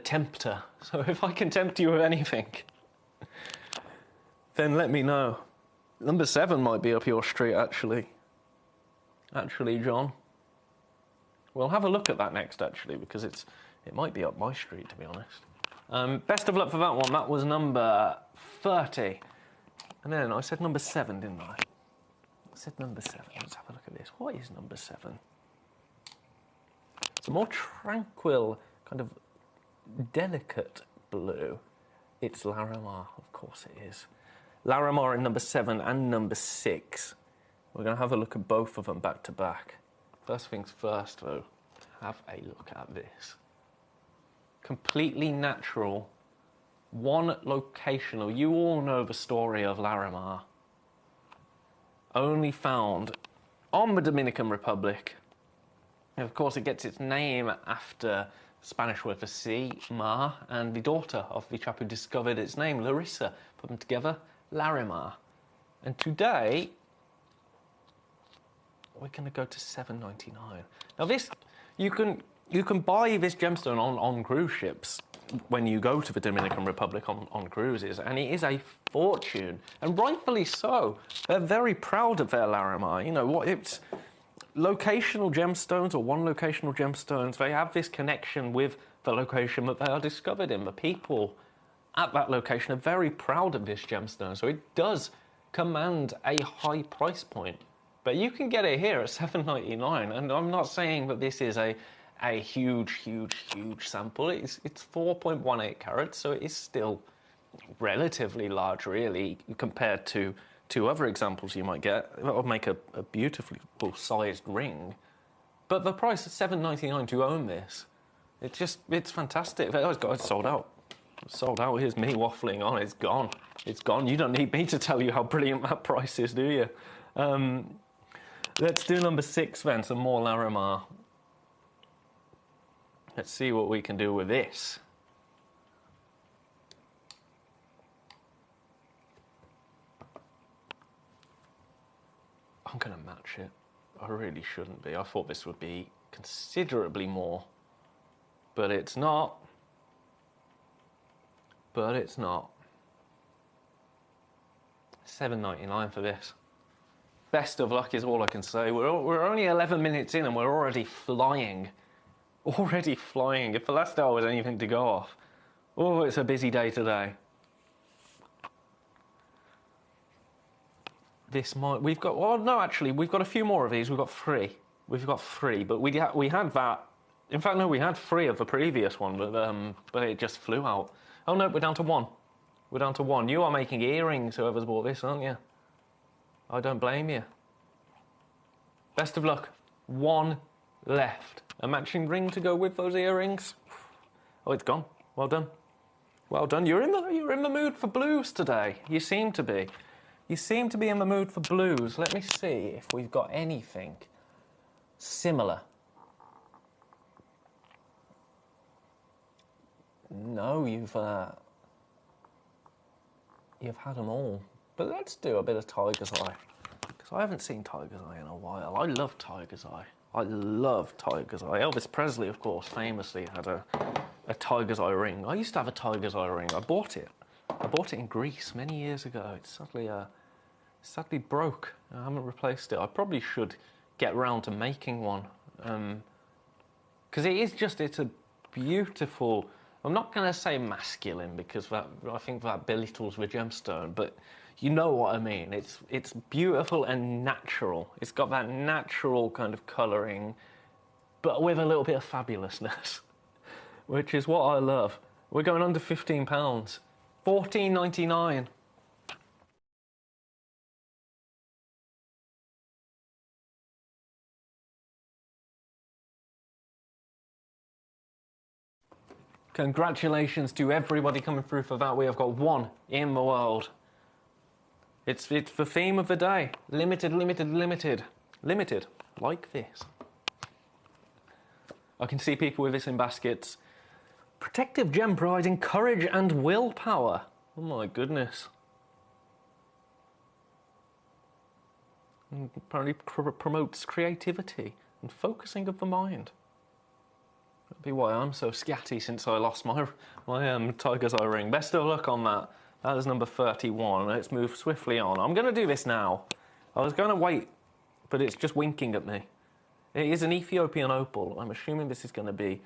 tempter. So if I can tempt you with anything, then let me know. Number 7 might be up your street, actually. Actually, John. We'll have a look at that next, actually, because it might be up my street, to be honest. Best of luck for that one. That was number 30. And then I said number 7, didn't I? I said number 7. Let's have a look at this. What is number 7? It's a more tranquil, kind of delicate blue. It's Larimar, of course it is. Larimar in number 7 and number 6. We're going to have a look at both of them back to back. First things first, though, have a look at this. Completely natural, one locational. You all know the story of Larimar. Only found on the Dominican Republic. And of course, it gets its name after the Spanish word for sea, mar, and the daughter of the chap who discovered its name, Larissa. Put them together, Larimar. And today, we're going to go to $7.99. Now this, you can buy this gemstone on cruise ships when you go to the Dominican Republic on cruises, and it is a fortune, and rightfully so. They're very proud of their Larimar. You know what? It's locational gemstones, or one locational gemstones. They have this connection with the location that they are discovered in. The people at that location are very proud of this gemstone, so it does command a high price point. But you can get it here at $7.99, and I'm not saying that this is a huge sample. It's 4.18 carats, so it is still relatively large, really, compared to other examples you might get. That would make a beautifully sized ring. But the price is $7.99 to own this. It's fantastic. It's sold out. It's sold out. Here's me waffling on. It's gone. It's gone. You don't need me to tell you how brilliant that price is, do you? Let's do number 6 then, some more Larimar. Let's see what we can do with this. I'm going to match it. I really shouldn't be. I thought this would be considerably more. But it's not. But it's not. $7.99 for this. Best of luck is all I can say. We're only 11 minutes in and we're already flying. Already flying. If the last hour was anything to go off. Oh, it's a busy day today. This might... We've got... Well, no, actually, we've got a few more of these. We've got 3. We've got 3, but we had that... In fact, no, we had 3 of the previous one, but it just flew out. Oh, no, we're down to 1. We're down to 1. You are making earrings, whoever's bought this, aren't you? I don't blame you. Best of luck. 1 left. A matching ring to go with those earrings. Oh, it's gone. Well done. Well done. You're in the mood for blues today. You seem to be. You seem to be in the mood for blues. Let me see if we've got anything similar. No, you've had them all. But let's do a bit of Tiger's Eye, because I haven't seen Tiger's Eye in a while. I love Tiger's Eye. I love Tiger's Eye. Elvis Presley, of course, famously had a Tiger's Eye ring. I used to have a Tiger's Eye ring. I bought it. I bought it in Greece many years ago. It's sadly broke. I haven't replaced it. I probably should get round to making one, because it's a beautiful... I'm not going to say masculine, because I think that belittles the gemstone, but you know what I mean. It's beautiful and natural. It's got that natural kind of colouring, but with a little bit of fabulousness, which is what I love. We're going under £15. $14.99. Congratulations to everybody coming through for that. We have got 1 in the world. It's the theme of the day. Limited, limited, limited. Limited, like this. I can see people with this in baskets. Protective gem providing courage and willpower. Oh my goodness. And apparently promotes creativity and focusing of the mind. That'd be why I'm so scatty since I lost my Tiger's Eye ring. Best of luck on that. That is number 31. Let's move swiftly on. I'm going to do this now. I was going to wait, but it's just winking at me. It is an Ethiopian opal. I'm assuming this is going to be...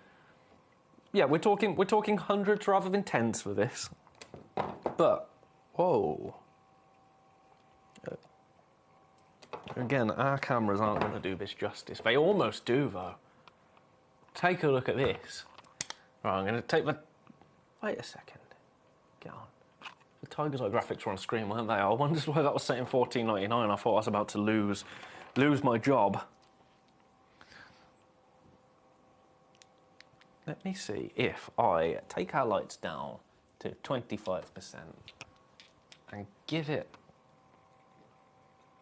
Yeah, we're talking hundreds rather than tens for this. But, whoa. Again, our cameras aren't going to do this justice. They almost do, though. Take a look at this. Right, I'm going to take Wait a second. Get on. The Tiger's Eye graphics were on screen, weren't they? I wondered why that was set in 1499. I thought I was about to lose my job. Let me see if I take our lights down to 25% and give it...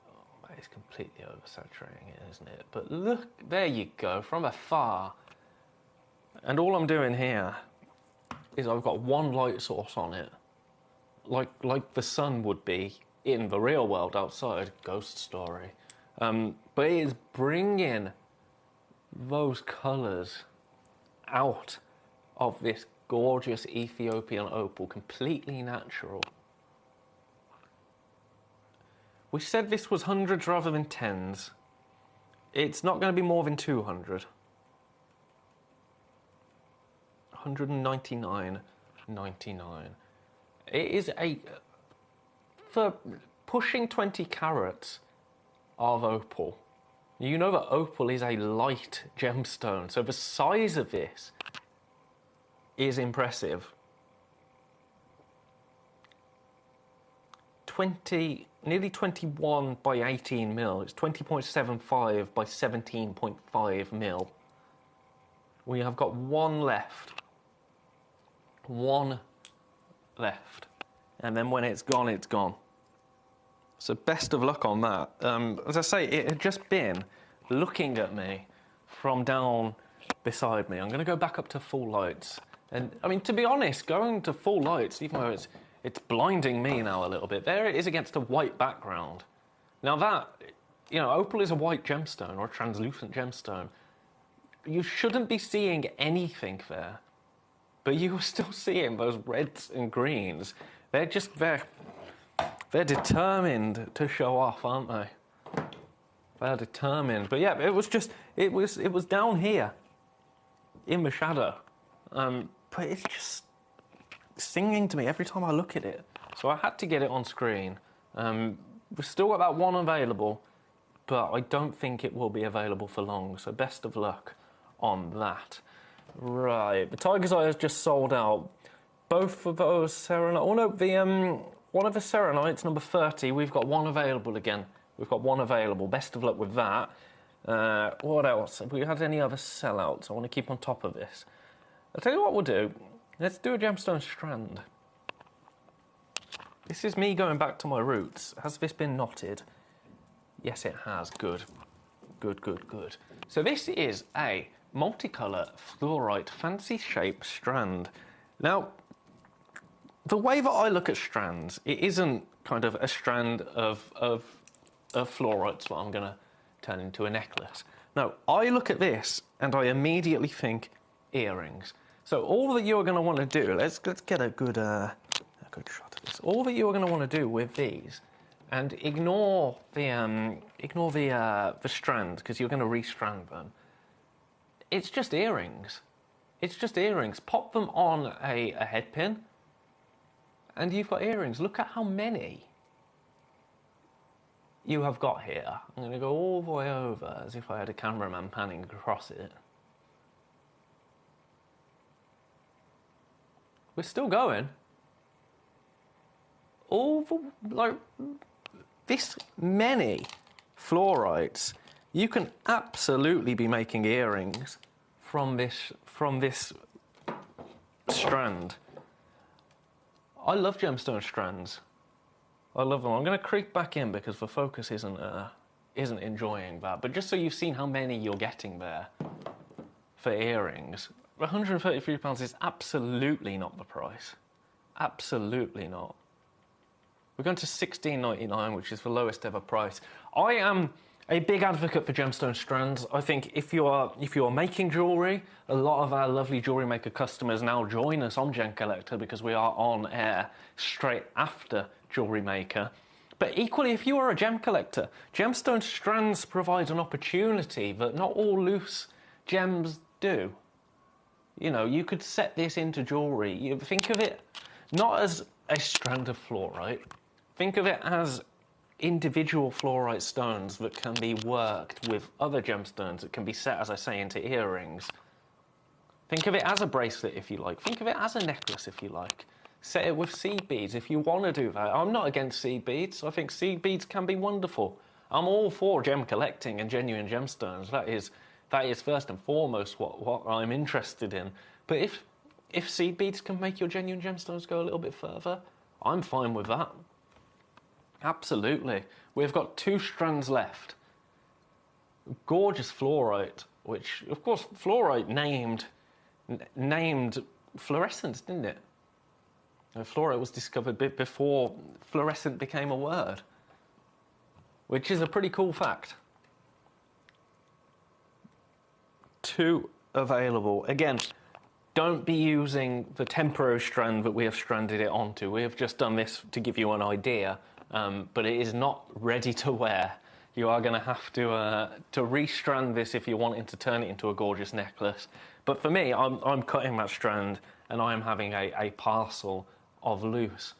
Oh, it's completely oversaturating it, isn't it? But look, there you go, from afar. And all I'm doing here is I've got one light source on it, like the sun would be in the real world outside. Ghost story. But it is bringing those colours out of this gorgeous Ethiopian opal, completely natural. We said this was hundreds rather than tens. It's not going to be more than 200. 199.99. It is for pushing 20 carats of opal. You know that opal is a light gemstone, so the size of this is impressive. Nearly 21 by 18 mil. It's 20.75 by 17.5 mil. We have got one left. One left. And then when it's gone, it's gone. So best of luck on that. As I say, it had just been looking at me from down beside me. I'm going to go back up to full lights. And, I mean, to be honest, going to full lights, even though it's blinding me now a little bit, there it is against a white background. Now that, you know, opal is a white gemstone or a translucent gemstone. You shouldn't be seeing anything there. But you're still seeing those reds and greens. They're determined to show off, aren't they? They're determined. But yeah, it was down here in the shadow. But it's just singing to me every time I look at it. So I had to get it on screen. We've still got that one available, but I don't think it will be available for long. So best of luck on that. Right, the Tiger's Eye has just sold out. Both of those Serenite... Oh no, one of the Serenites, number 30, we've got one available again. We've got one available. Best of luck with that. What else? Have we had any other sellouts? I want to keep on top of this. I'll tell you what we'll do. Let's do a gemstone strand. This is me going back to my roots. Has this been knotted? Yes, it has. Good. Good, good, good. So this is a multicolour fluorite fancy shape strand. Now, the way that I look at strands, it isn't kind of a strand of fluorites that I'm going to turn into a necklace. No, I look at this and I immediately think earrings. So all that you're going to want to do, let's get a good shot of this. All that you're going to want to do with these, and ignore the strand because you're going to restrand them. It's just earrings. It's just earrings. Pop them on a head pin and you've got earrings. Look at how many you have got here. I'm going to go all the way over as if I had a cameraman panning across it. We're still going. This many fluorites. You can absolutely be making earrings from this strand. I love gemstone strands. I love them. I'm going to creep back in because the focus isn't enjoying that. But just so you've seen how many you're getting there for earrings, £133 is absolutely not the price. Absolutely not. We're going to $16.99, which is the lowest ever price. I am a big advocate for gemstone strands. I think if you are making jewellery, a lot of our lovely jewellery maker customers now join us on Gemcollector because we are on air straight after Jewellery Maker. But equally, if you are a gem collector, gemstone strands provide an opportunity that not all loose gems do. You know, you could set this into jewellery. You think of it not as a strand of fluorite. Think of it as individual fluorite stones that can be worked with other gemstones that can be set, as I say, into earrings. Think of it as a bracelet if you like. Think of it as a necklace if you like. Set it with seed beads if you want to do that. I'm not against seed beads. I think seed beads can be wonderful. I'm all for gem collecting and genuine gemstones. That is first and foremost what I'm interested in. But if seed beads can make your genuine gemstones go a little bit further, I'm fine with that. Absolutely. We've got 2 strands left. Gorgeous fluorite, which, of course, fluorite named fluorescence, didn't it? Fluorite was discovered before fluorescent became a word, which is a pretty cool fact. 2 available. Again, don't be using the temporary strand that we have stranded it onto. We have just done this to give you an idea, but it is not ready to wear. You are going to have to restrand this if you're wanting to turn it into a gorgeous necklace. But for me, I'm cutting that strand and I am having a parcel of loose,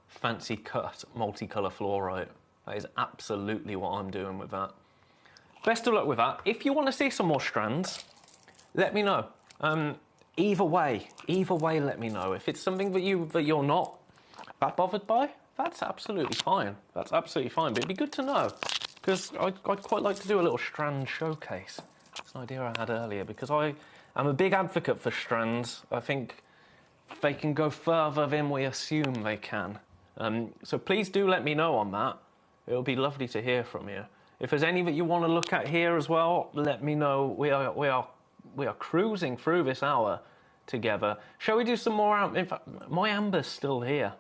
fancy cut, multicolour fluorite. That is absolutely what I'm doing with that. Best of luck with that. If you want to see some more strands, let me know. Either way, let me know. If it's something that you're not that bothered by, that's absolutely fine. That's absolutely fine. But it'd be good to know, because I'd quite like to do a little strand showcase. It's an idea I had earlier, because I'm a big advocate for strands. I think they can go further than we assume they can. So please do let me know on that. It'll be lovely to hear from you. If there's any that you want to look at here as well, let me know. We are cruising through this hour together. Shall we do some more? In fact, my amber's still here,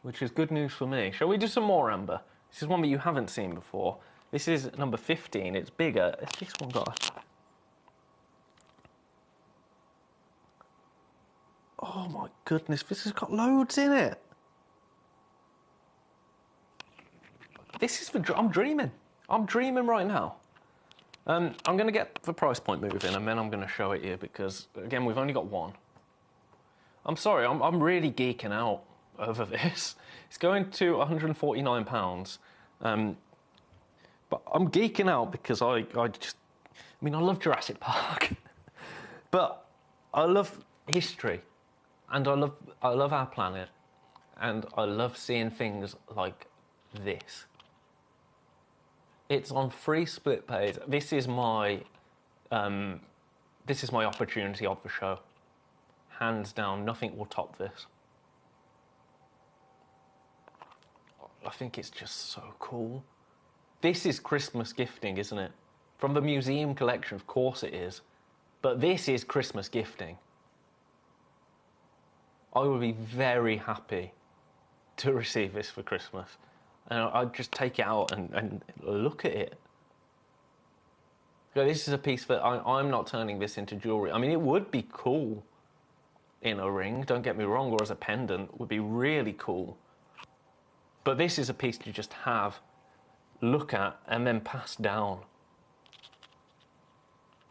which is good news for me. Shall we do some more amber? This is one that you haven't seen before. This is number 15. It's bigger. Has this one got a... Oh my goodness, this has got loads in it. This is for... I'm dreaming. I'm dreaming right now. I'm going to get the price point moving and then I'm going to show it you because, again, we've only got one. I'm sorry, I'm really geeking out over this. It's going to £149. But I'm geeking out because I love Jurassic Park. But I love history and I love our planet and I love seeing things like this. It's on free split pays. This is my opportunity of the show. Hands down, nothing will top this. I think it's just so cool. This is Christmas gifting, isn't it? From the museum collection, of course it is. But this is Christmas gifting. I would be very happy to receive this for Christmas. And I'd just take it out and look at it. So this is a piece that I'm not turning this into jewellery. I mean, it would be cool in a ring, don't get me wrong, or as a pendant, would be really cool. But this is a piece to just have, look at, and then pass down.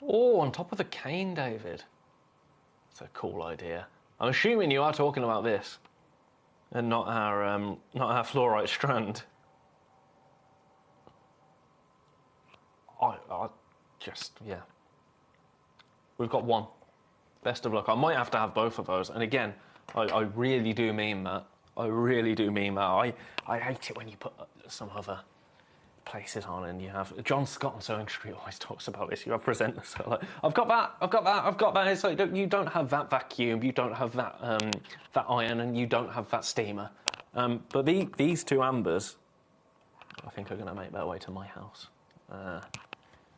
Oh, on top of the cane, David. That's a cool idea. I'm assuming you are talking about this. And not our fluorite strand. I just, yeah. We've got one. Best of luck. I might have to have both of those. And again, I really do mean that. I really do mean that. I hate it when you put some other places on and you have... John Scott on Sewing Street always talks about this. You have presenters so like, I've got that. It's like, you don't have that vacuum, you don't have that that iron, and you don't have that steamer. But these two ambers, I think, are going to make their way to my house.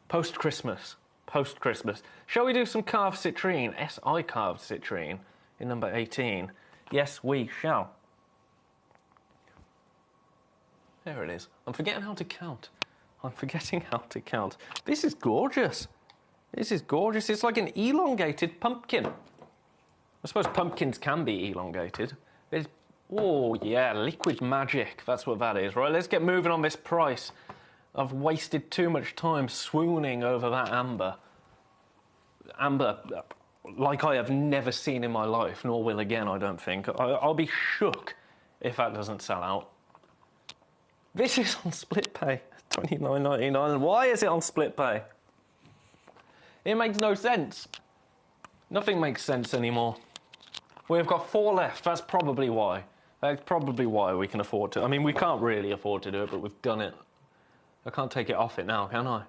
Post-Christmas. Shall we do some carved citrine? SI carved citrine in number 18. Yes, we shall. There it is. I'm forgetting how to count. This is gorgeous. It's like an elongated pumpkin. I suppose pumpkins can be elongated. Oh, yeah, liquid magic. That's what that is. Right, let's get moving on this price. I've wasted too much time swooning over that amber. Amber, like I have never seen in my life, nor will again, I don't think. I'll be shook if that doesn't sell out. This is on split pay, $29.99. Why is it on split pay? It makes no sense. Nothing makes sense anymore. We've got 4 left. That's probably why. That's probably why we can afford to. I mean, we can't really afford to do it, but we've done it. I can't take it off it now, can I?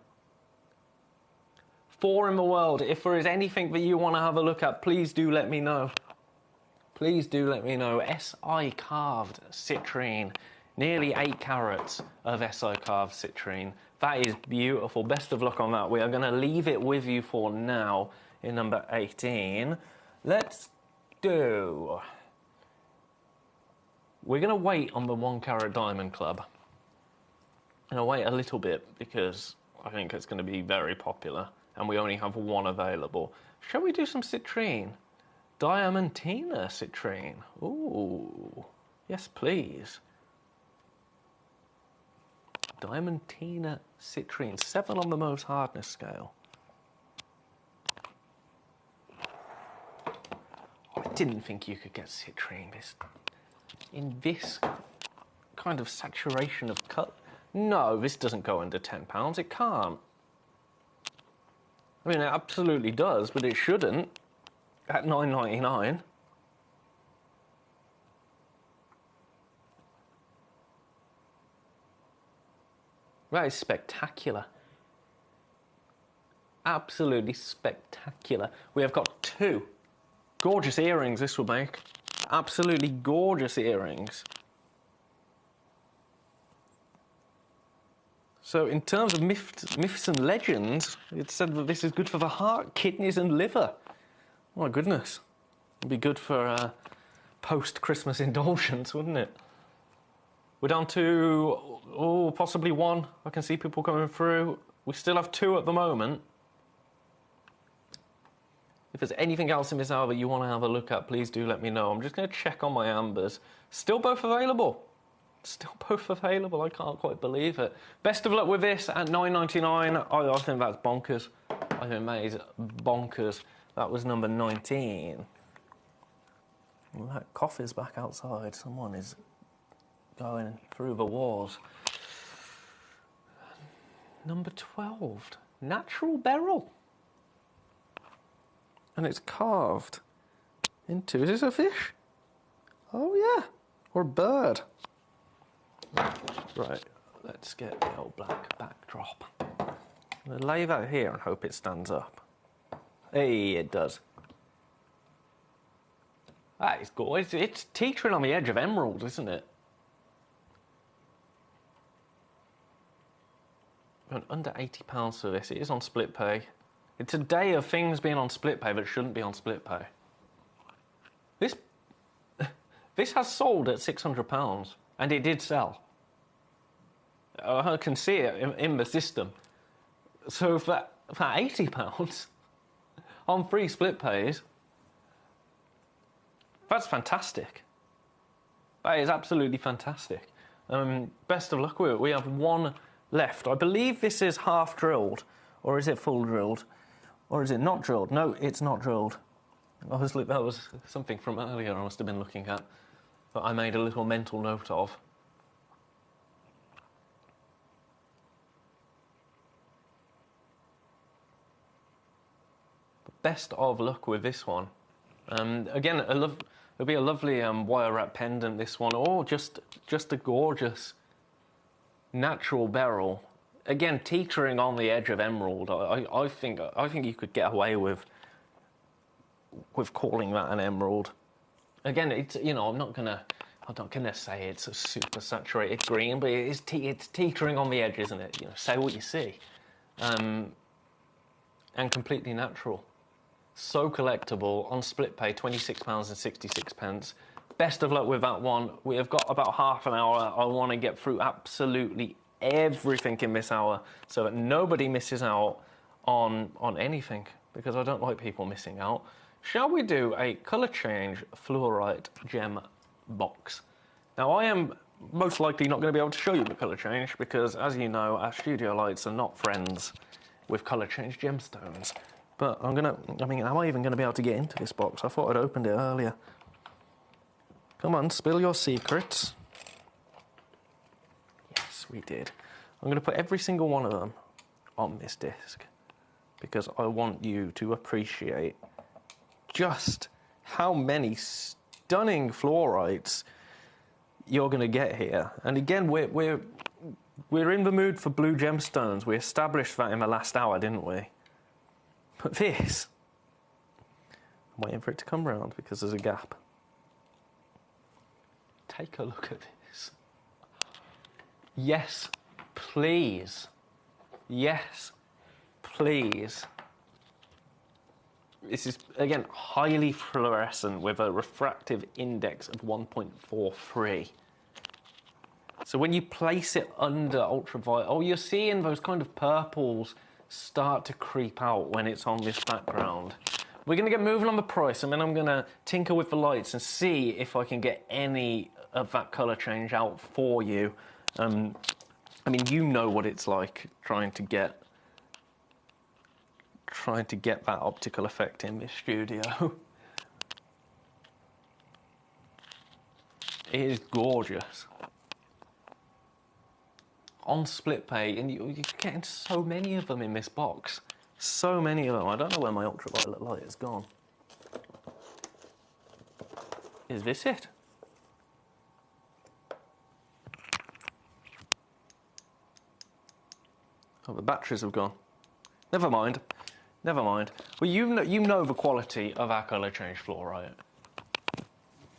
4 in the world. If there is anything that you want to have a look at, please do let me know. Please do let me know. SI carved citrine. Nearly 8 carats of SI carved citrine. That is beautiful. Best of luck on that. We are going to leave it with you for now in number 18. Let's do... We're going to wait on the 1 carat diamond club. And I'll wait a little bit because I think it's going to be very popular and we only have 1 available. Shall we do some citrine? Diamantina citrine. Ooh, yes please. Diamantina citrine, 7 on the most hardness scale. I didn't think you could get citrine in this kind of saturation of cut. No, this doesn't go under £10. It can't. I mean, it absolutely does, but it shouldn't. At $9.99. That is spectacular. Absolutely spectacular. We have got 2 gorgeous earrings this will make. Absolutely gorgeous earrings. So in terms of myths and legends, it's said that this is good for the heart, kidneys and liver. Oh my goodness. It'd be good for post-Christmas indulgence, wouldn't it? We're down to, oh, possibly 1. I can see people coming through. We still have 2 at the moment. If there's anything else in this hour that you want to have a look at, please do let me know. I'm just going to check on my ambers. Still both available. Still both available. I can't quite believe it. Best of luck with this at $9.99. I think that's bonkers. I think that is bonkers. That was number 19. Well, that cough is back outside. Someone is going through the walls. Number 12. Natural beryl. And it's carved into... Is this a fish? Oh, yeah. Or a bird. Right, let's get the old black backdrop. I'm going to lay that here and hope it stands up. Hey, it does. That is good. It's teetering on the edge of emerald, isn't it? And under £80 for this. It is on split pay. It's a day of things being on split pay that shouldn't be on split pay. This has sold at £600, and it did sell. I can see it in the system. So for £80 on free split pays, that's fantastic. That is absolutely fantastic. Best of luck with it. We have 1 left. I believe this is half drilled, or is it full drilled, or is it not drilled? No, it's not drilled. Obviously, that was something from earlier I must have been looking at, that I made a little mental note of. Best of luck with this one. Again, it'll be a lovely wire wrap pendant, this one, or just a gorgeous natural beryl. Again, teetering on the edge of emerald. I think you could get away with calling that an emerald. Again, it's, you know, I'm not gonna say it's a super saturated green, but it's teetering on the edge, isn't it? You know, say what you see, and completely natural. So collectible, on split pay, £26.66. Best of luck with that one. We have got about half an hour. I want to get through absolutely everything in this hour so that nobody misses out on anything, because I don't like people missing out. Shall we do a colour change fluorite gem box? Now, I am most likely not going to be able to show you the colour change because, as you know, our studio lights are not friends with colour change gemstones. But am I even going to be able to get into this box? I thought I'd opened it earlier. Come on, spill your secrets. Yes, we did. I'm going to put every single one of them on this disc because I want you to appreciate just how many stunning fluorites you're going to get here. And again, we're in the mood for blue gemstones. We established that in the last hour, didn't we? But this, I'm waiting for it to come round because there's a gap. Take a look at this. Yes, please. Yes, please. This is, again, highly fluorescent with a refractive index of 1.43. So when you place it under ultraviolet, oh, you're seeing those kind of purples start to creep out when it's on this background. We're going to get moving on the price, and then I'm going to tinker with the lights and see if I can get any of that colour change out for you. I mean, you know what it's like trying to get that optical effect in this studio. It is gorgeous. On split pay, and you're getting so many of them in this box. So many of them. I don't know where my ultraviolet light has gone. Is this it? Oh, the batteries have gone. Never mind. Never mind. Well, you know the quality of our colour change fluorite.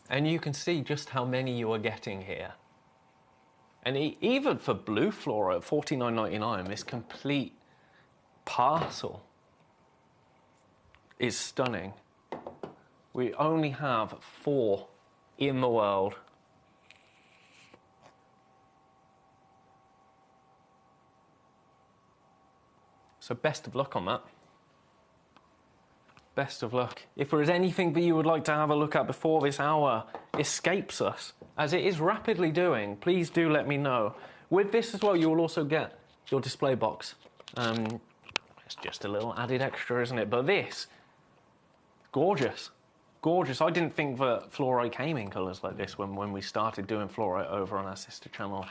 And you can see just how many you are getting here. And even for blue fluorite, $49.99, this complete parcel is stunning. We only have 4 in the world. So best of luck on that. Best of luck. If there is anything that you would like to have a look at before this hour escapes us, as it is rapidly doing, please do let me know. With this as well, you will also get your display box. It's just a little added extra, isn't it? But this, gorgeous. Gorgeous. I didn't think that fluorite came in colours like this when we started doing fluorite over on our sister channel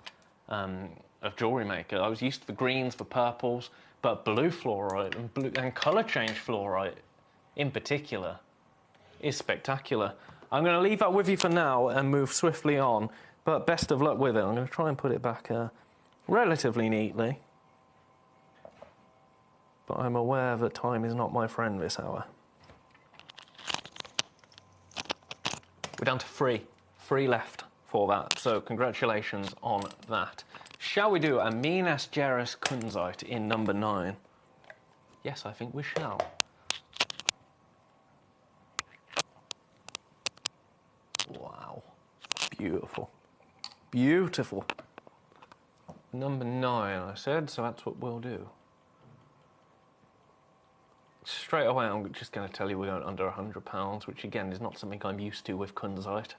of Jewellery Maker. I was used to the greens, the purples, but blue fluorite and colour change fluorite in particular is spectacular. I'm going to leave that with you for now and move swiftly on, but best of luck with it. I'm going to try and put it back relatively neatly, but I'm aware that time is not my friend this hour. We're down to 3 left for that, so congratulations on that. Shall we do a Minas Gerais Kunzite in number 9? Yes, I think we shall. Wow, beautiful, beautiful. Number 9, I said, so that's what we'll do. Straight away, I'm just going to tell you we're going under £100, which again is not something I'm used to with Kunzite.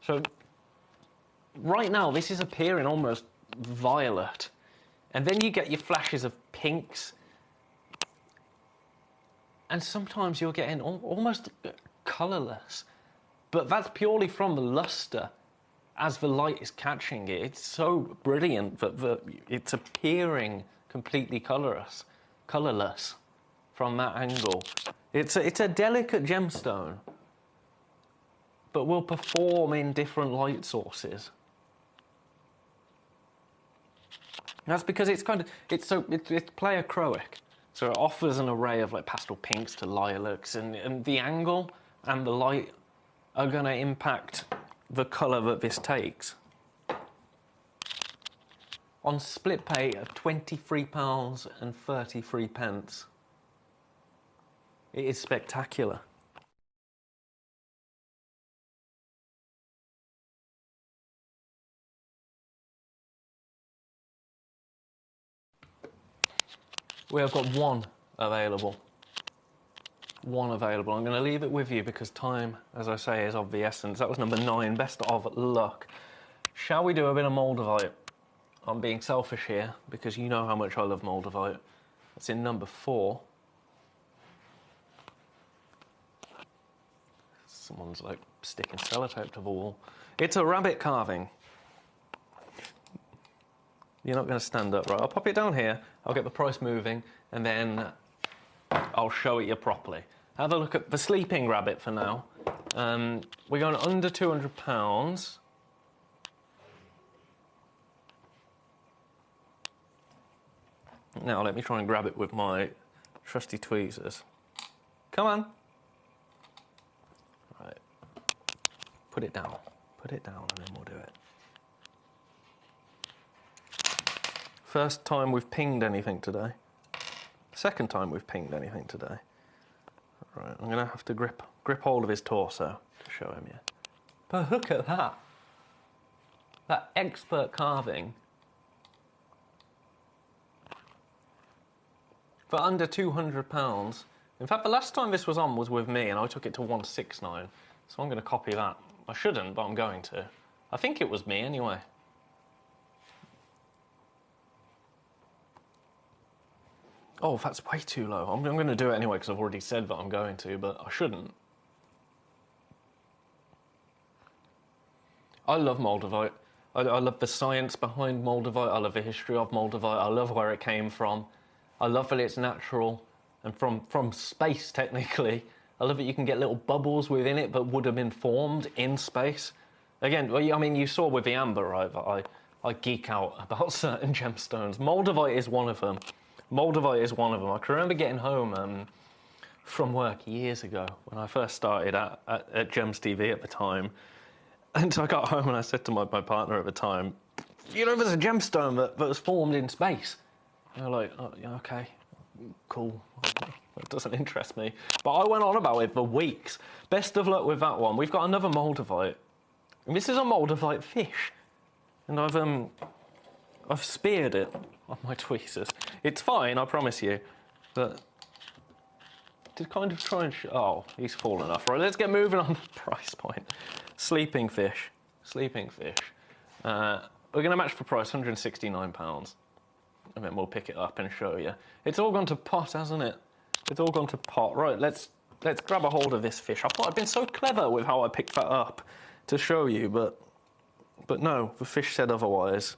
So, right now, this is appearing almost violet, and then you get your flashes of pinks, and sometimes you're getting almost colourless. But that's purely from the lustre as the light is catching it. It's so brilliant that it's appearing completely colourless from that angle. It's a delicate gemstone, but will perform in different light sources. That's because it's pleiochroic, so it offers an array of like pastel pinks to lilacs, and the angle and the light are going to impact the colour that this takes. On split pay of £23.33, it is spectacular. We have got 1 available. 1 available. I'm going to leave it with you because time, as I say, is of the essence. That was number 9. Best of luck. Shall we do a bit of Moldavite? I'm being selfish here because you know how much I love Moldavite. It's in number 4. Someone's like sticking sellotape to the wall. It's a rabbit carving. You're not going to stand up, right? I'll pop it down here, I'll get the price moving, and then I'll show it you properly. have a look at the sleeping rabbit for now. We're going under £200. Now let me try and grab it with my trusty tweezers. Come on. Right. Put it down. Put it down and then we'll do it. First time we've pinged anything today. Second time we've pinged anything today. Right, I'm gonna have to grip hold of his torso to show him, yeah. But look at that. That expert carving. For under £200. In fact, the last time this was on was with me and I took it to 169. So I'm gonna copy that. I shouldn't, but I'm going to. I think it was me anyway. Oh, that's way too low. I'm going to do it anyway because I've already said that I'm going to, but I shouldn't. I love Moldavite. I love the science behind Moldavite. I love the history of Moldavite. I love where it came from. I love that it's natural and from space, technically. I love that you can get little bubbles within it that would have been formed in space. Again, I mean, you saw with the amber, right, that I geek out about certain gemstones. Moldavite is one of them. Moldavite is one of them. I can remember getting home from work years ago when I first started at Gems TV at the time. And I got home and I said to my partner at the time, you know, there's a gemstone that was formed in space. And they're like, oh, yeah, okay, cool. That doesn't interest me. But I went on about it for weeks. Best of luck with that one. We've got another Moldavite. And this is a Moldavite fish. And I've speared it on my tweezers. It's fine, I promise you. But to kind of try and oh, he's fallen off. Right, let's get moving on to the price point. Sleeping fish. Sleeping fish. We're going to match for price, £169. And then we'll pick it up and show you. It's all gone to pot, hasn't it? It's all gone to pot. Right, let's grab a hold of this fish. I thought I'd been so clever with how I picked that up to show you, but no, the fish said otherwise.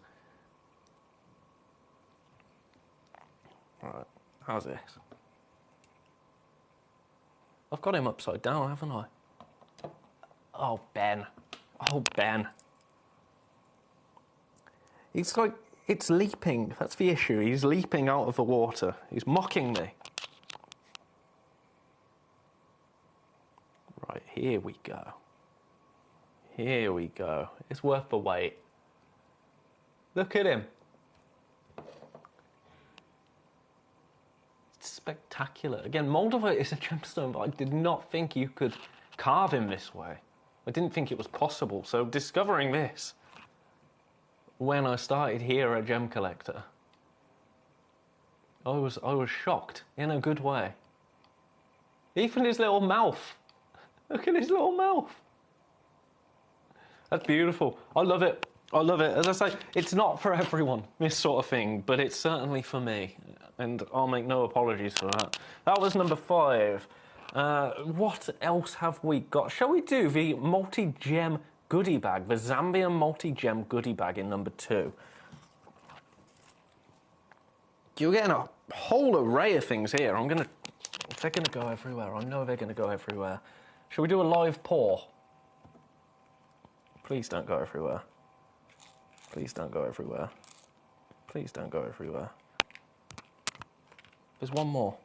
Right, how's this? I've got him upside down, haven't I? Oh, Ben. Oh, Ben. It's like, it's leaping. That's the issue. He's leaping out of the water. He's mocking me. Right, here we go. Here we go. It's worth the wait. Look at him. It's spectacular. Again, Moldavite is a gemstone, but I did not think you could carve him this way. I didn't think it was possible. So discovering this when I started here at Gemcollector, I was shocked in a good way. Even his little mouth. Look at his little mouth. That's beautiful. I love it. I love it. As I say, it's not for everyone, this sort of thing, but it's certainly for me. And I'll make no apologies for that. That was number 5. What else have we got? Shall we do the multi-gem goodie bag, the Zambian multi-gem goodie bag in number 2? You're getting a whole array of things here. They're gonna go everywhere. I know they're gonna go everywhere. Shall we do a live pour? Please don't go everywhere. Please don't go everywhere. Please don't go everywhere. There's one more.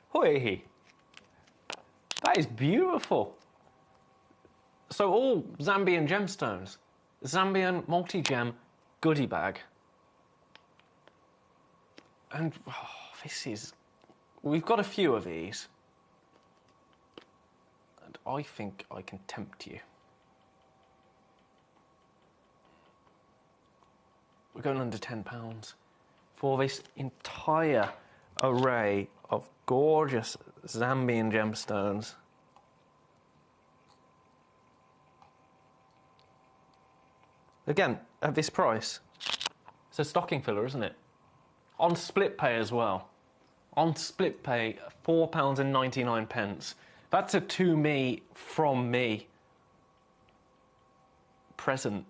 Hoi! That is beautiful. So all Zambian gemstones. Zambian multi-gem goodie bag. And we've got a few of these. And I think I can tempt you. We're going under £10 for this entire array of gorgeous Zambian gemstones. Again, at this price, it's a stocking filler, isn't it? On split pay as well. On split pay, £4.99. That's a to me, from me present.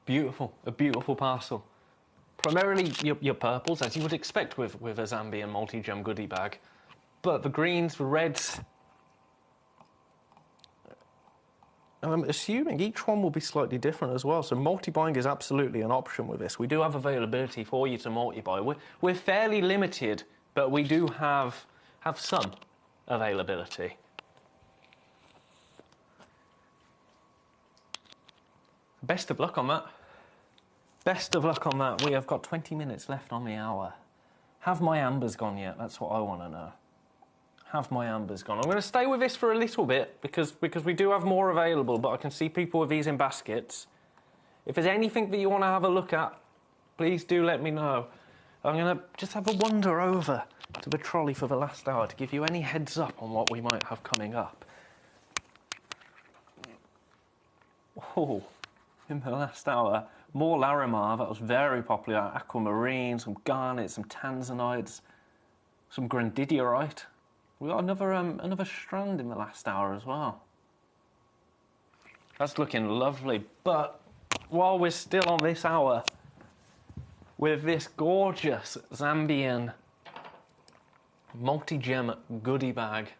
Beautiful, a beautiful parcel. Primarily your purples, as you would expect with a Zambian multi-gem goodie bag. But the greens, the reds... I'm assuming each one will be slightly different as well, so multi-buying is absolutely an option with this. We do have availability for you to multi-buy. We're fairly limited, but we do have some availability. Best of luck on that. Best of luck on that. We have got 20 minutes left on the hour. Have my ambers gone yet? That's what I want to know. Have my ambers gone? I'm going to stay with this for a little bit because we do have more available, but I can see people with these in baskets. If there's anything that you want to have a look at, please do let me know. I'm going to just have a wander over to the trolley for the last hour to give you any heads up on what we might have coming up. Oh, in the last hour, more Larimar, that was very popular. Aquamarine, some garnet, some tanzanites, some grandidiorite. We got another strand in the last hour as well. That's looking lovely. But while we're still on this hour, with this gorgeous Zambian multi-gem goodie bag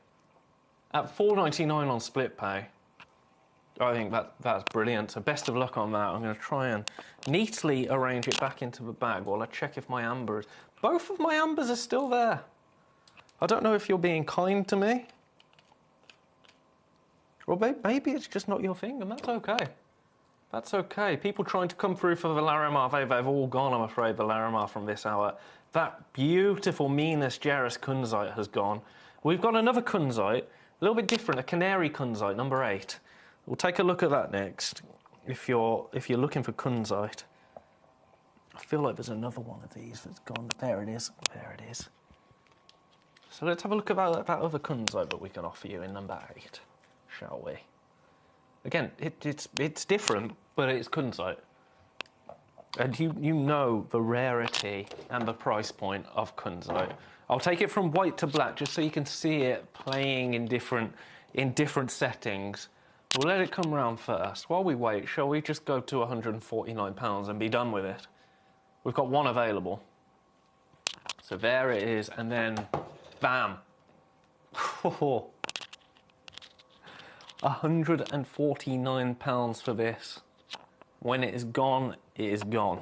at $4.99 on split pay, I think that's brilliant. So best of luck on that. I'm going to try and neatly arrange it back into the bag while I check if my ambers... Both of my ambers are still there. I don't know if you're being kind to me. Or maybe it's just not your thing, and that's okay. That's okay. People trying to come through for the Larimar, they've all gone, I'm afraid, the Larimar from this hour. That beautiful Minas Gerais kunzite has gone. We've got another kunzite, a little bit different, a canary kunzite, number 8. We'll take a look at that next, if you're looking for kunzite. I feel like there's another one of these that's gone. There it is. There it is. So let's have a look at that other kunzite that we can offer you in number 8, shall we? Again, it's different, but it's kunzite. And you know the rarity and the price point of kunzite. I'll take it from white to black just so you can see it playing in different settings. We'll let it come round first. While we wait, shall we just go to £149 and be done with it? We've got one available. So there it is, and then bam. £149 for this. When it is gone, it is gone.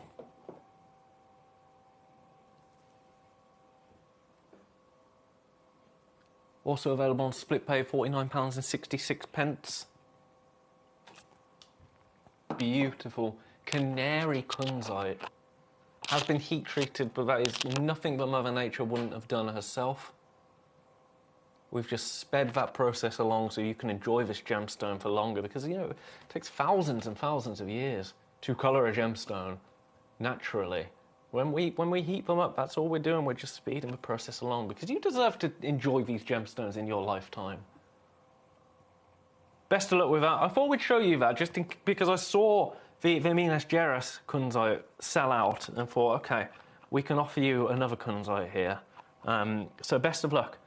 Also available on split pay, £49.66. Beautiful canary kunzite. Has been heat treated, but that is nothing that Mother Nature wouldn't have done herself. We've just sped that process along so you can enjoy this gemstone for longer because, you know, it takes thousands and thousands of years to colour a gemstone naturally. When we heat them up, that's all we're doing. We're just speeding the process along because you deserve to enjoy these gemstones in your lifetime. Best of luck with that. I thought we'd show you that just because I saw the Minas Gerais kunzite sell out and thought, okay, we can offer you another kunzite here. So best of luck.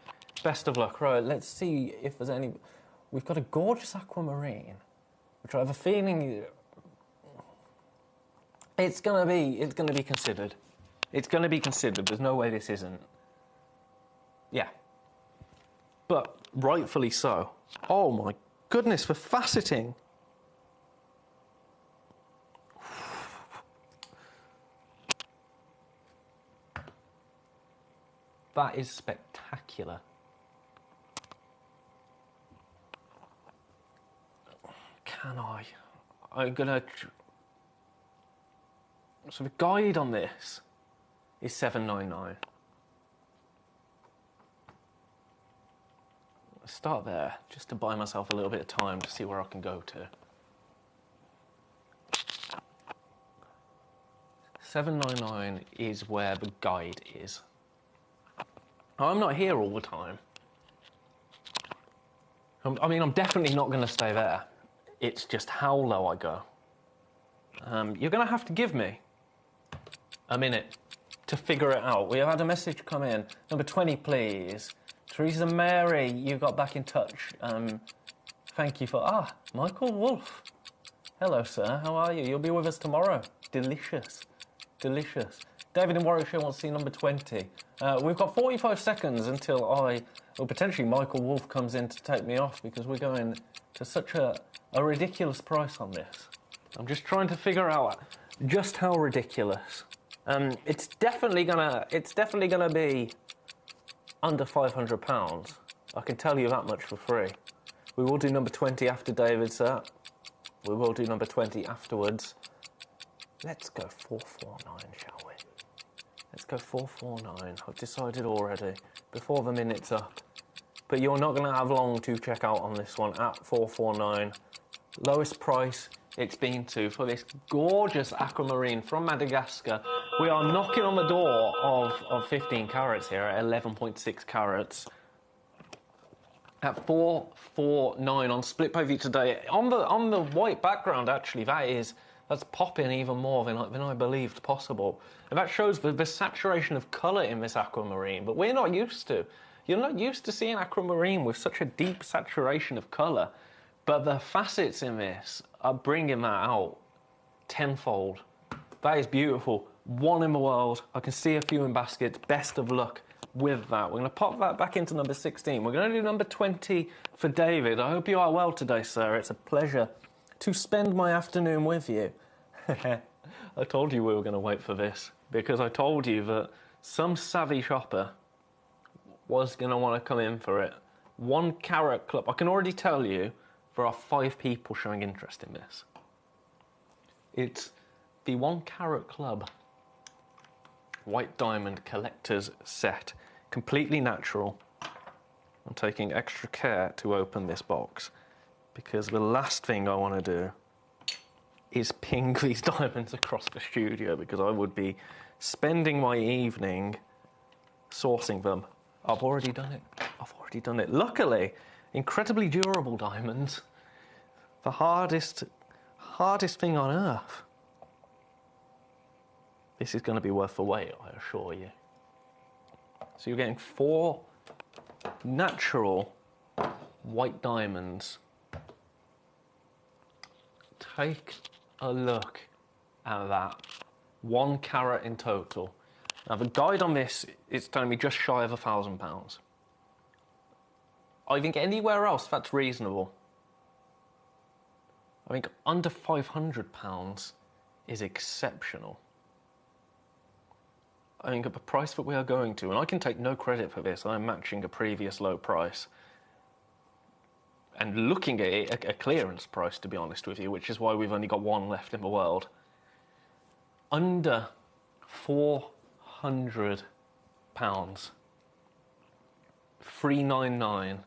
Best of luck. Right, let's see if there's any... We've got a gorgeous aquamarine, which I have a feeling it's gonna be considered. It's gonna be considered. There's no way this isn't. Yeah. But rightfully so. Oh my goodness, for faceting. That is spectacular. Can I? I'm gonna... So the guide on this is $7.99. Let's start there, just to buy myself a little bit of time to see where I can go to. $7.99 is where the guide is. Now, I'm not here all the time. I mean, I'm definitely not going to stay there. It's just how low I go. You're going to have to give me a minute to figure it out. We have had a message come in. Number 20, please. Teresa Mary, you got back in touch. Thank you for... Michael Wolf. Hello, sir. How are you? You'll be with us tomorrow. Delicious. Delicious. David in Warwickshire wants to see number 20. We've got 45 seconds until potentially Michael Wolf comes in to take me off because we're going to such a ridiculous price on this. I'm just trying to figure out just how ridiculous. It's definitely gonna be under £500. I can tell you that much for free. We will do number 20 after David, sir. We will do number 20 afterwards. Let's go 449, shall we? Let's go 449. I've decided already, before the minute's up. But you're not going to have long to check out on this one at 449. Lowest price it's been to for this gorgeous aquamarine from Madagascar. We are knocking on the door of 15 carats here at 11.6 carats. At 449 on split pay today. On the white background, actually, that's popping even more than I believed possible. And that shows the saturation of colour in this aquamarine, but we're not used to. You're not used to seeing aquamarine with such a deep saturation of colour, but the facets in this are bringing that out tenfold. That is beautiful. One in the world. I can see a few in baskets. Best of luck with that. We're going to pop that back into number 16. We're going to do number 20 for David. I hope you are well today, sir. It's a pleasure to spend my afternoon with you. I told you we were going to wait for this because I told you that some savvy shopper was going to want to come in for it. 1 carat club. I can already tell you there are 5 people showing interest in this. It's the 1 carat club white diamond collector's set. Completely natural. I'm taking extra care to open this box because the last thing I want to do is ping these diamonds across the studio because I would be spending my evening sourcing them. I've already done it. Luckily, incredibly durable diamonds. The hardest thing on earth. This is going to be worth the wait, I assure you. So you're getting 4 natural white diamonds. Take a look at that. 1 carat in total. Now the guide on this is telling me just shy of £1,000. I think anywhere else that's reasonable. I think under £500 is exceptional. I think at the price that we are going to, and I can take no credit for this, I'm matching a previous low price. And looking at it, a clearance price, to be honest with you, which is why we've only got 1 left in the world. Under £400. 399.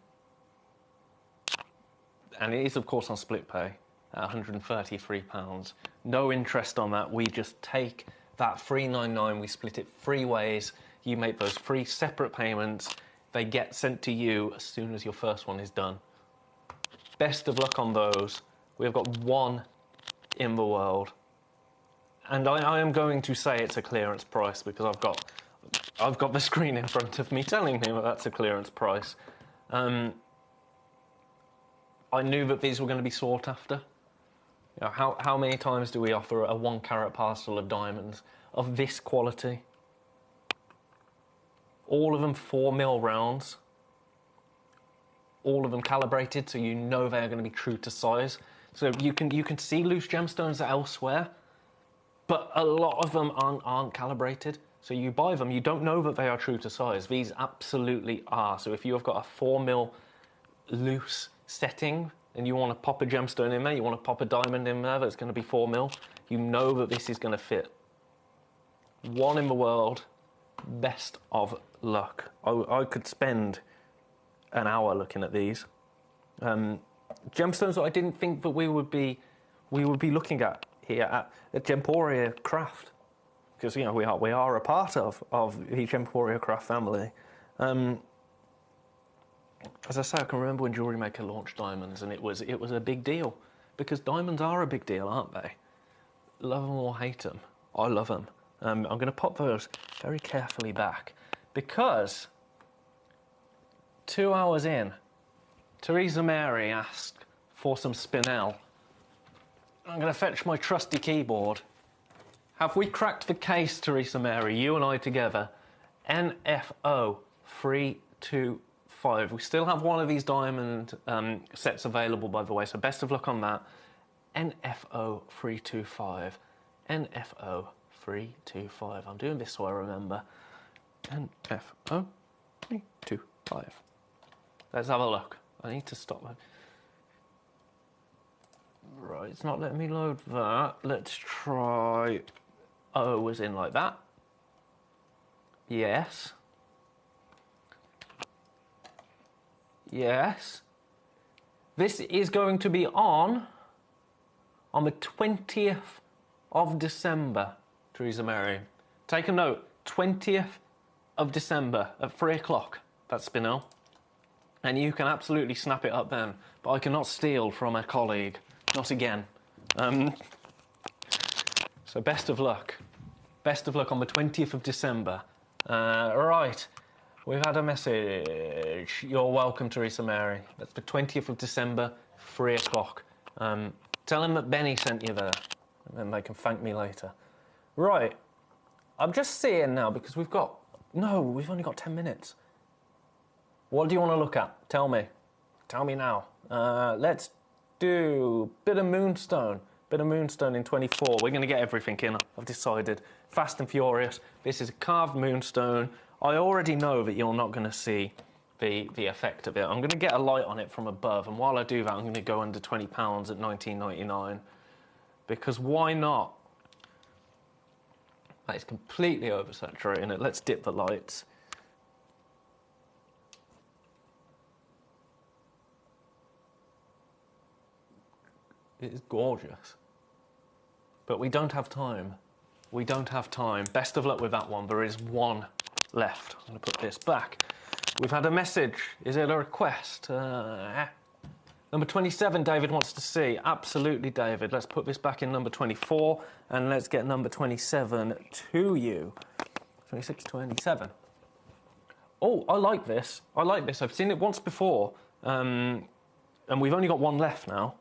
And it is, of course, on split pay at £133. No interest on that. We just take that $399, we split it 3 ways. You make those 3 separate payments. They get sent to you as soon as your first one is done. Best of luck on those. We have got 1 in the world. And I am going to say it's a clearance price because I've got the screen in front of me telling me that that's a clearance price. I knew that these were going to be sought after. You know, how many times do we offer a 1 carat parcel of diamonds of this quality? All of them 4mm rounds. All of them calibrated so you know they're going to be true to size. So you can see loose gemstones elsewhere, but a lot of them aren't calibrated. So you buy them, you don't know that they are true to size. These absolutely are. So if you have got a 4mm loose setting and you want to pop a gemstone in there, you want to pop a diamond in there that's going to be 4mm, you know that this is going to fit. 1 in the world, best of luck. I could spend an hour looking at these. Gemstones that I didn't think that we would be looking at here at Gemporia Craft, because you know we are a part of the Gemporia Craft family. As I say, I can remember when Jewellery Maker launched diamonds, and it was a big deal because diamonds are a big deal, aren't they? Love them or hate them, I love them. I'm going to pop those very carefully back because 2 hours in, Theresa Mary asked for some spinel. I'm going to fetch my trusty keyboard. Have we cracked the case, Theresa Mary, you and I together? NFO 325. We still have one of these diamond sets available, by the way, so best of luck on that. NFO 325. NFO 325. I'm doing this so I remember. NFO 325. Let's have a look. I need to stop that. Right, it's not letting me load that. Let's try O as in like that. Yes. Yes. This is going to be on the 20th of December, Theresa Mary. Take a note, 20th of December at 3 o'clock. That's Spinel. And you can absolutely snap it up then. But I cannot steal from a colleague. Not again. So best of luck. Best of luck on the 20th of December. Right. We've had a message. You're welcome, Theresa Mary. That's the 20th of December, 3 o'clock. Tell him that Benny sent you there. And then they can thank me later. Right. I'm just seeing now, because we've only got 10 minutes. What do you want to look at? Tell me. Tell me now. Let's do bit of Moonstone. Bit of Moonstone in 24. We're going to get everything in, I've decided. Fast and Furious. This is a carved Moonstone. I already know that you're not going to see the effect of it. I'm going to get a light on it from above, and while I do that, I'm going to go under £20 at $19.99. Because why not? That is completely oversaturating it. Let's dip the lights. It is gorgeous. But we don't have time. We don't have time. Best of luck with that one. There is one left. I'm going to put this back. We've had a message. Is it a request? Number 27, David wants to see. Absolutely, David. Let's put this back in number 24, and let's get number 27 to you. 26, 27. Oh, I like this. I like this. I've seen it once before, and we've only got one left now.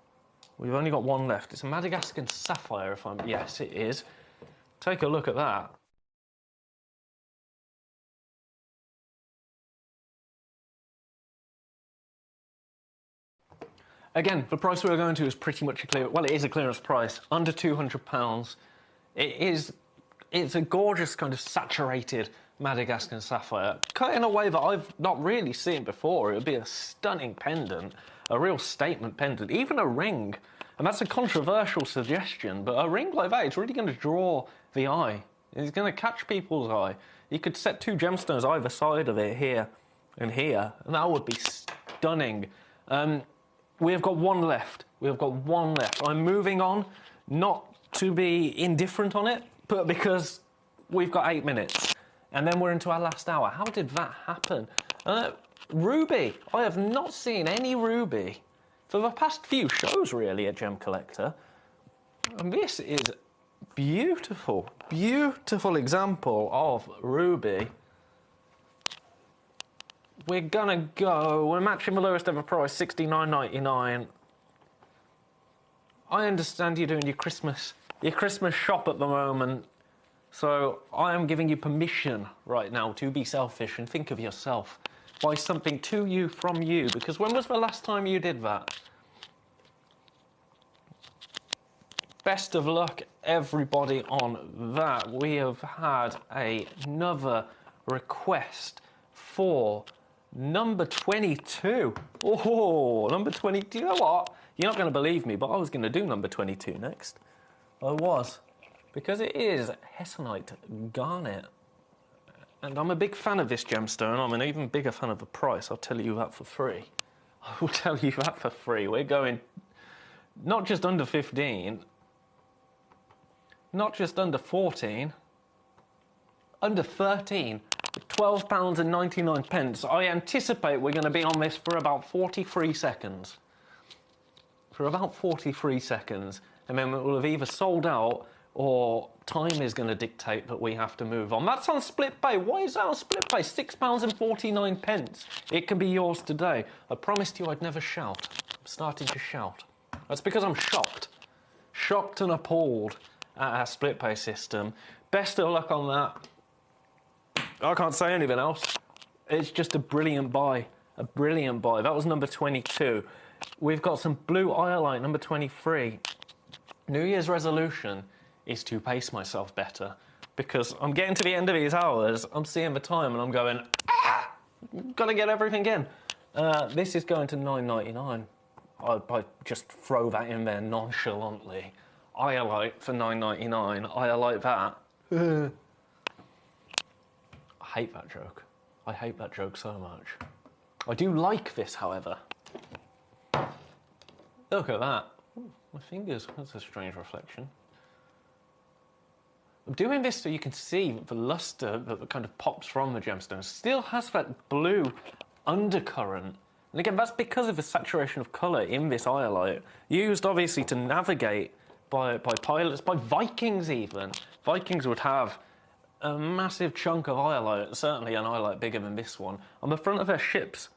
We've only got one left. It's a Madagascar sapphire, if I'm... Yes, it is. Take a look at that. Again, the price we're going to is pretty much a clear... Well, it is a clearance price. Under £200. It's a gorgeous kind of saturated Madagascar sapphire, cut in a way that I've not really seen before. It would be a stunning pendant, a real statement pendant, even a ring. And that's a controversial suggestion, but a ring like that is really going to draw the eye. It's going to catch people's eye. You could set two gemstones either side of it, here and here, and that would be stunning. We have got one left. We have got one left. I'm moving on, not to be indifferent on it, but because we've got 8 minutes. And then we're into our last hour. How did that happen? Ruby. I have not seen any ruby for the past few shows, really, at Gemcollector. And this is beautiful, beautiful example of ruby. We're gonna go, we're matching the lowest ever price, $69.99. I understand you're doing your Christmas shop at the moment, so I am giving you permission right now to be selfish and think of yourself. Buy something to you from you, because when was the last time you did that? Best of luck, everybody, on that. We have had another request for number 22. Oh, number 22. You know what? You're not going to believe me, but I was going to do number 22 next. I was. Because it is Hessonite Garnet. And I'm a big fan of this gemstone. I'm an even bigger fan of the price. I'll tell you that for free. I will tell you that for free. We're going not just under 15, not just under 14, under 13, £12.99. I anticipate we're going to be on this for about 43 seconds. For about 43 seconds. And then it will have either sold out or time is going to dictate that we have to move on. That's on split pay. Why is that on split pay? £6.49. It can be yours today. I promised you I'd never shout. I'm starting to shout. That's because I'm shocked. shocked and appalled at our split pay system. Best of luck on that. I can't say anything else. It's just a brilliant buy. A brilliant buy. That was number 22. We've got some blue iolite, number 23. New Year's resolution is to pace myself better, because I'm getting to the end of these hours, I'm seeing the time and I'm going, gotta get everything in. This is going to $9.99. I just throw that in there nonchalantly. Iolite for $9.99. I like that. I hate that joke. I hate that joke so much. I do like this, however. Look at that. Ooh, my fingers. That's a strange reflection. I'm doing this so you can see the luster that kind of pops from the gemstone. Still has that blue undercurrent. And again, that's because of the saturation of colour in this iolite, used obviously to navigate by pilots, by Vikings even. Vikings would have a massive chunk of iolite, certainly an iolite bigger than this one, on the front of their ships.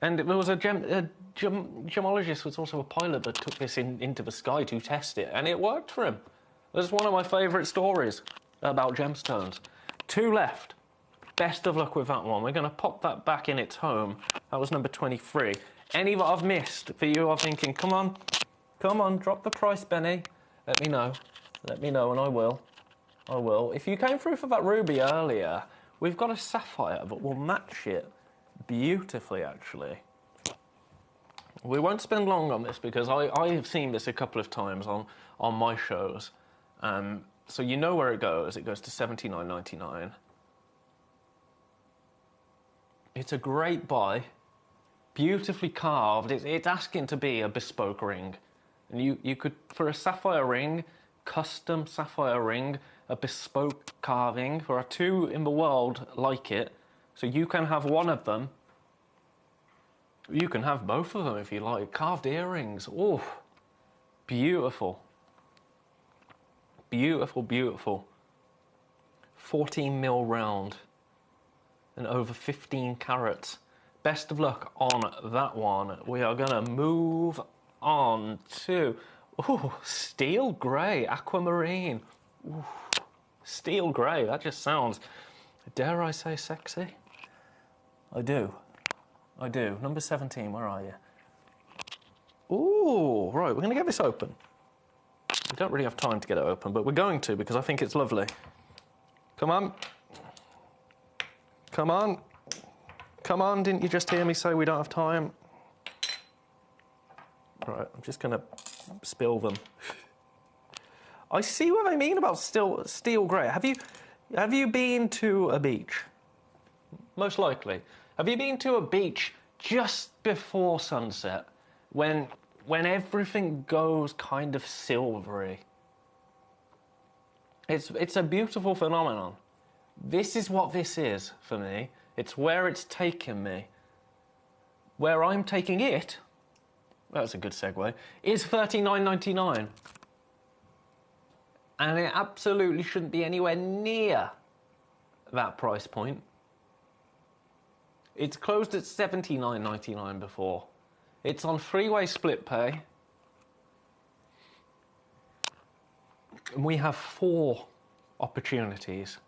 And there was a gemologist was also a pilot that took this into the sky to test it, and it worked for him. That's one of my favourite stories about gemstones. 2 left. Best of luck with that one. We're going to pop that back in its home. That was number 23. Any that I've missed for you are thinking, come on, drop the price, Benny. Let me know. Let me know, and I will. I will. If you came through for that ruby earlier, we've got a sapphire that will match it beautifully, actually. We won't spend long on this because I have seen this a couple of times on my shows. So you know where it goes. It goes to $79.99. It's a great buy. Beautifully carved. It's asking to be a bespoke ring. And you could, for a sapphire ring, custom sapphire ring, a bespoke carving, there are 2 in the world like it. So you can have one of them. You can have both of them if you like. Carved earrings. Oh, beautiful. Beautiful, beautiful. 14 mil round and over 15 carats. Best of luck on that one. We are going to move on to steel grey, aquamarine. Ooh, steel grey, that just sounds, dare I say, sexy? I do. Number 17, where are you? Ooh, right, we're going to get this open. We don't really have time to get it open, but we're going to because I think it's lovely. Come on. Come on. Come on, didn't you just hear me say we don't have time? Right, I'm just going to spill them. I see what they mean about steel grey. Have you been to a beach? Most likely. Have you been to a beach just before sunset when everything goes kind of silvery? It's a beautiful phenomenon. This is what this is for me. It's where it's taken me. Where I'm taking it, that's a good segue, is $39.99. And it absolutely shouldn't be anywhere near that price point. It's closed at $79.99 before. It's on freeway split pay. And we have 4 opportunities.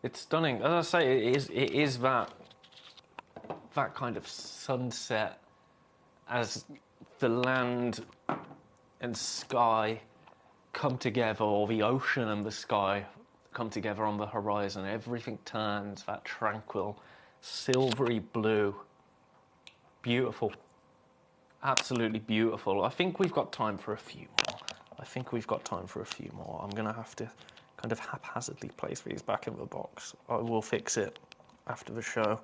It's stunning. As I say, it is that kind of sunset as the land and sky come together, or the ocean and the sky come together on the horizon. Everything turns that tranquil, silvery blue. Beautiful. Absolutely beautiful. I think we've got time for a few more. I'm going to have to kind of haphazardly place these back in the box. I will fix it after the show.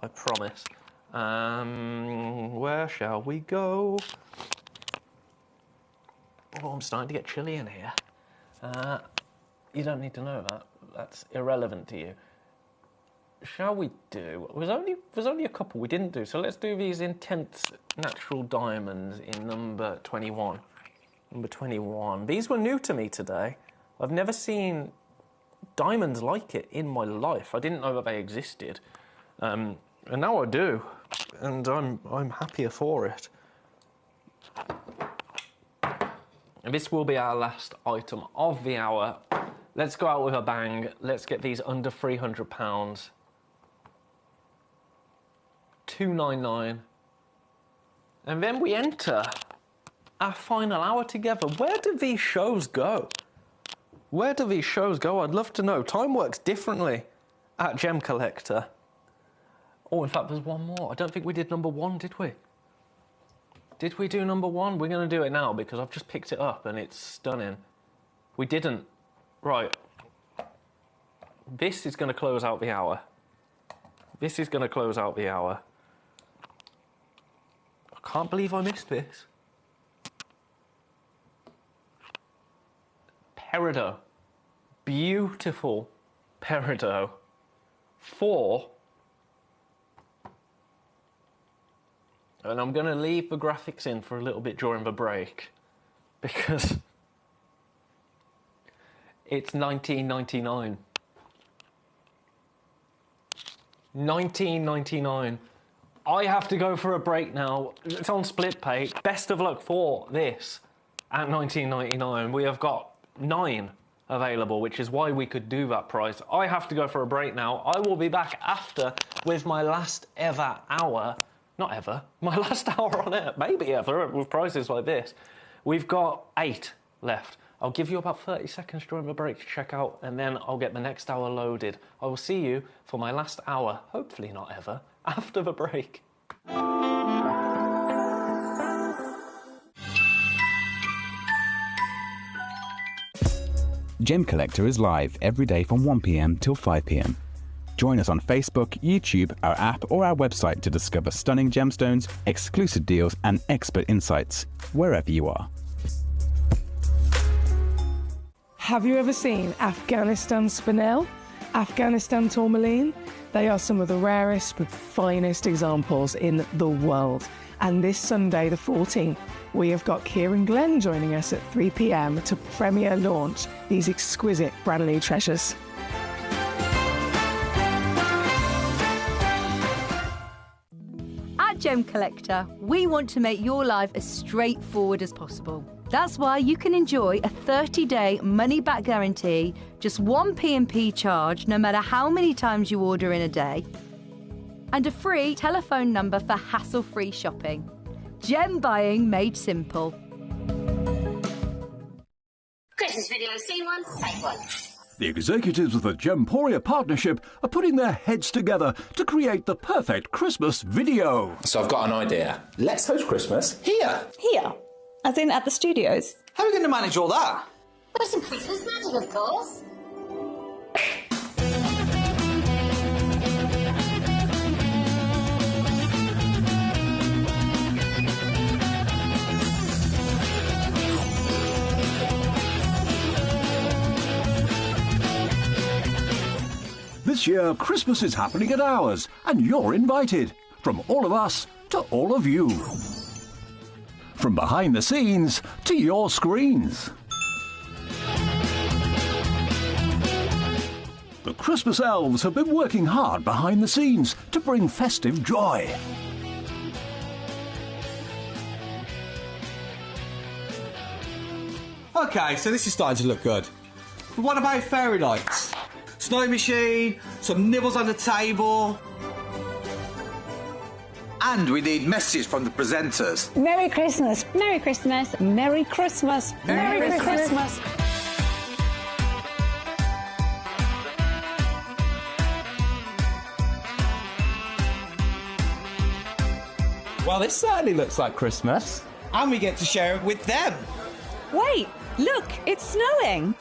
I promise. Where shall we go? Oh, I'm starting to get chilly in here. You don't need to know that. That's irrelevant to you. Shall we do... There's only a couple we didn't do, so let's do these intense natural diamonds in number 21. Number 21. These were new to me today. I've never seen diamonds like it in my life. I didn't know that they existed. And now I do. And I'm happier for it. And this will be our last item of the hour. Let's go out with a bang. Let's get these under £300. $2.99. And then we enter our final hour together. Where do these shows go? Where do these shows go? I'd love to know. Time works differently at Gem Collector. Oh, in fact, there's one more. I don't think we did number one, did we? Did we do number one? We're going to do it now because I've just picked it up and it's stunning. We didn't. Right. This is going to close out the hour. This is going to close out the hour. I can't believe I missed this. Peridot. Beautiful peridot. And I'm going to leave the graphics in for a little bit during the break because it's $19.99. $19.99. I have to go for a break now. It's on split pay. Best of luck for this at $19.99. We have got 9 available, which is why we could do that price. I have to go for a break now. I will be back after with my last ever hour. Not ever. My last hour on air. Maybe ever with prices like this. We've got 8 left. I'll give you about 30 seconds during the break to check out, and then I'll get the next hour loaded. I will see you for my last hour, hopefully not ever, after the break. Gem Collector is live every day from 1 p.m. till 5 p.m. Join us on Facebook, YouTube, our app, or our website to discover stunning gemstones, exclusive deals, and expert insights wherever you are. Have you ever seen Afghanistan spinel? Afghanistan tourmaline? They are some of the rarest but finest examples in the world. And this Sunday, the 14th, we have got Kieran Glenn joining us at 3 p.m. to premiere launch these exquisite brand new treasures. At Gem Collector, we want to make your life as straightforward as possible. That's why you can enjoy a 30-day money-back guarantee, just one P&P charge no matter how many times you order in a day, and a free telephone number for hassle-free shopping. Gem buying made simple. Christmas video, scene one, take one. The executives of the Gemporia partnership are putting their heads together to create the perfect Christmas video. So I've got an idea. Let's host Christmas here. Here? As in at the studios? How are we going to manage all that? With some Christmas magic, of course. This year, Christmas is happening at ours, and you're invited. From all of us to all of you. From behind the scenes to your screens. The Christmas elves have been working hard behind the scenes to bring festive joy. Okay, so this is starting to look good. But what about fairy lights? Snow machine, some nibbles on the table. And we need messages from the presenters. Merry Christmas. Merry Christmas. Merry Christmas. Merry Christmas. Well, this certainly looks like Christmas. And we get to share it with them. Wait, look, it's snowing.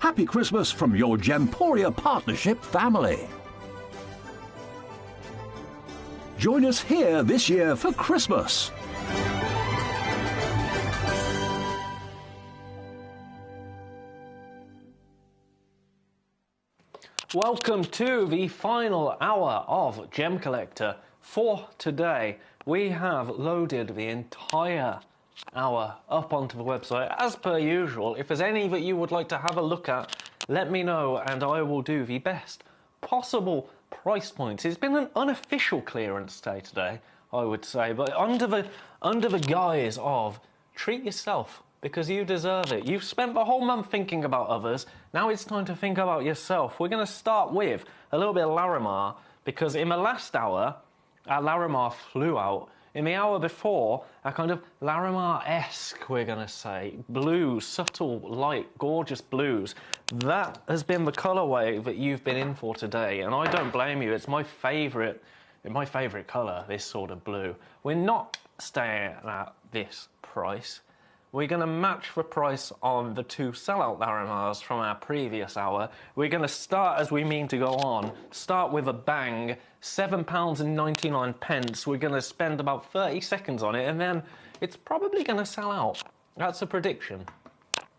Happy Christmas from your Gemporia partnership family. Join us here this year for Christmas. Welcome to the final hour of Gem Collector. For today, we have loaded the entire hour up onto the website as per usual. If there's any that you would like to have a look at, let me know and I will do the best possible price points. It's been an unofficial clearance day today, I would say, but under the guise of treat yourself because you deserve it. You've spent the whole month thinking about others. Now it's time to think about yourself. We're going to start with a little bit of Larimar because in the last hour, our Larimar flew out. In the hour before, a kind of Larimar-esque, we're going to say, blues, subtle, light, gorgeous blues. That has been the colourway that you've been in for today, and I don't blame you. It's my favourite colour, this sort of blue. We're not staying at this price. We're going to match the price on the two sellout Larimars from our previous hour. We're going to start as we mean to go on. Start with a bang, £7.99. We're going to spend about 30 seconds on it, and then it's probably going to sell out. That's a prediction.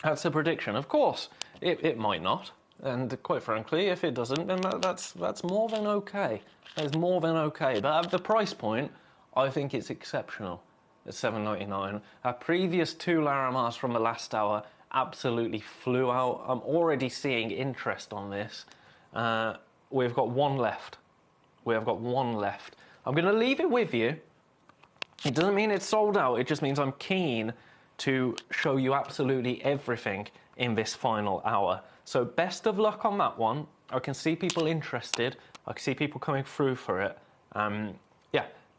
That's a prediction. Of course, it might not. And quite frankly, if it doesn't, then that's more than okay. That's more than okay. But at the price point, I think it's exceptional. At $7.99. Our previous two Larimars from the last hour absolutely flew out. I'm already seeing interest on this. We've got one left. We have got one left. I'm going to leave it with you. It doesn't mean it's sold out. It just means I'm keen to show you absolutely everything in this final hour. So best of luck on that one. I can see people interested. I can see people coming through for it. Yeah.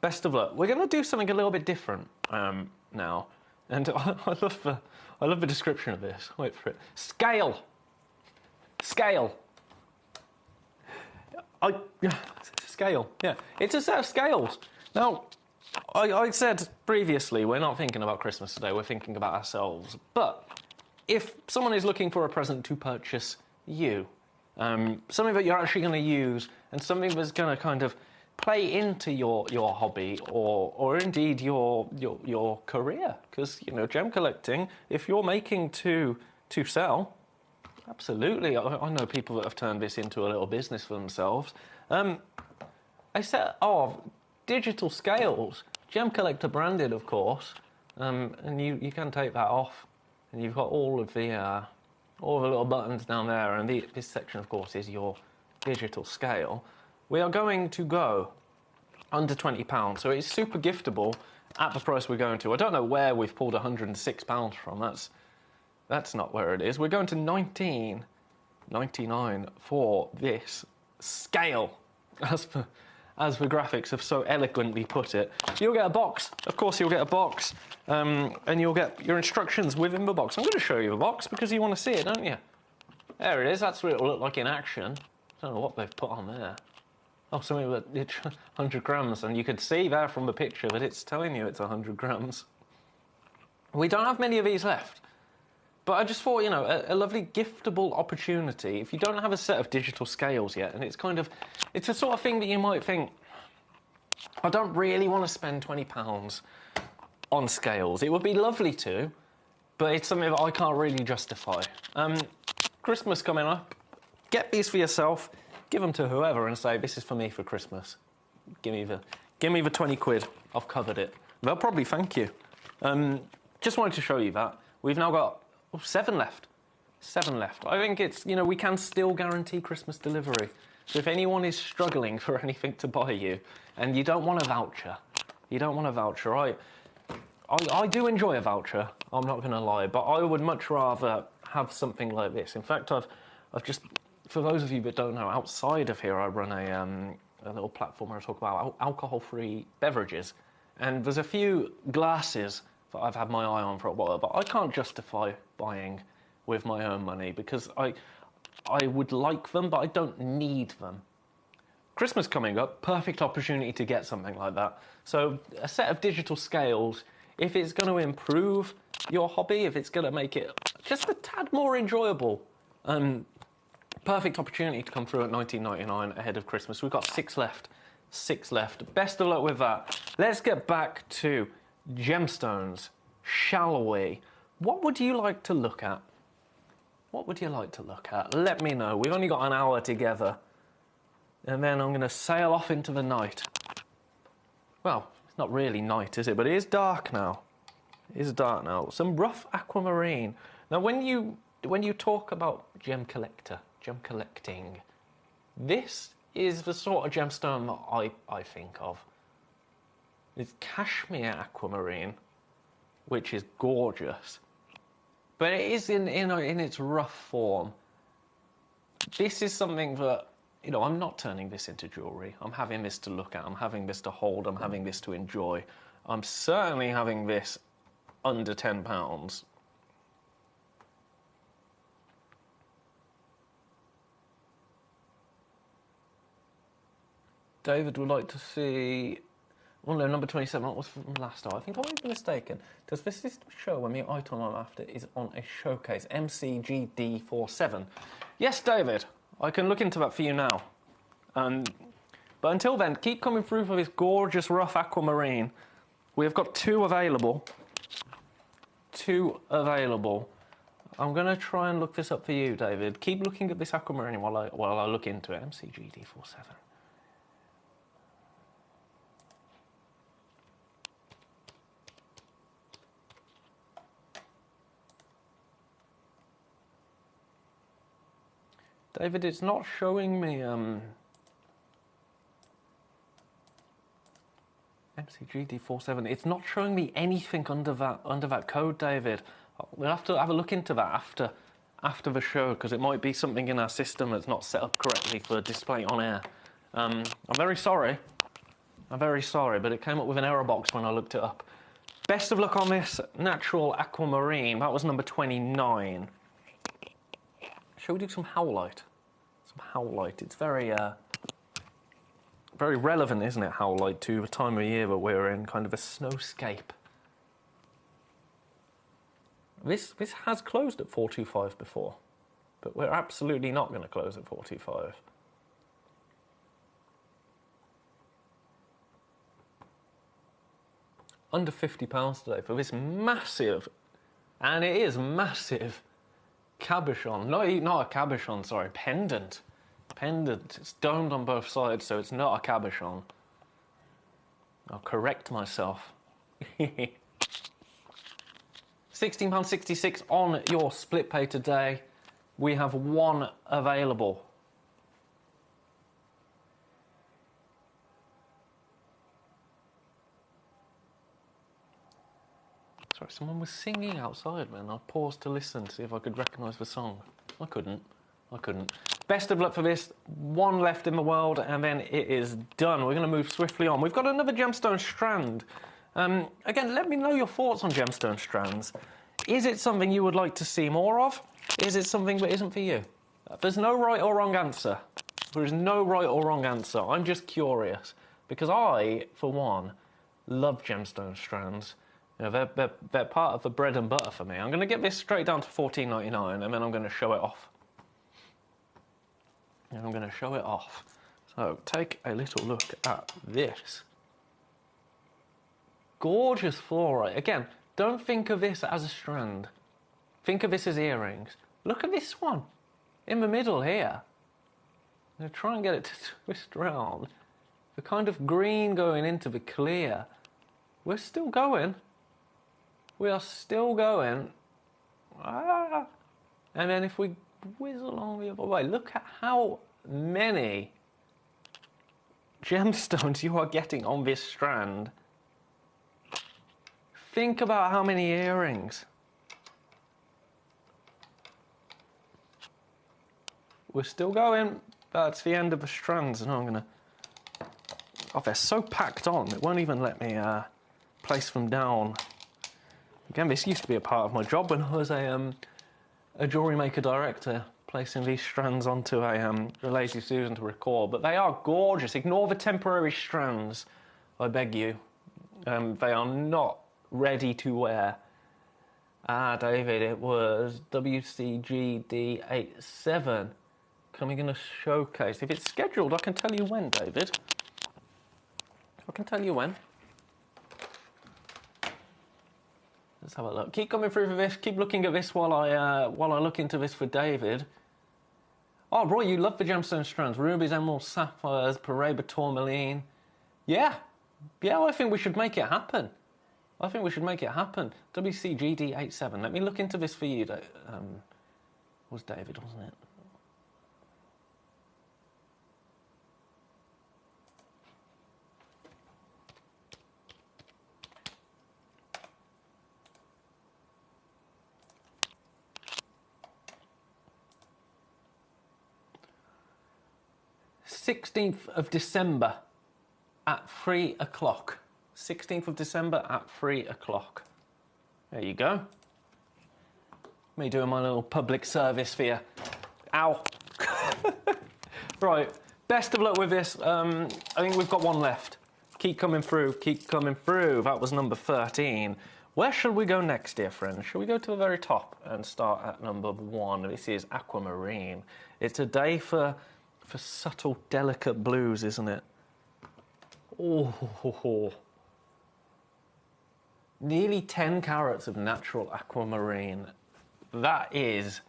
Best of luck. We're going to do something a little bit different now, and I love the description of this. Wait for it. Scale. Scale. Scale. Yeah, it's a set of scales. Now, I said previously we're not thinking about Christmas today. We're thinking about ourselves. But if someone is looking for a present to purchase you, something that you're actually going to use, and something that's going to kind of play into your hobby or indeed your career, because you know, gem collecting, if you're making to sell, absolutely. I know people that have turned this into a little business for themselves. A set of digital scales, Gemcollector branded, of course, and you can take that off, and you've got all of the little buttons down there, and this section, of course, is your digital scale. We are going to go under £20, so it's super giftable at the price we're going to. I don't know where we've pulled £106 from. That's not where it is. We're going to £19.99 for this scale, as the graphics have so eloquently put it. You'll get a box. Of course, you'll get a box, and you'll get your instructions within the box. I'm going to show you the box because you want to see it, don't you? There it is. That's what it'll look like in action. I don't know what they've put on there. Oh, something that it's 100 grams, and you could see there from the picture that it's telling you it's 100 grams. We don't have many of these left, but I just thought, you know, a lovely giftable opportunity. If you don't have a set of digital scales yet, and it's a sort of thing that you might think, I don't really want to spend £20 on scales. It would be lovely to, but it's something that I can't really justify. Christmas coming up. Get these for yourself. Give them to whoever and say, this is for me for Christmas. Give me the 20 quid. I've covered it. They'll probably thank you. Just wanted to show you that. We've now got 7 left. 7 left. I think it's, you know, we can still guarantee Christmas delivery. So if anyone is struggling for anything to buy you and you don't want a voucher, I do enjoy a voucher, I'm not going to lie, but I would much rather have something like this. In fact, I've just... For those of you that don't know, outside of here I run a little platform where I talk about alcohol-free beverages. And there's a few glasses that I've had my eye on for a while, but I can't justify buying with my own money because I would like them, but I don't need them. Christmas coming up, perfect opportunity to get something like that. So a set of digital scales, if it's going to improve your hobby, if it's going to make it just a tad more enjoyable, perfect opportunity to come through at $19.99 ahead of Christmas. We've got 6 left. 6 left. Best of luck with that. Let's get back to gemstones, shall we? What would you like to look at? What would you like to look at? Let me know. We've only got an hour together. And then I'm going to sail off into the night. Well, it's not really night, is it? But it is dark now. It is dark now. Some rough aquamarine. Now, when you when you talk about gem collecting, this is the sort of gemstone that I think of. It's cashmere aquamarine, which is gorgeous, but it is in its rough form. This is something that, you know, I'm not turning this into jewellery. I'm having this to look at, I'm having this to hold, I'm having this to enjoy. I'm certainly having this under £10. David would like to see... Well, no, number 27, what was from last time? I think I might be mistaken. Does this show when the item I'm after is on a showcase? MCGD47. Yes, David, I can look into that for you now. But until then, keep coming through for this gorgeous rough aquamarine. We've got 2 available. 2 available. I'm going to try and look this up for you, David. Keep looking at this aquamarine while I look into it. MCGD47. David, it's not showing me MCGD47. It's not showing me anything under that code, David. We'll have to have a look into that after the show, because it might be something in our system that's not set up correctly for display on air. I'm very sorry. I'm very sorry, but it came up with an error box when I looked it up. Best of luck on this natural aquamarine. That was number 29. Shall we do some howlite? Some howlite. It's very relevant, isn't it, howlite, to the time of year that we're in, kind of a snowscape. This has closed at 425 before, but we're absolutely not going to close at 425. Under £50 today for this massive, and it is massive, cabochon. Not a cabochon, sorry, pendant. Pendant. It's domed on both sides, so it's not a cabochon. I'll correct myself. £16.66 on your split pay today. We have 1 available. Sorry, someone was singing outside, man. I paused to listen to see if I could recognise the song. I couldn't. Best of luck for this. 1 left in the world, and then it is done. We're going to move swiftly on. We've got another gemstone strand. Again, let me know your thoughts on gemstone strands. Is it something you would like to see more of? Is it something that isn't for you? There's no right or wrong answer. There is no right or wrong answer. I'm just curious, because I, for one, love gemstone strands. You know, they're part of the bread and butter for me. I'm going to get this straight down to $14.99, and then I'm going to show it off. So take a little look at this. Gorgeous fluorite. Again, don't think of this as a strand. Think of this as earrings. Look at this one in the middle here. I'm going to try and get it to twist around. The kind of green going into the clear. We're still going. We are still going. And then if we whiz along the other way, look at how many gemstones you are getting on this strand. Think about how many earrings. We're still going. That's the end of the strands, and I'm gonna... Oh, they're so packed on, it won't even let me place them down. Again, this used to be a part of my job when I was a jewellery maker director, placing these strands onto a Lazy Susan to record. But they are gorgeous. Ignore the temporary strands, I beg you. They are not ready to wear. Ah, David, it was WCGD87 coming in a showcase. If it's scheduled, I can tell you when, David. I can tell you when. Let's have a look. Keep coming through for this. Keep looking at this while I look into this for David. Oh, Roy, you love the gemstone strands. Rubies, emeralds, sapphires, Paraiba tourmaline. Yeah, I think we should make it happen. WCGD87. Let me look into this for you, was David, wasn't it? December 16th at 3 o'clock. 16th of December at 3 o'clock. There you go. Me doing my little public service for you. Ow. Right, best of luck with this. I think we've got one left. Keep coming through, keep coming through. That was number 13. Where shall we go next, dear friends? Shall we go to the very top and start at number 1? This is Aquamarine. It's a day for subtle, delicate blues, isn't it? Oh, nearly 10 carats of natural aquamarine. That is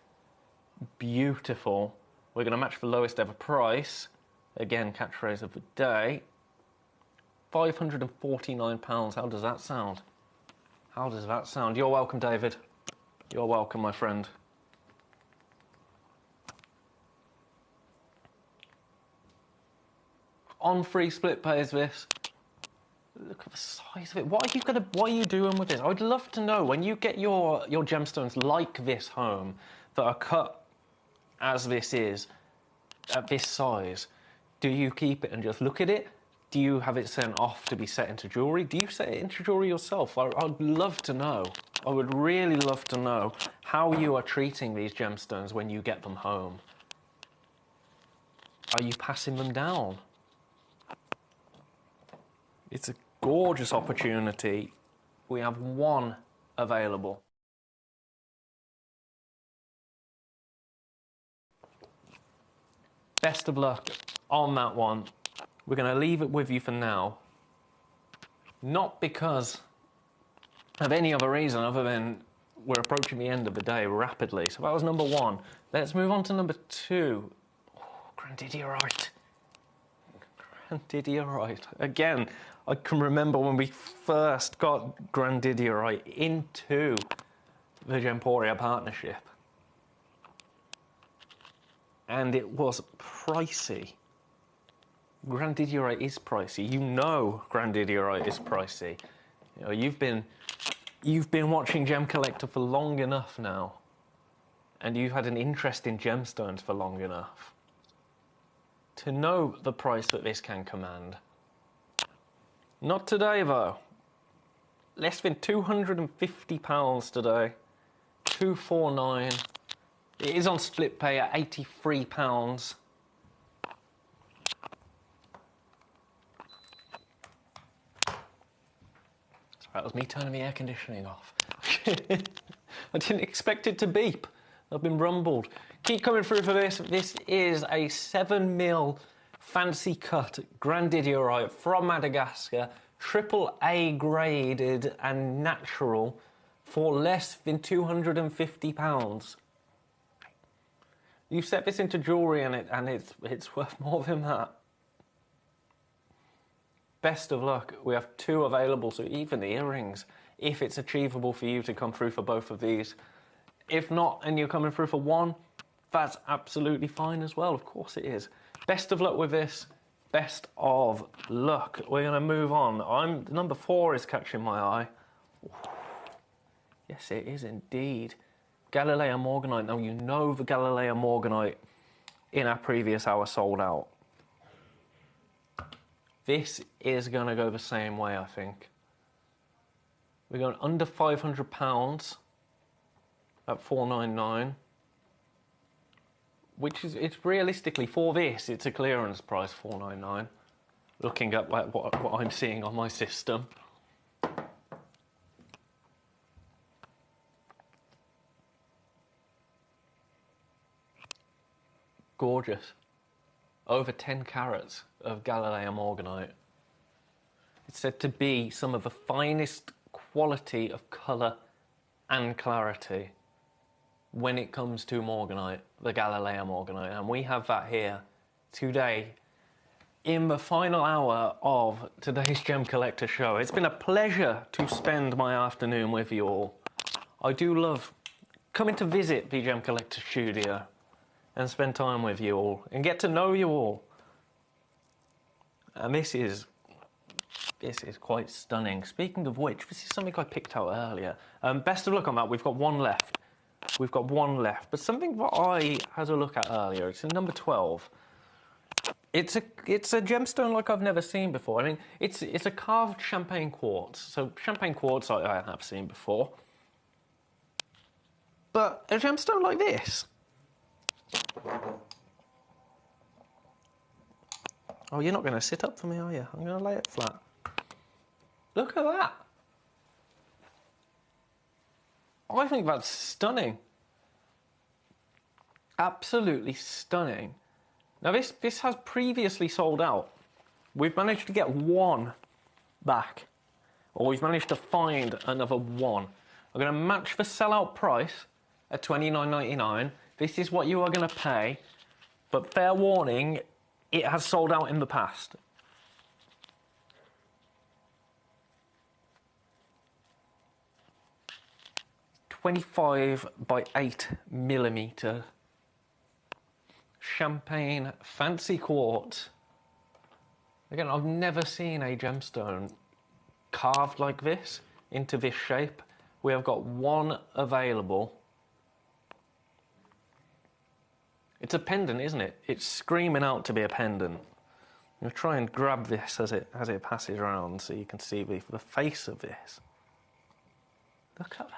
beautiful. We're going to match the lowest ever price. Again, catchphrase of the day. £549. How does that sound? How does that sound? You're welcome, David. You're welcome, my friend. On free split pay is this. Look at the size of it. What are you doing with this? I would love to know when you get your gemstones like this home that are cut as this is, at this size. Do you keep it and just look at it? Do you have it sent off to be set into jewellery? Do you set it into jewellery yourself? I'd love to know. I would really love to know how you are treating these gemstones when you get them home. Are you passing them down? It's a gorgeous opportunity. We have one available. Best of luck on that one. We're going to leave it with you for now. Not because of any other reason other than we're approaching the end of the day rapidly. So that was number 1. Let's move on to number 2. Oh, Grandidierite. Grandidierite. Again, I can remember when we first got Grandidierite into the Gemporia partnership. And it was pricey. Grandidierite is pricey. You know Grandidierite is pricey. You know, you've been watching Gemcollector for long enough now. And you've had an interest in gemstones for long enough to know the price that this can command. Not today, though. Less than £250 today. £249. It is on split pay at £83. Sorry, that was me turning the air conditioning off. I didn't expect it to beep. I've been rumbled. Keep coming through for this. This is a 7mm fancy cut Grandidierite from Madagascar, AAA graded and natural for less than £250. You set this into jewellery and it's worth more than that. Best of luck. We have 2 available, so even the earrings, if it's achievable for you to come through for both of these. If not, and you're coming through for 1, that's absolutely fine as well. Of course it is. Best of luck with this. Best of luck. We're going to move on. Number 4 is catching my eye. Yes, it is indeed. Galilea Morganite. Now, you know the Galilea Morganite in our previous hour sold out. This is going to go the same way, I think. We're going under £500 at $499. Which is, it's realistically, for this, it's a clearance price, $499. Looking at what I'm seeing on my system. Gorgeous. Over 10 carats of Galilea Morganite. It's said to be some of the finest quality of colour and clarity when it comes to Morganite, the Galilea Morganite, and we have that here today in the final hour of today's Gemcollector show. It's been a pleasure to spend my afternoon with you all. I do love coming to visit the Gemcollector studio and spend time with you all and get to know you all. And this is quite stunning. Speaking of which, this is something I picked out earlier. Best of luck on that. We've got one left. We've got one left. But something that I had a look at earlier, it's in number 12. It's a gemstone like I've never seen before. I mean, it's a carved champagne quartz. So champagne quartz I have seen before. But a gemstone like this. Oh, you're not going to sit up for me, are you? I'm going to lay it flat. Look at that. I think that's stunning. Absolutely stunning. Now, this has previously sold out. We've managed to get one back. Or we've managed to find another one. I'm going to match the sellout price at $29.99. This is what you are going to pay. But fair warning, it has sold out in the past. .25 by 8mm. Champagne fancy quartz. Again, I've never seen a gemstone carved like this into this shape. We have got one available. It's a pendant, isn't it? It's screaming out to be a pendant. I'm going to try and grab this as it passes around so you can see the face of this. Look at that.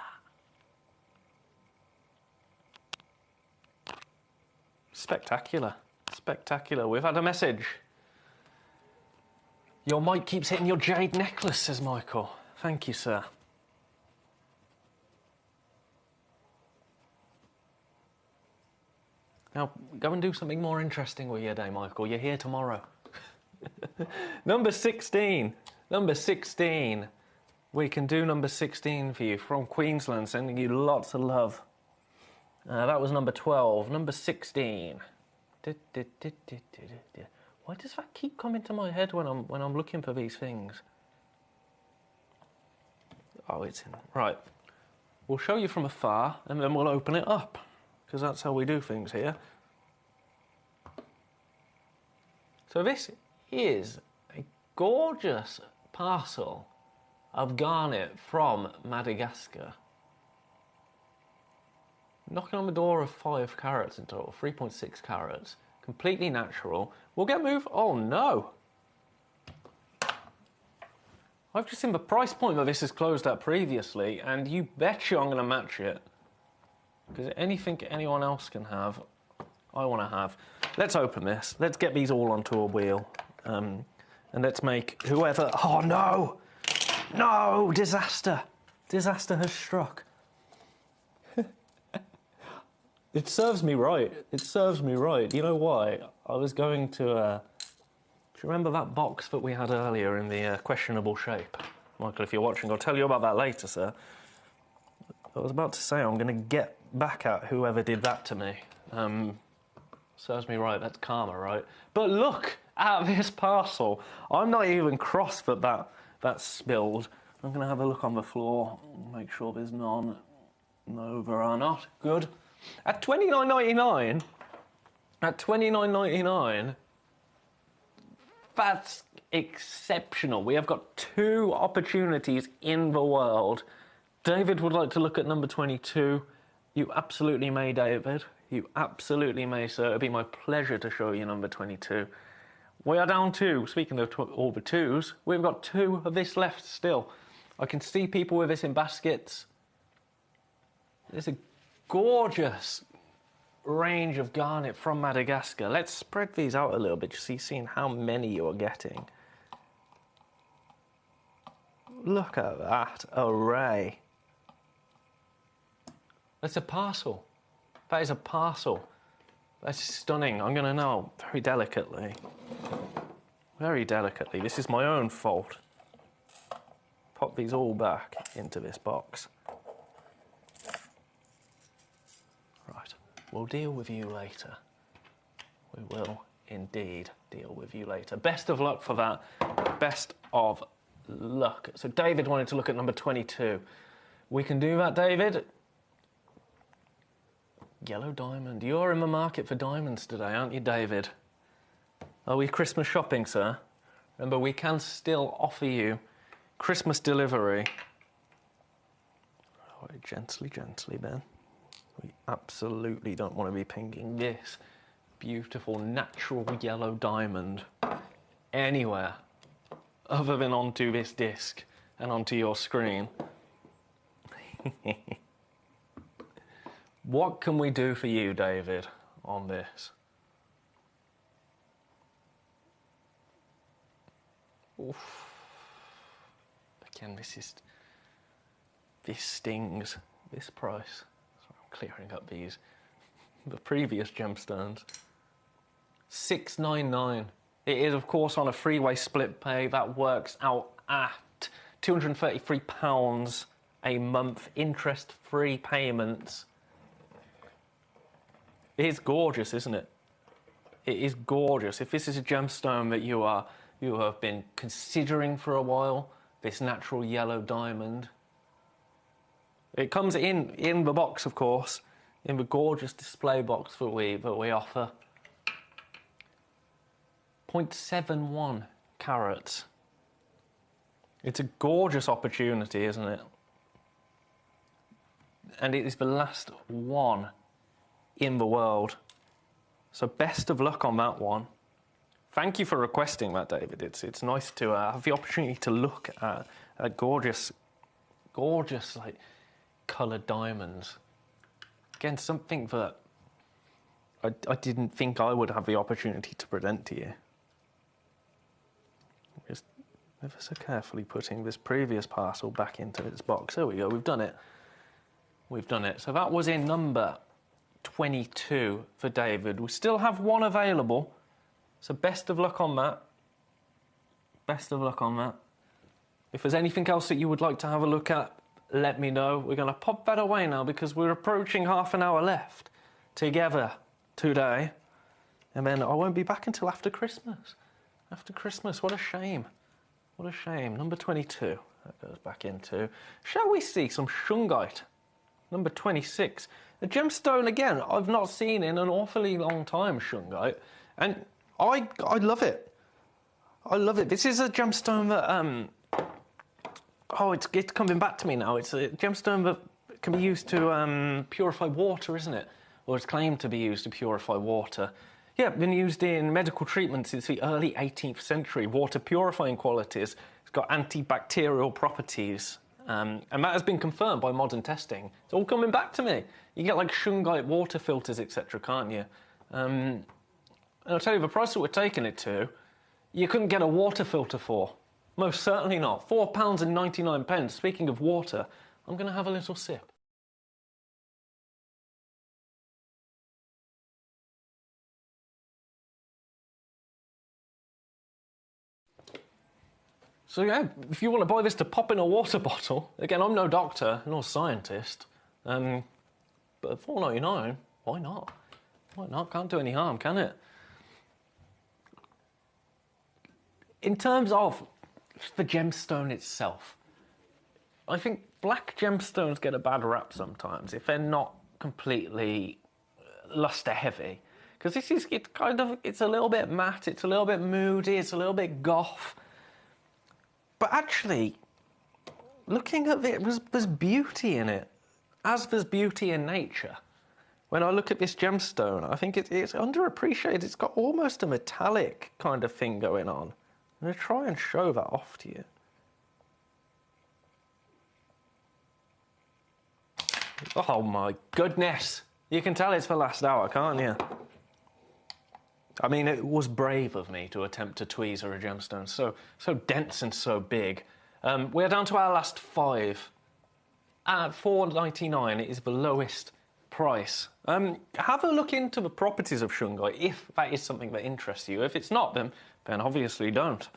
Spectacular. Spectacular. We've had a message. Your mic keeps hitting your jade necklace, says Michael. Thank you, sir. Now, go and do something more interesting with your day, Michael. You're here tomorrow. Number 16. Number 16. We can do number 16 for you from Queensland, sending you lots of love. That was number 12. Number 16. Why does that keep coming to my head when I'm looking for these things? Oh, it's in. Right. We'll show you from afar, and then we'll open it up, because that's how we do things here. So this is a gorgeous parcel of garnet from Madagascar. Knocking on the door of 5 carats in total, 3.6 carats. Completely natural. We'll get moved. Oh no! I've just seen the price point that this is closed at previously, and you bet you I'm going to match it. Because anything anyone else can have, I want to have. Let's open this. Let's get these all onto a wheel. And let's make whoever... Oh no! No! Disaster! Disaster has struck. It serves me right. It serves me right. You know why? I was going to... do you remember that box that we had earlier in the questionable shape? Michael, if you're watching, I'll tell you about that later, sir. I was about to say I'm going to get back at whoever did that to me. Serves me right. That's karma, right? But look at this parcel. I'm not even cross that that's spilled. I'm going to have a look on the floor, make sure there's none. No, there are not. Good. At $29.99, that's exceptional. We have got 2 opportunities in the world. David would like to look at number 22. You absolutely may, David. You absolutely may, sir. It'd be my pleasure to show you number 22. We are down to, speaking of all the 2s, we've got 2 of this left still. I can see people with this in baskets. There's a gorgeous range of garnet from Madagascar. Let's spread these out a little bit just so you're seeing how many you're getting. Look at that array. That's a parcel. That is a parcel. That's stunning. I'm going to know very delicately. Very delicately. This is my own fault. Pop these all back into this box. Right. We'll deal with you later. We will indeed deal with you later. Best of luck for that. Best of luck. So David wanted to look at number 22. We can do that, David. Yellow diamond. You're in the market for diamonds today, aren't you, David? Are we Christmas shopping, sir? Remember, we can still offer you Christmas delivery. Oh, gently, gently, Ben. We absolutely don't want to be pinging this beautiful natural yellow diamond anywhere other than onto this disc and onto your screen. What can we do for you, David, on this? Oof. Again, this stings, this price. So I'm clearing up the previous gemstones. $699. It is, of course, on a freeway split pay. That works out at £233 a month, interest-free payments. It is gorgeous, isn't it? It is gorgeous. If this is a gemstone that you have been considering for a while, this natural yellow diamond, it comes in the box, of course, in the gorgeous display box that we offer. 0.71 carats. It's a gorgeous opportunity, isn't it? And it is the last one in the world. So best of luck on that one. Thank you for requesting that, David. It's nice to have the opportunity to look at gorgeous like coloured diamonds. Again, something that I didn't think I would have the opportunity to present to you. Just ever so carefully putting this previous parcel back into its box. There we go, we've done it. We've done it. So that was in number 22 for David. We still have one available, so best of luck on that. Best of luck on that. If there's anything else that you would like to have a look at, let me know. We're going to pop that away now because we're approaching half an hour left together today, and then I won't be back until after Christmas. After Christmas, what a shame. What a shame. Number 22, that goes back into. Shall we see some shungite? Number 26. A gemstone, again, I've not seen in an awfully long time, shungite, and I love it. I love it. This is a gemstone that, it's coming back to me now. It's a gemstone that can be used to purify water, isn't it? Or it's claimed to be used to purify water. Yeah, been used in medical treatment since the early 18th century. Water purifying qualities. It's got antibacterial properties. And that has been confirmed by modern testing. It's all coming back to me. You get like shungite water filters, etc., can't you? And I'll tell you, the price that we're taking it to, you couldn't get a water filter for. Most certainly not. £4.99. Speaking of water, I'm going to have a little sip. So yeah, if you want to buy this to pop in a water bottle, again, I'm no doctor, nor scientist, but at $4.99, why not? Why not? Can't do any harm, can it? In terms of the gemstone itself, I think black gemstones get a bad rap sometimes if they're not completely luster heavy, because it's a little bit matte, it's a little bit moody, it's a little bit goth. But actually, looking at it, there's beauty in it, as there's beauty in nature. When I look at this gemstone, I think it's underappreciated. It's got almost a metallic kind of thing going on. I'm going to try and show that off to you. Oh my goodness! You can tell it's the last hour, can't you? I mean, it was brave of me to attempt to tweezer a gemstone, so dense and so big. We're down to our last 5. At $4.99, it is the lowest price. Have a look into the properties of shungite, if that is something that interests you. If it's not, then obviously don't.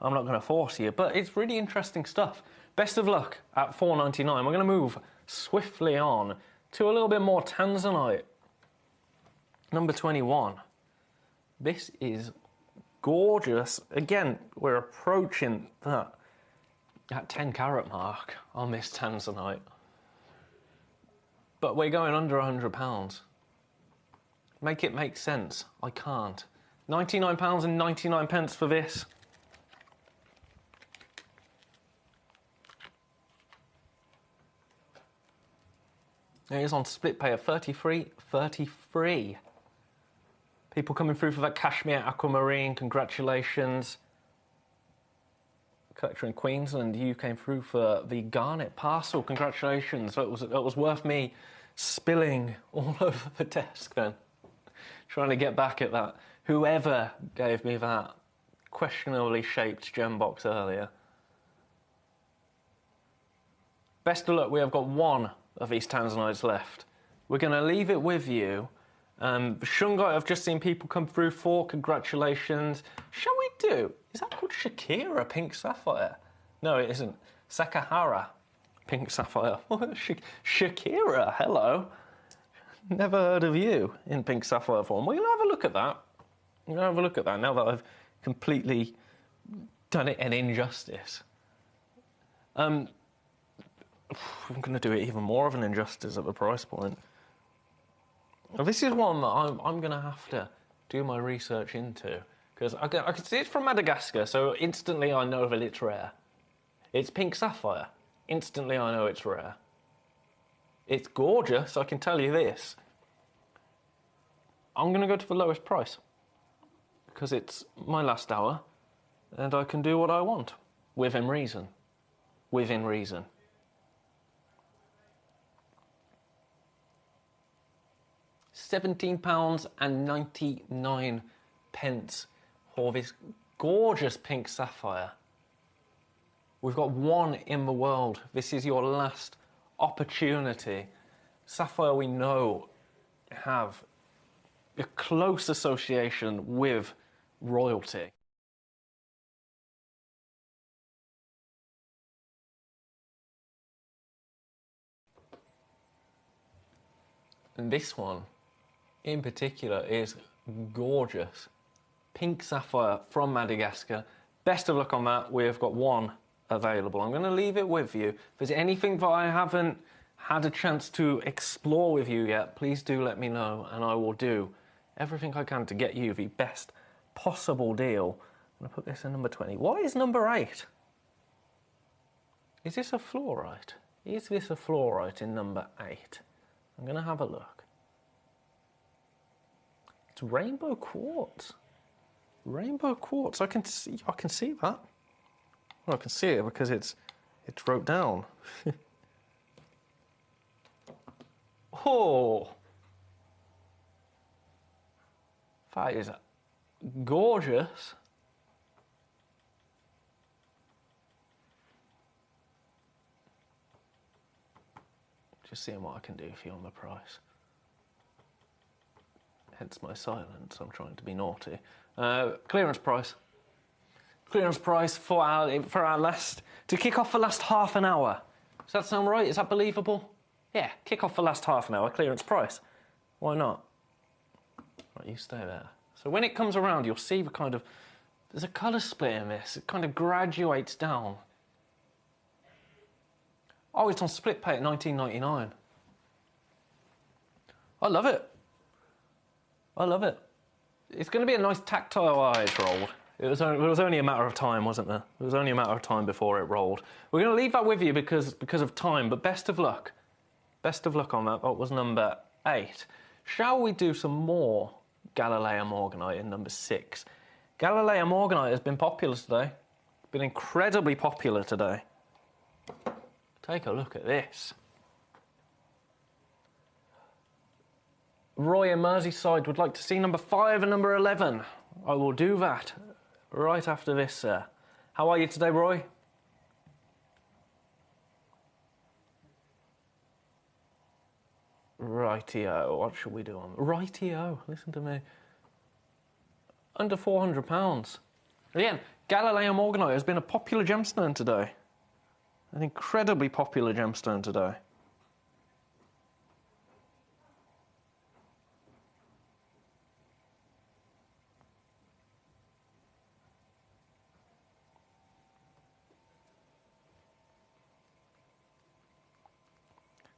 I'm not going to force you, but it's really interesting stuff. Best of luck at $4.99. We're going to move swiftly on to a little bit more tanzanite. Number 21. This is gorgeous. Again, we're approaching that 10 carat mark on this tanzanite. But we're going under £100. Make it make sense. I can't. £99.99 for this. It is on split pay at 33. People coming through for that cashmere aquamarine, congratulations. Collector in Queensland, you came through for the garnet parcel, congratulations. That was worth me spilling all over the desk then. Trying to get back at that. Whoever gave me that questionably shaped gem box earlier. Best of luck, we have got one of these tanzanites left. We're going to leave it with you. Shungite, I've just seen people come through for, congratulations. Shall we do, is that called Shakira Pink Sapphire? No, it isn't. Sakahara Pink Sapphire. Shakira, hello. Never heard of you in Pink Sapphire form. We're going to have a look at that. We're going to have a look at that now that I've completely done it an injustice. I'm going to do it even more of an injustice at the price point. Now, this is one that I'm going to have to do my research into, because I can see it's from Madagascar, so instantly I know that it's rare. It's Pink Sapphire. Instantly I know it's rare. It's gorgeous, I can tell you this. I'm going to go to the lowest price, because it's my last hour, and I can do what I want, within reason. Within reason. £17.99 for this gorgeous pink sapphire. We've got one in the world. This is your last opportunity. Sapphire, we know, have a close association with royalty. And this one in particular is gorgeous. Pink sapphire from Madagascar. Best of luck on that. We've got one available. I'm going to leave it with you. If there's anything that I haven't had a chance to explore with you yet, please do let me know, and I will do everything I can to get you the best possible deal. I'm going to put this in number 20. What is number 8? Is this a fluorite? Is this a fluorite in number 8? I'm going to have a look. It's rainbow quartz. Rainbow quartz. I can see that. Well, I can see it because it's wrote down. Oh, that is gorgeous. Just seeing what I can do for you on the price. Hence my silence, I'm trying to be naughty. Clearance price. Clearance price for our last, to kick off the last half an hour. Does that sound right? Is that believable? Yeah, kick off the last half an hour, clearance price. Why not? Right, you stay there. So when it comes around, you'll see the kind of, there's a colour split in this. It kind of graduates down. Oh, it's on split pay at $19.99. I love it. I love it. It's going to be a nice tactile eye it's rolled. It was only a matter of time, wasn't there? It was only a matter of time before it rolled. We're going to leave that with you because of time, but best of luck. Best of luck on that. That was number 8. Shall we do some more Galileo Morganite in number 6? Galileo Morganite has been popular today. Been incredibly popular today. Take a look at this. Roy in Merseyside would like to see number 5 and number 11. I will do that right after this, sir. How are you today, Roy? Rightio. What should we do on? Rightio. Listen to me. Under £400. Again, Galileo Morganite has been a popular gemstone today. An incredibly popular gemstone today.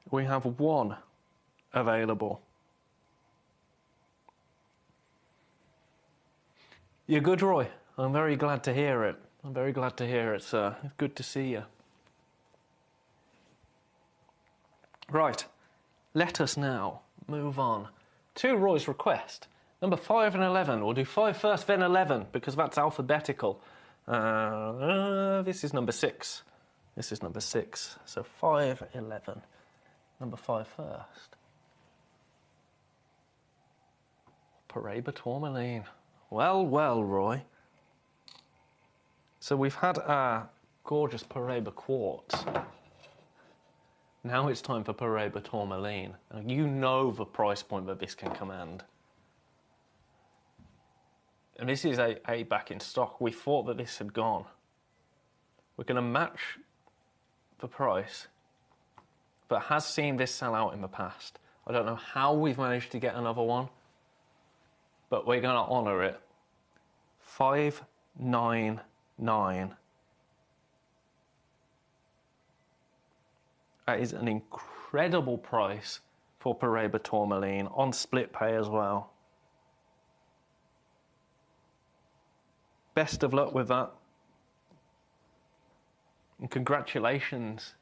We have one available. You're good, Roy. I'm very glad to hear it. I'm very glad to hear it, sir. It's good to see you. Right, let us now move on to Roy's request. Number 5 and 11. We'll do 5 first, then 11, because that's alphabetical. This is number 6. This is number 6. So 5, 11. Number 5 first. Paraiba tourmaline. Well, well, Roy. So we've had our gorgeous Paraiba quartz. Now it's time for Paraiba tourmaline. And you know the price point that this can command. And this is a back in stock. We thought that this had gone. We're going to match the price, but has seen this sell out in the past. I don't know how we've managed to get another one, but we're going to honour it. 599. That is an incredible price for Paraiba tourmaline on split pay as well. Best of luck with that. And congratulations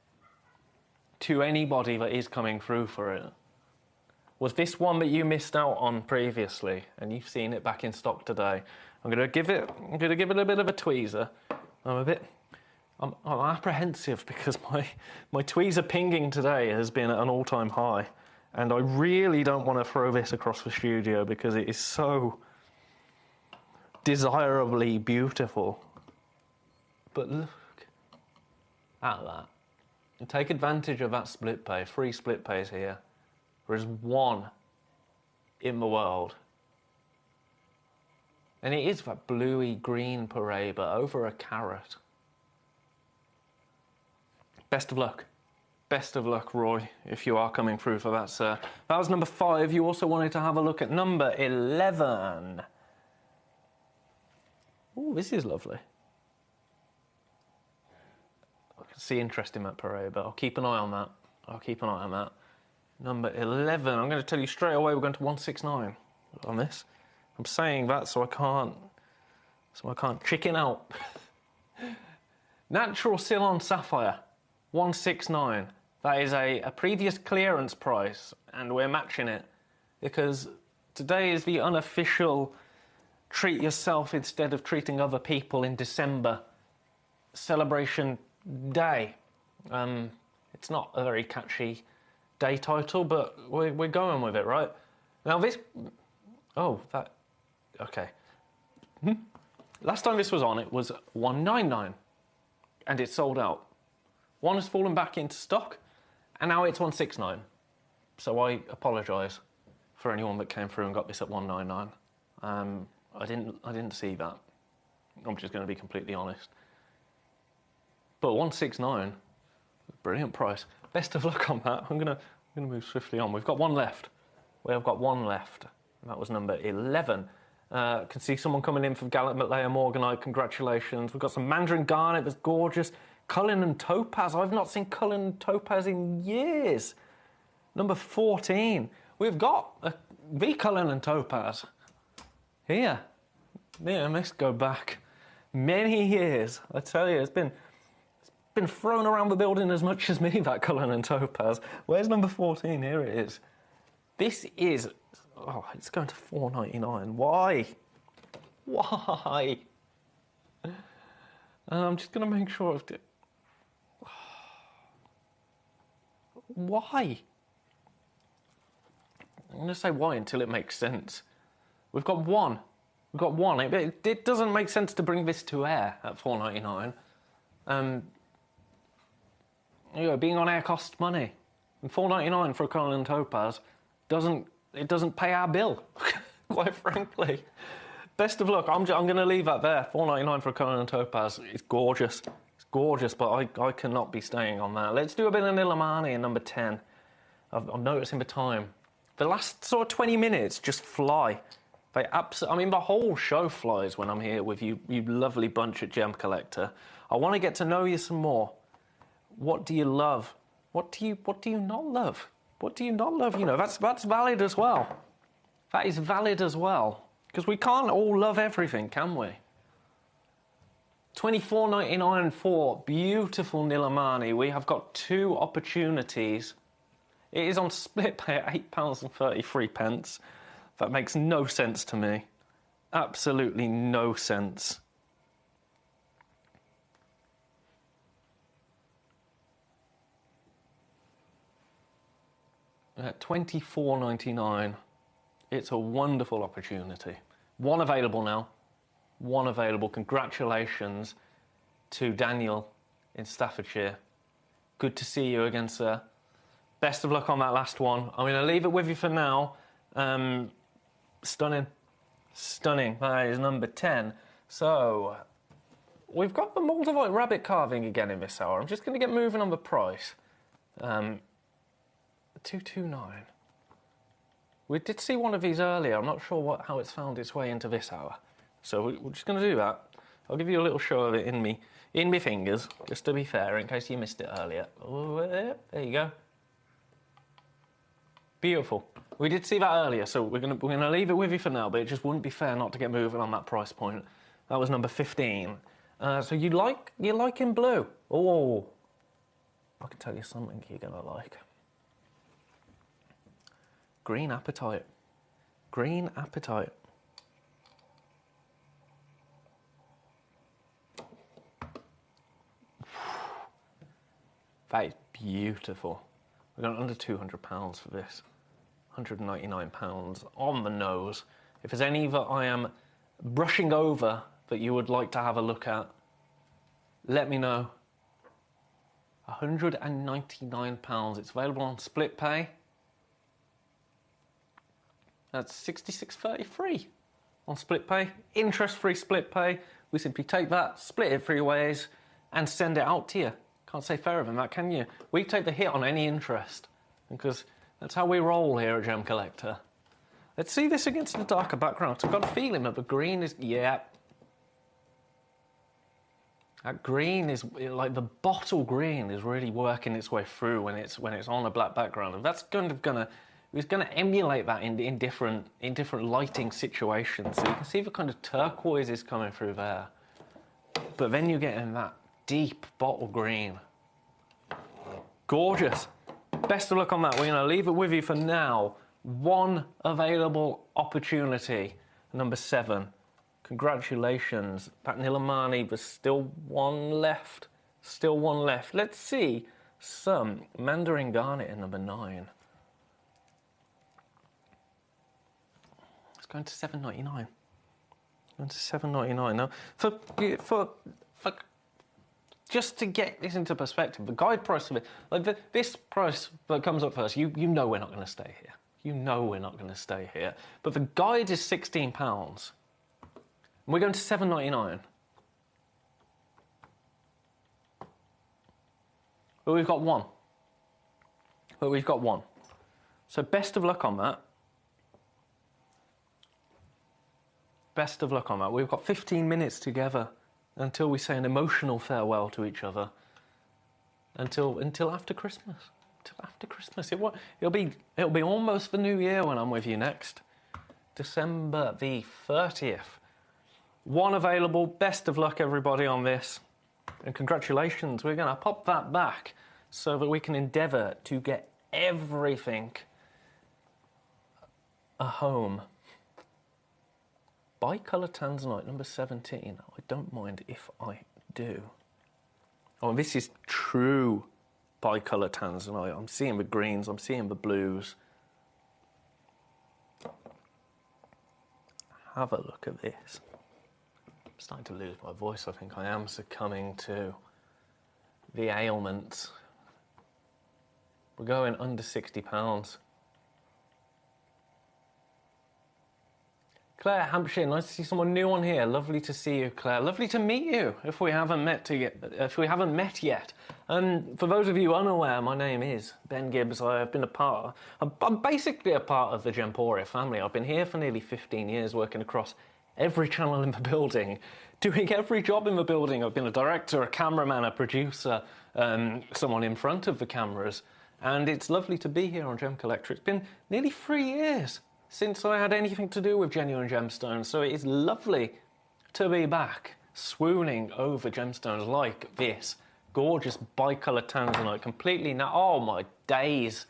to anybody that is coming through for it. Was this one that you missed out on previously and you've seen it back in stock today? I'm going to give it a bit of a tweezer. I'm apprehensive because my tweezer pinging today has been at an all-time high, and I really don't want to throw this across the studio because it is so desirably beautiful. But look at that. And take advantage of that split pay. Free split pays here. There is one in the world. And it is that bluey green Paraiba over a carat. Best of luck. Best of luck, Roy, if you are coming through for that, sir. That was number 5. You also wanted to have a look at number 11. Oh, this is lovely. I can see interest in that Paraiba. I'll keep an eye on that. Number 11. I'm going to tell you straight away we're going to 169 on this. I'm saying that so I can't chicken out. Natural Ceylon Sapphire, 169. That is a previous clearance price, and we're matching it because today is the unofficial treat yourself instead of treating other people in December celebration day. It's not a very catchy day title, but we're going with it, right? Now this... Oh, that... Okay. Last time this was on, it was 199, and it sold out. One has fallen back into stock, and now it's 169. So I apologise for anyone that came through and got this at 199. I didn't see that. I'm just going to be completely honest. But 169, brilliant price. Best of luck on that. I'm gonna move swiftly on. We've got one left. We have got one left. And that was number 11. Can see someone coming in from Gallant Matlaya Morganite. Congratulations. We've got some Mandarin Garnet that's gorgeous. Cullinan Topaz. I've not seen Cullinan Topaz in years. Number 14. We've got the Cullinan Topaz here. Yeah, let's go back many years. I tell you, it's been thrown around the building as much as me, that Cullinan Topaz. Where's number 14? Here it is. This is... Oh, it's going to $4.99. Why? Why? I'm just going to make sure I've... Why? I'm going to say why until it makes sense. We've got one. We've got one. It doesn't make sense to bring this to air at $4.99. You know, being on air costs money. And $4.99 for a Cullinan Topaz doesn't pay our bill, quite frankly. Best of luck. I'm going to leave that there. $4.99 for a Cullinan Topaz. It's gorgeous. It's gorgeous, but I cannot be staying on that. Let's do a bit of Nilamani in number 10. I'm noticing the time. The last sort of 20 minutes just fly. I mean, the whole show flies when I'm here with you lovely bunch at Gemcollector. I want to get to know you some more. What do you love? What do you not love? What do you not love? You know, that's valid as well. That is valid as well. Because we can't all love everything, can we? $24.99 for beautiful Nilamani. We have got 2 opportunities. It is on split pay at £8.33. That makes no sense to me. Absolutely no sense. At $24.99, it's a wonderful opportunity. 1 available now. 1 available. Congratulations to Daniel in Staffordshire. Good to see you again, sir. Best of luck on that last one. I'm going to leave it with you for now. Stunning. Stunning. That is number 10. So, we've got the Moldavite rabbit carving again in this hour. I'm just going to get moving on the price. 229. We did see one of these earlier. I'm not sure how it's found its way into this hour. So we're just going to do that. I'll give you a little show of it in me fingers, just to be fair, in case you missed it earlier. Oh, there you go. Beautiful. We did see that earlier, so we're gonna leave it with you for now. But it just wouldn't be fair not to get moving on that price point. That was number 15. So you like in blue? Oh, I can tell you something you're gonna like. Green Appetite. Green Appetite. That is beautiful. We've got under £200 for this. £199 on the nose. If there's any that I am brushing over that you would like to have a look at, let me know. £199. It's available on split pay. That's $66.33 on split pay. Interest-free split pay. We simply take that, split it 3 ways, and send it out to you. Can't say fairer than that, can you? We take the hit on any interest, because that's how we roll here at Gemcollector. Let's see this against the darker background. I've got a feeling that the green is... Yeah. That green is, like the bottle green is really working its way through when it's on a black background. And that's it's gonna emulate that in different lighting situations. So you can see the kind of turquoise is coming through there. But then you're getting that deep bottle green. Gorgeous. Best of luck on that. We're going to leave it with you for now. 1 available opportunity. Number 7. Congratulations. That Nilamani, there's still 1 left. Still 1 left. Let's see some Mandarin Garnet in number 9. It's going to $7.99. Going to $7.99 now. For just to get this into perspective, the guide price of it, like this price that comes up first, you know we're not going to stay here. You know we're not going to stay here. But the guide is £16. And we're going to $7.99. But we've got 1. But we've got 1. So best of luck on that. Best of luck on that. We've got 15 minutes together until we say an emotional farewell to each other. Until after Christmas. Until after Christmas. It'll be almost the new year when I'm with you next. December the 30th. 1 available. Best of luck, everybody, on this. And congratulations. We're going to pop that back so that we can endeavour to get everything a home. Bicolour Tanzanite, number 17. I don't mind if I do. Oh, and this is true bicolour Tanzanite. I'm seeing the greens, I'm seeing the blues. Have a look at this. I'm starting to lose my voice. I think I am succumbing to the ailments. We're going under £60. Claire, Hampshire, nice to see someone new on here. Lovely to see you, Claire. Lovely to meet you, if we haven't met yet. And for those of you unaware, my name is Ben Gibbs. I'm basically a part of the Gemporia family. I've been here for nearly 15 years, working across every channel in the building, doing every job in the building. I've been a director, a cameraman, a producer, someone in front of the cameras. And it's lovely to be here on Gemcollector. It's been nearly 3 years. since I had anything to do with genuine gemstones, so it is lovely to be back swooning over gemstones like this gorgeous bicoloured tanzanite, completely oh my days.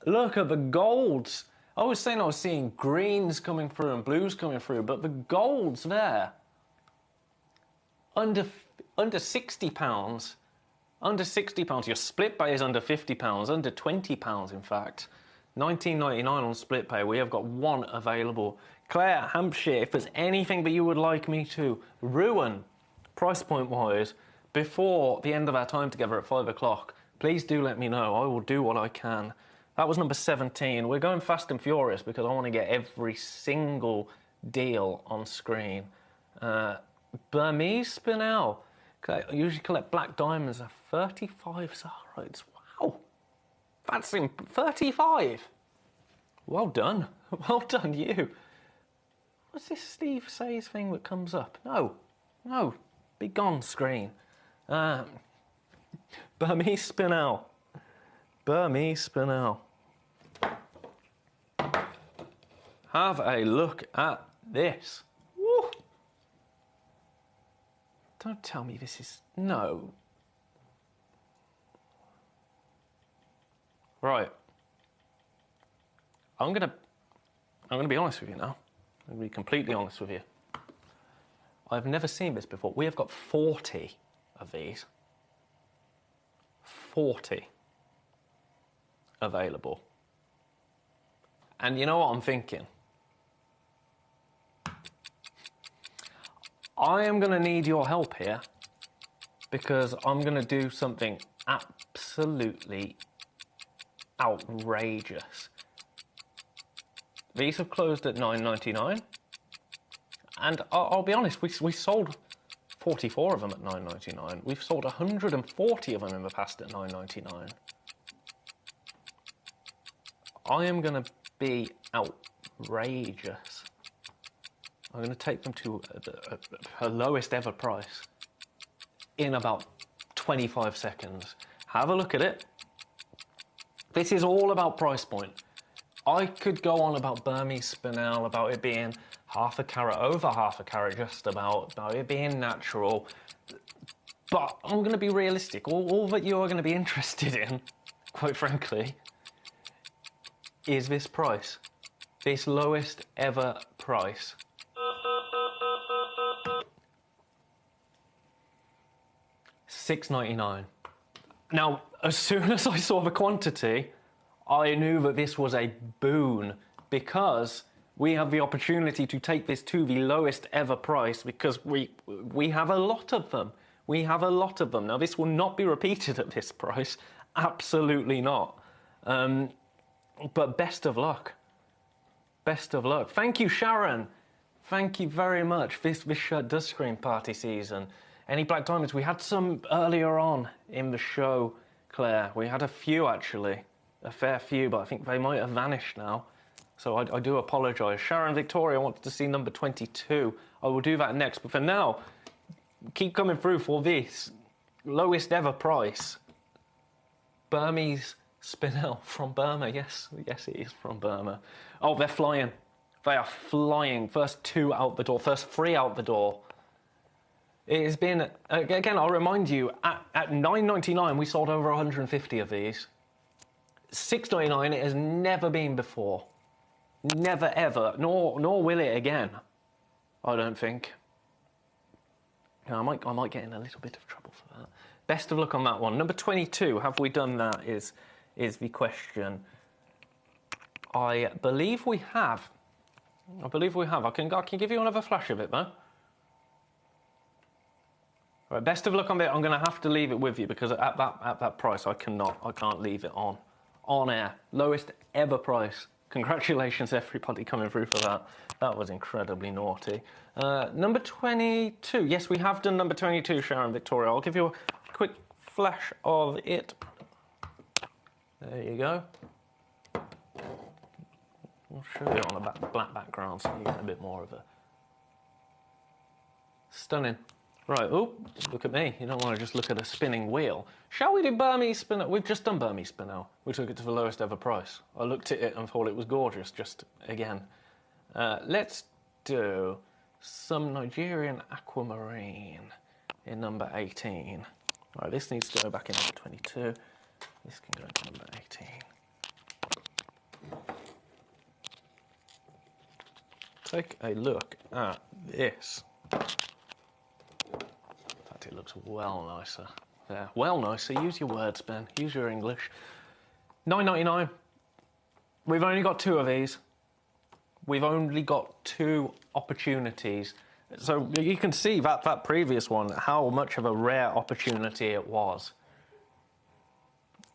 Look at the golds. I was saying I was seeing greens coming through and blues coming through, but the golds there, under £60, under £60. Your split pay is under £50, under £20 in fact. $19.99 on split pay. We have got one available. Claire, Hampshire, if there's anything that you would like me to ruin, price point wise, before the end of our time together at 5 o'clock, please do let me know. I will do what I can. That was number 17. We're going fast and furious because I want to get every single deal on screen. Burmese spinel. I usually collect black diamonds. 35 Zahrites. Wow. That's 35. Well done. Well done, you. What's this Steve Says thing that comes up? No. No. Be gone, screen. Burmese spinel. Burmese spinel. Have a look at this. Woo. Don't tell me this is... No. Right. I'm gonna be honest with you now. I'm gonna be completely honest with you. I've never seen this before. We have got 40 of these. 40 available. And you know what I'm thinking? I am going to need your help here because I'm going to do something absolutely outrageous. These have closed at $9.99, and I'll be honest, we sold 44 of them at $9.99. We've sold 140 of them in the past at $9.99. I am going to be outrageous. I'm going to take them to her lowest ever price in about 25 seconds. Have a look at it. This is all about price point. I could go on about Burmese spinel, about it being half a carat, over half a carat, just about it being natural. But I'm going to be realistic. All that you are going to be interested in, quite frankly, is this price. This lowest ever price. $6.99. Now, as soon as I saw the quantity, I knew that this was a boon because we have the opportunity to take this to the lowest ever price because we have a lot of them. We have a lot of them. Now, this will not be repeated at this price. Absolutely not. But best of luck. Best of luck. Thank you, Sharon. Thank you very much. This shirt does scream party season. Any black diamonds? We had some earlier on in the show, Claire. We had a few, actually. A fair few, but I think they might have vanished now. So I do apologise. Sharon Victoria wanted to see number 22. I will do that next. But for now, keep coming through for this lowest ever price. Burmese spinel from Burma. Yes, it is from Burma. Oh, they're flying. They are flying. First 2 out the door. First 3 out the door. It has been, again, I'll remind you, at $9.99 we sold over 150 of these. $6.99 it has never been before. Never ever, nor will it again. I don't think. No, I might get in a little bit of trouble for that. Best of luck on that one. Number 22, have we done that is the question. I believe we have. I can give you another flash of it though. Right, best of luck on it. I'm going to have to leave it with you because at that price I can't leave it on air. Lowest ever price. Congratulations everybody coming through for that. That was incredibly naughty. Number 22. Yes, we have done number 22, Sharon Victoria. I'll give you a quick flash of it. There you go. I'll show you on a black background so you get a bit more of a... Stunning. Right, oh, look at me. You don't want to just look at a spinning wheel. Shall we do Burmese Spinel? We've just done Burmese Spinel. We took it to the lowest ever price. I looked at it and thought it was gorgeous, just again. Let's do some Nigerian aquamarine in number 18. Right, this needs to go back in number 22. This can go into number 18. Take a look at this. It looks well nicer there. Well nicer. Use your words, Ben. Use your English. $9.99. We've only got 2 of these. We've only got 2 opportunities. So you can see that previous one, how much of a rare opportunity it was.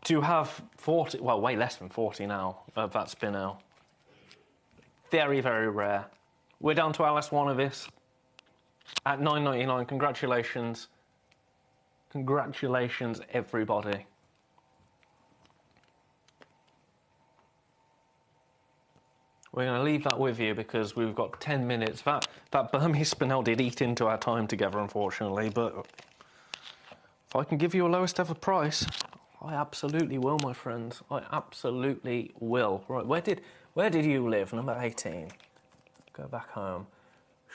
To have 40, well, way less than 40 now of that Spinel. Very, very rare. We're down to our last one of this at $9.99. Congratulations. Congratulations, everybody. We're going to leave that with you because we've got 10 minutes. That Burmese Spinel did eat into our time together, unfortunately, but if I can give you a lowest ever price, I absolutely will, my friends. I absolutely will. Right, where did you live? Number 18. Go back home.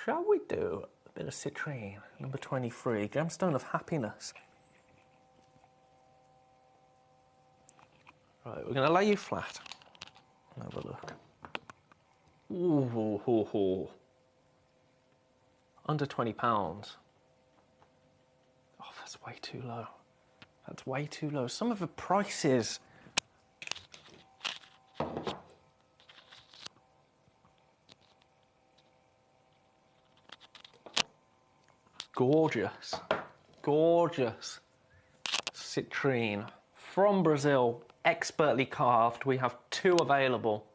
Shall we do a bit of citrine? Number 23, Gemstone of Happiness. Right, we're going to lay you flat. Have a look. Ooh, under £20. Oh, that's way too low. That's way too low. Some of the prices. Gorgeous, gorgeous citrine from Brazil, expertly carved. We have 2 available.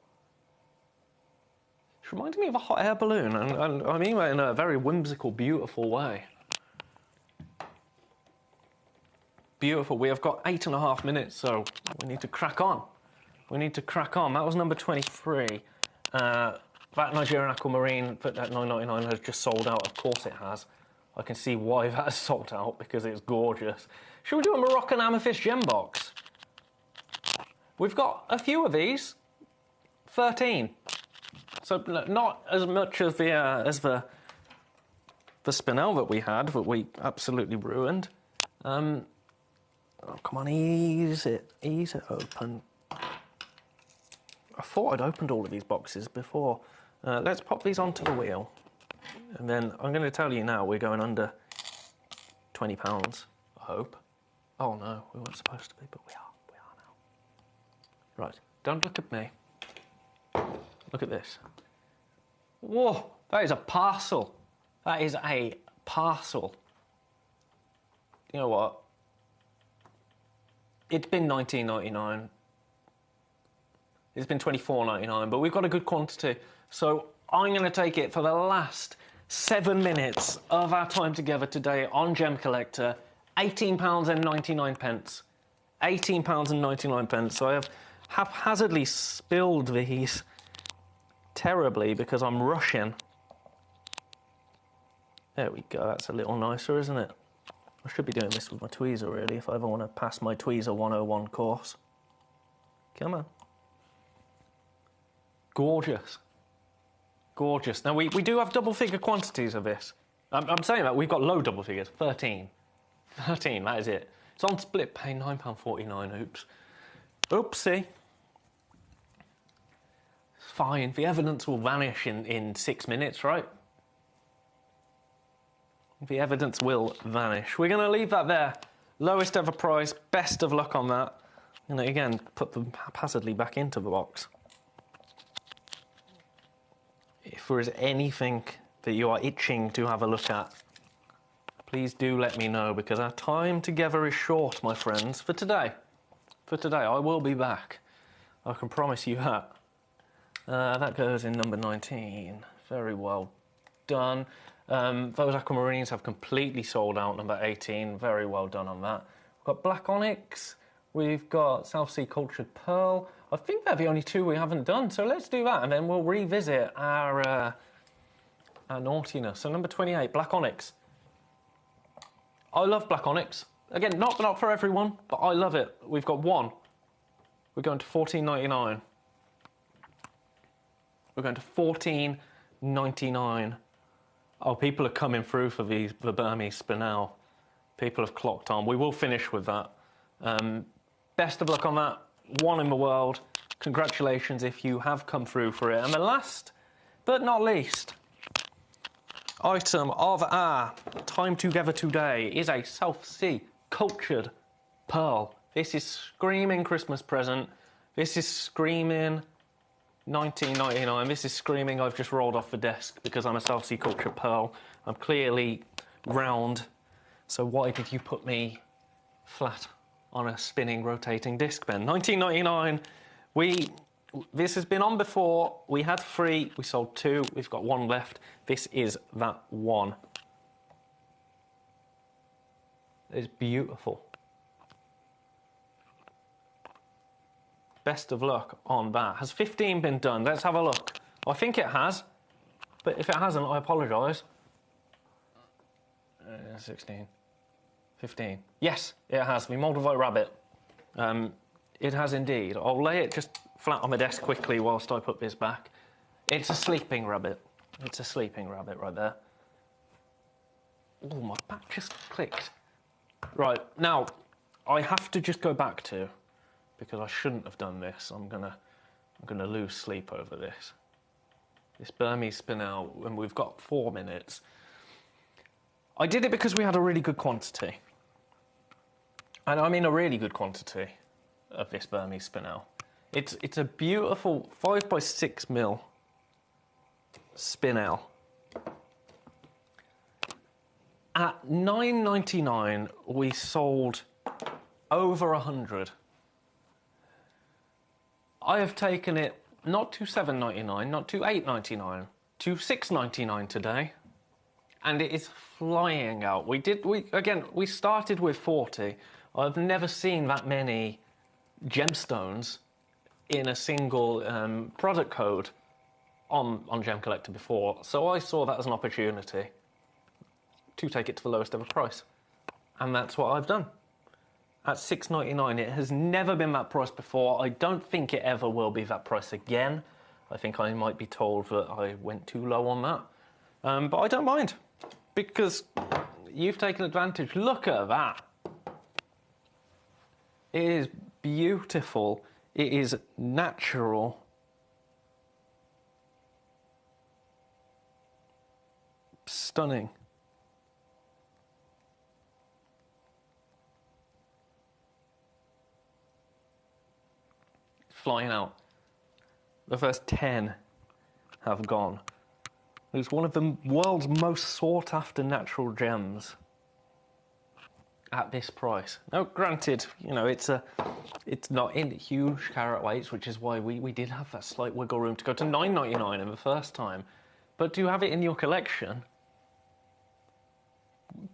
It's reminding me of a hot air balloon, and I mean that in a very whimsical, beautiful way. Beautiful. We have got 8.5 minutes, so we need to crack on. We need to crack on. That was number 23. That Nigerian aquamarine at $9.99 has just sold out. Of course it has. I can see why that has sold out, because it's gorgeous. Should we do a Moroccan amethyst gem box? We've got a few of these. 13. So not as much as the Spinel that we had, that we absolutely ruined. Oh, come on, ease it open. I thought I'd opened all of these boxes before. Let's pop these onto the wheel. And then I'm going to tell you now, we're going under £20, I hope. Oh no, we weren't supposed to be, but we are now. Right, don't look at me. Look at this. Whoa, that is a parcel. That is a parcel. You know what? It's been $19.99. It's been $24.99, but we've got a good quantity. So I'm going to take it for the last 7 minutes of our time together today on Gem Collector. £18.99. £18.99. So I have haphazardly spilled these terribly because I'm rushing. There we go. That's a little nicer, isn't it? I should be doing this with my tweezer, really, if I ever want to pass my tweezer 101 course. Come on. Gorgeous. Gorgeous. Now, we do have double-figure quantities of this. I'm saying that we've got low double figures. 13. 13, that is it. It's on split pay, £9.49. Oops. Oopsie. It's fine. The evidence will vanish in 6 minutes, right? The evidence will vanish. We're going to leave that there. Lowest ever price. Best of luck on that. And again, put them haphazardly back into the box. If there is anything that you are itching to have a look at, please do let me know, because our time together is short, my friends, for today. For today, I will be back. I can promise you that. That goes in number 19. Very well done. Those aquamarines have completely sold out, number 18. Very well done on that. We've got Black Onyx. We've got South Sea Cultured Pearl. I think they're the only 2 we haven't done, so let's do that, and then we'll revisit our naughtiness. So number 28, Black Onyx. I love black onyx. Again, not for everyone, but I love it. We've got one. We're going to $14.99. We're going to $14.99. Oh, people are coming through for the Burmese spinel. People have clocked on. We will finish with that. Best of luck on that. One in the world. Congratulations if you have come through for it. And the last, but not least, item of our time together today is a South Sea cultured pearl. This is screaming Christmas present. This is screaming $19.99. This is screaming I've just rolled off the desk because I'm a South Sea cultured pearl. I'm clearly round. So why did you put me flat on a spinning, rotating disc, Ben? $19.99. This has been on before. We had 3. We sold 2. We've got 1 left. This is that one. It's beautiful. Best of luck on that. Has 15 been done? Let's have a look. I think it has, but if it hasn't, I apologise. 16. 15. Yes, it has. The Moldavite white rabbit. It has indeed. I'll lay it just flat on my desk quickly whilst I put this back. It's a sleeping rabbit. It's a sleeping rabbit right there. Oh, my back just clicked. Right, now, I have to just go back to, because I shouldn't have done this. I'm gonna lose sleep over this. This Burmese spinel, and we've got 4 minutes. I did it because we had a really good quantity. And I mean a really good quantity of this Burmese spinel. It's a beautiful 5x6mm spinel. At $9.99, we sold over 100. I have taken it not to $7.99, not to $8.99, to $6.99 today, and it is flying out. We started with 40. I've never seen that many gemstones in a single product code on Gemcollector before, so I saw that as an opportunity to take it to the lowest ever price, and that's what I've done. At $6.99, it has never been that price before. I don't think it ever will be that price again. I think I might be told that I went too low on that, but I don't mind because you've taken advantage. Look at that. It is beautiful. It is natural. Stunning. Flying out. The first 10 have gone. It's one of the world's most sought after natural gems at this price. Now, granted, you know, it's not in huge carat weights, which is why we did have that slight wiggle room to go to $9.99 in the first time. But to have it in your collection,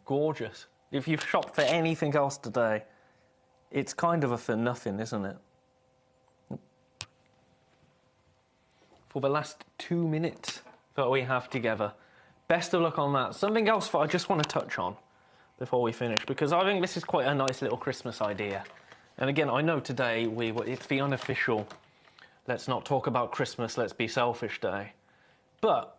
gorgeous. If you've shopped for anything else today, it's kind of a for nothing, isn't it? For the last 2 minutes that we have together. Best of luck on that. Something else that I just want to touch on before we finish, because I think this is quite a nice little Christmas idea. And again, I know today it's the unofficial let's not talk about Christmas, let's be selfish day. But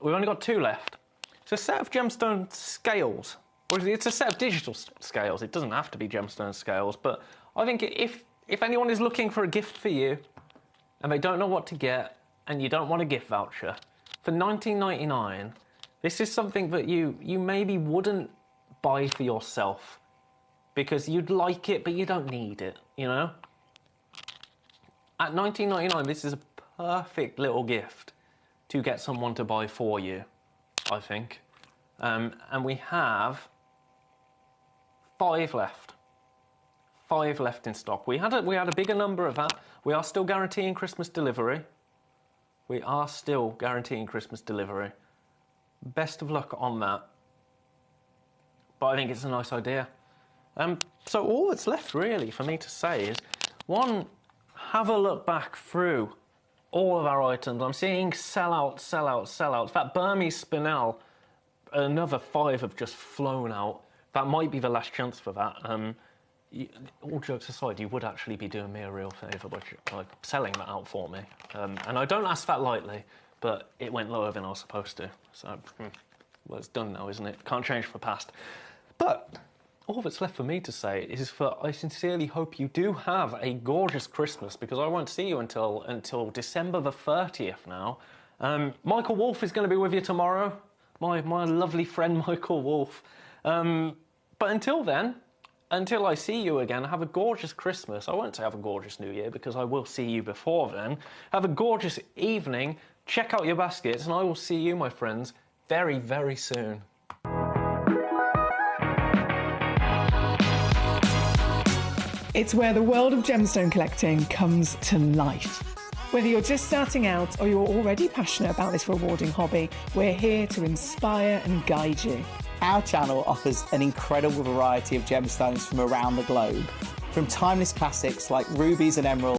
we've only got 2 left. It's a set of gemstone scales. Or it's a set of digital scales. It doesn't have to be gemstone scales, but I think if anyone is looking for a gift for you and they don't know what to get, and you don't want a gift voucher, for $19.99, this is something that you maybe wouldn't buy for yourself because you'd like it, but you don't need it, you know? At $19.99, this is a perfect little gift to get someone to buy for you, I think. And we have 5 left. 5 left in stock. We had a bigger number of that. We are still guaranteeing Christmas delivery. We are still guaranteeing Christmas delivery. Best of luck on that. But I think it's a nice idea. So all that's left really for me to say is, 1, have a look back through all of our items. I'm seeing sell-out, sell-out, sell-out. That Burmese spinel, another 5 have just flown out. that might be the last chance for that. All jokes aside, you would actually be doing me a real favour by selling that out for me. And I don't ask that lightly, but it went lower than I was supposed to. So, well, it's done now, isn't it? Can't change the past. But all that's left for me to say is that I sincerely hope you do have a gorgeous Christmas, because I won't see you until December the 30th now. Michael Wolf is going to be with you tomorrow. My lovely friend Michael Wolf. But until then, until I see you again, have a gorgeous Christmas. I won't say have a gorgeous New Year, because I will see you before then. Have a gorgeous evening. Check out your baskets, and I will see you, my friends, very, very soon. It's where the world of gemstone collecting comes to life. Whether you're just starting out or you're already passionate about this rewarding hobby, we're here to inspire and guide you. Our channel offers an incredible variety of gemstones from around the globe, from timeless classics like rubies and emeralds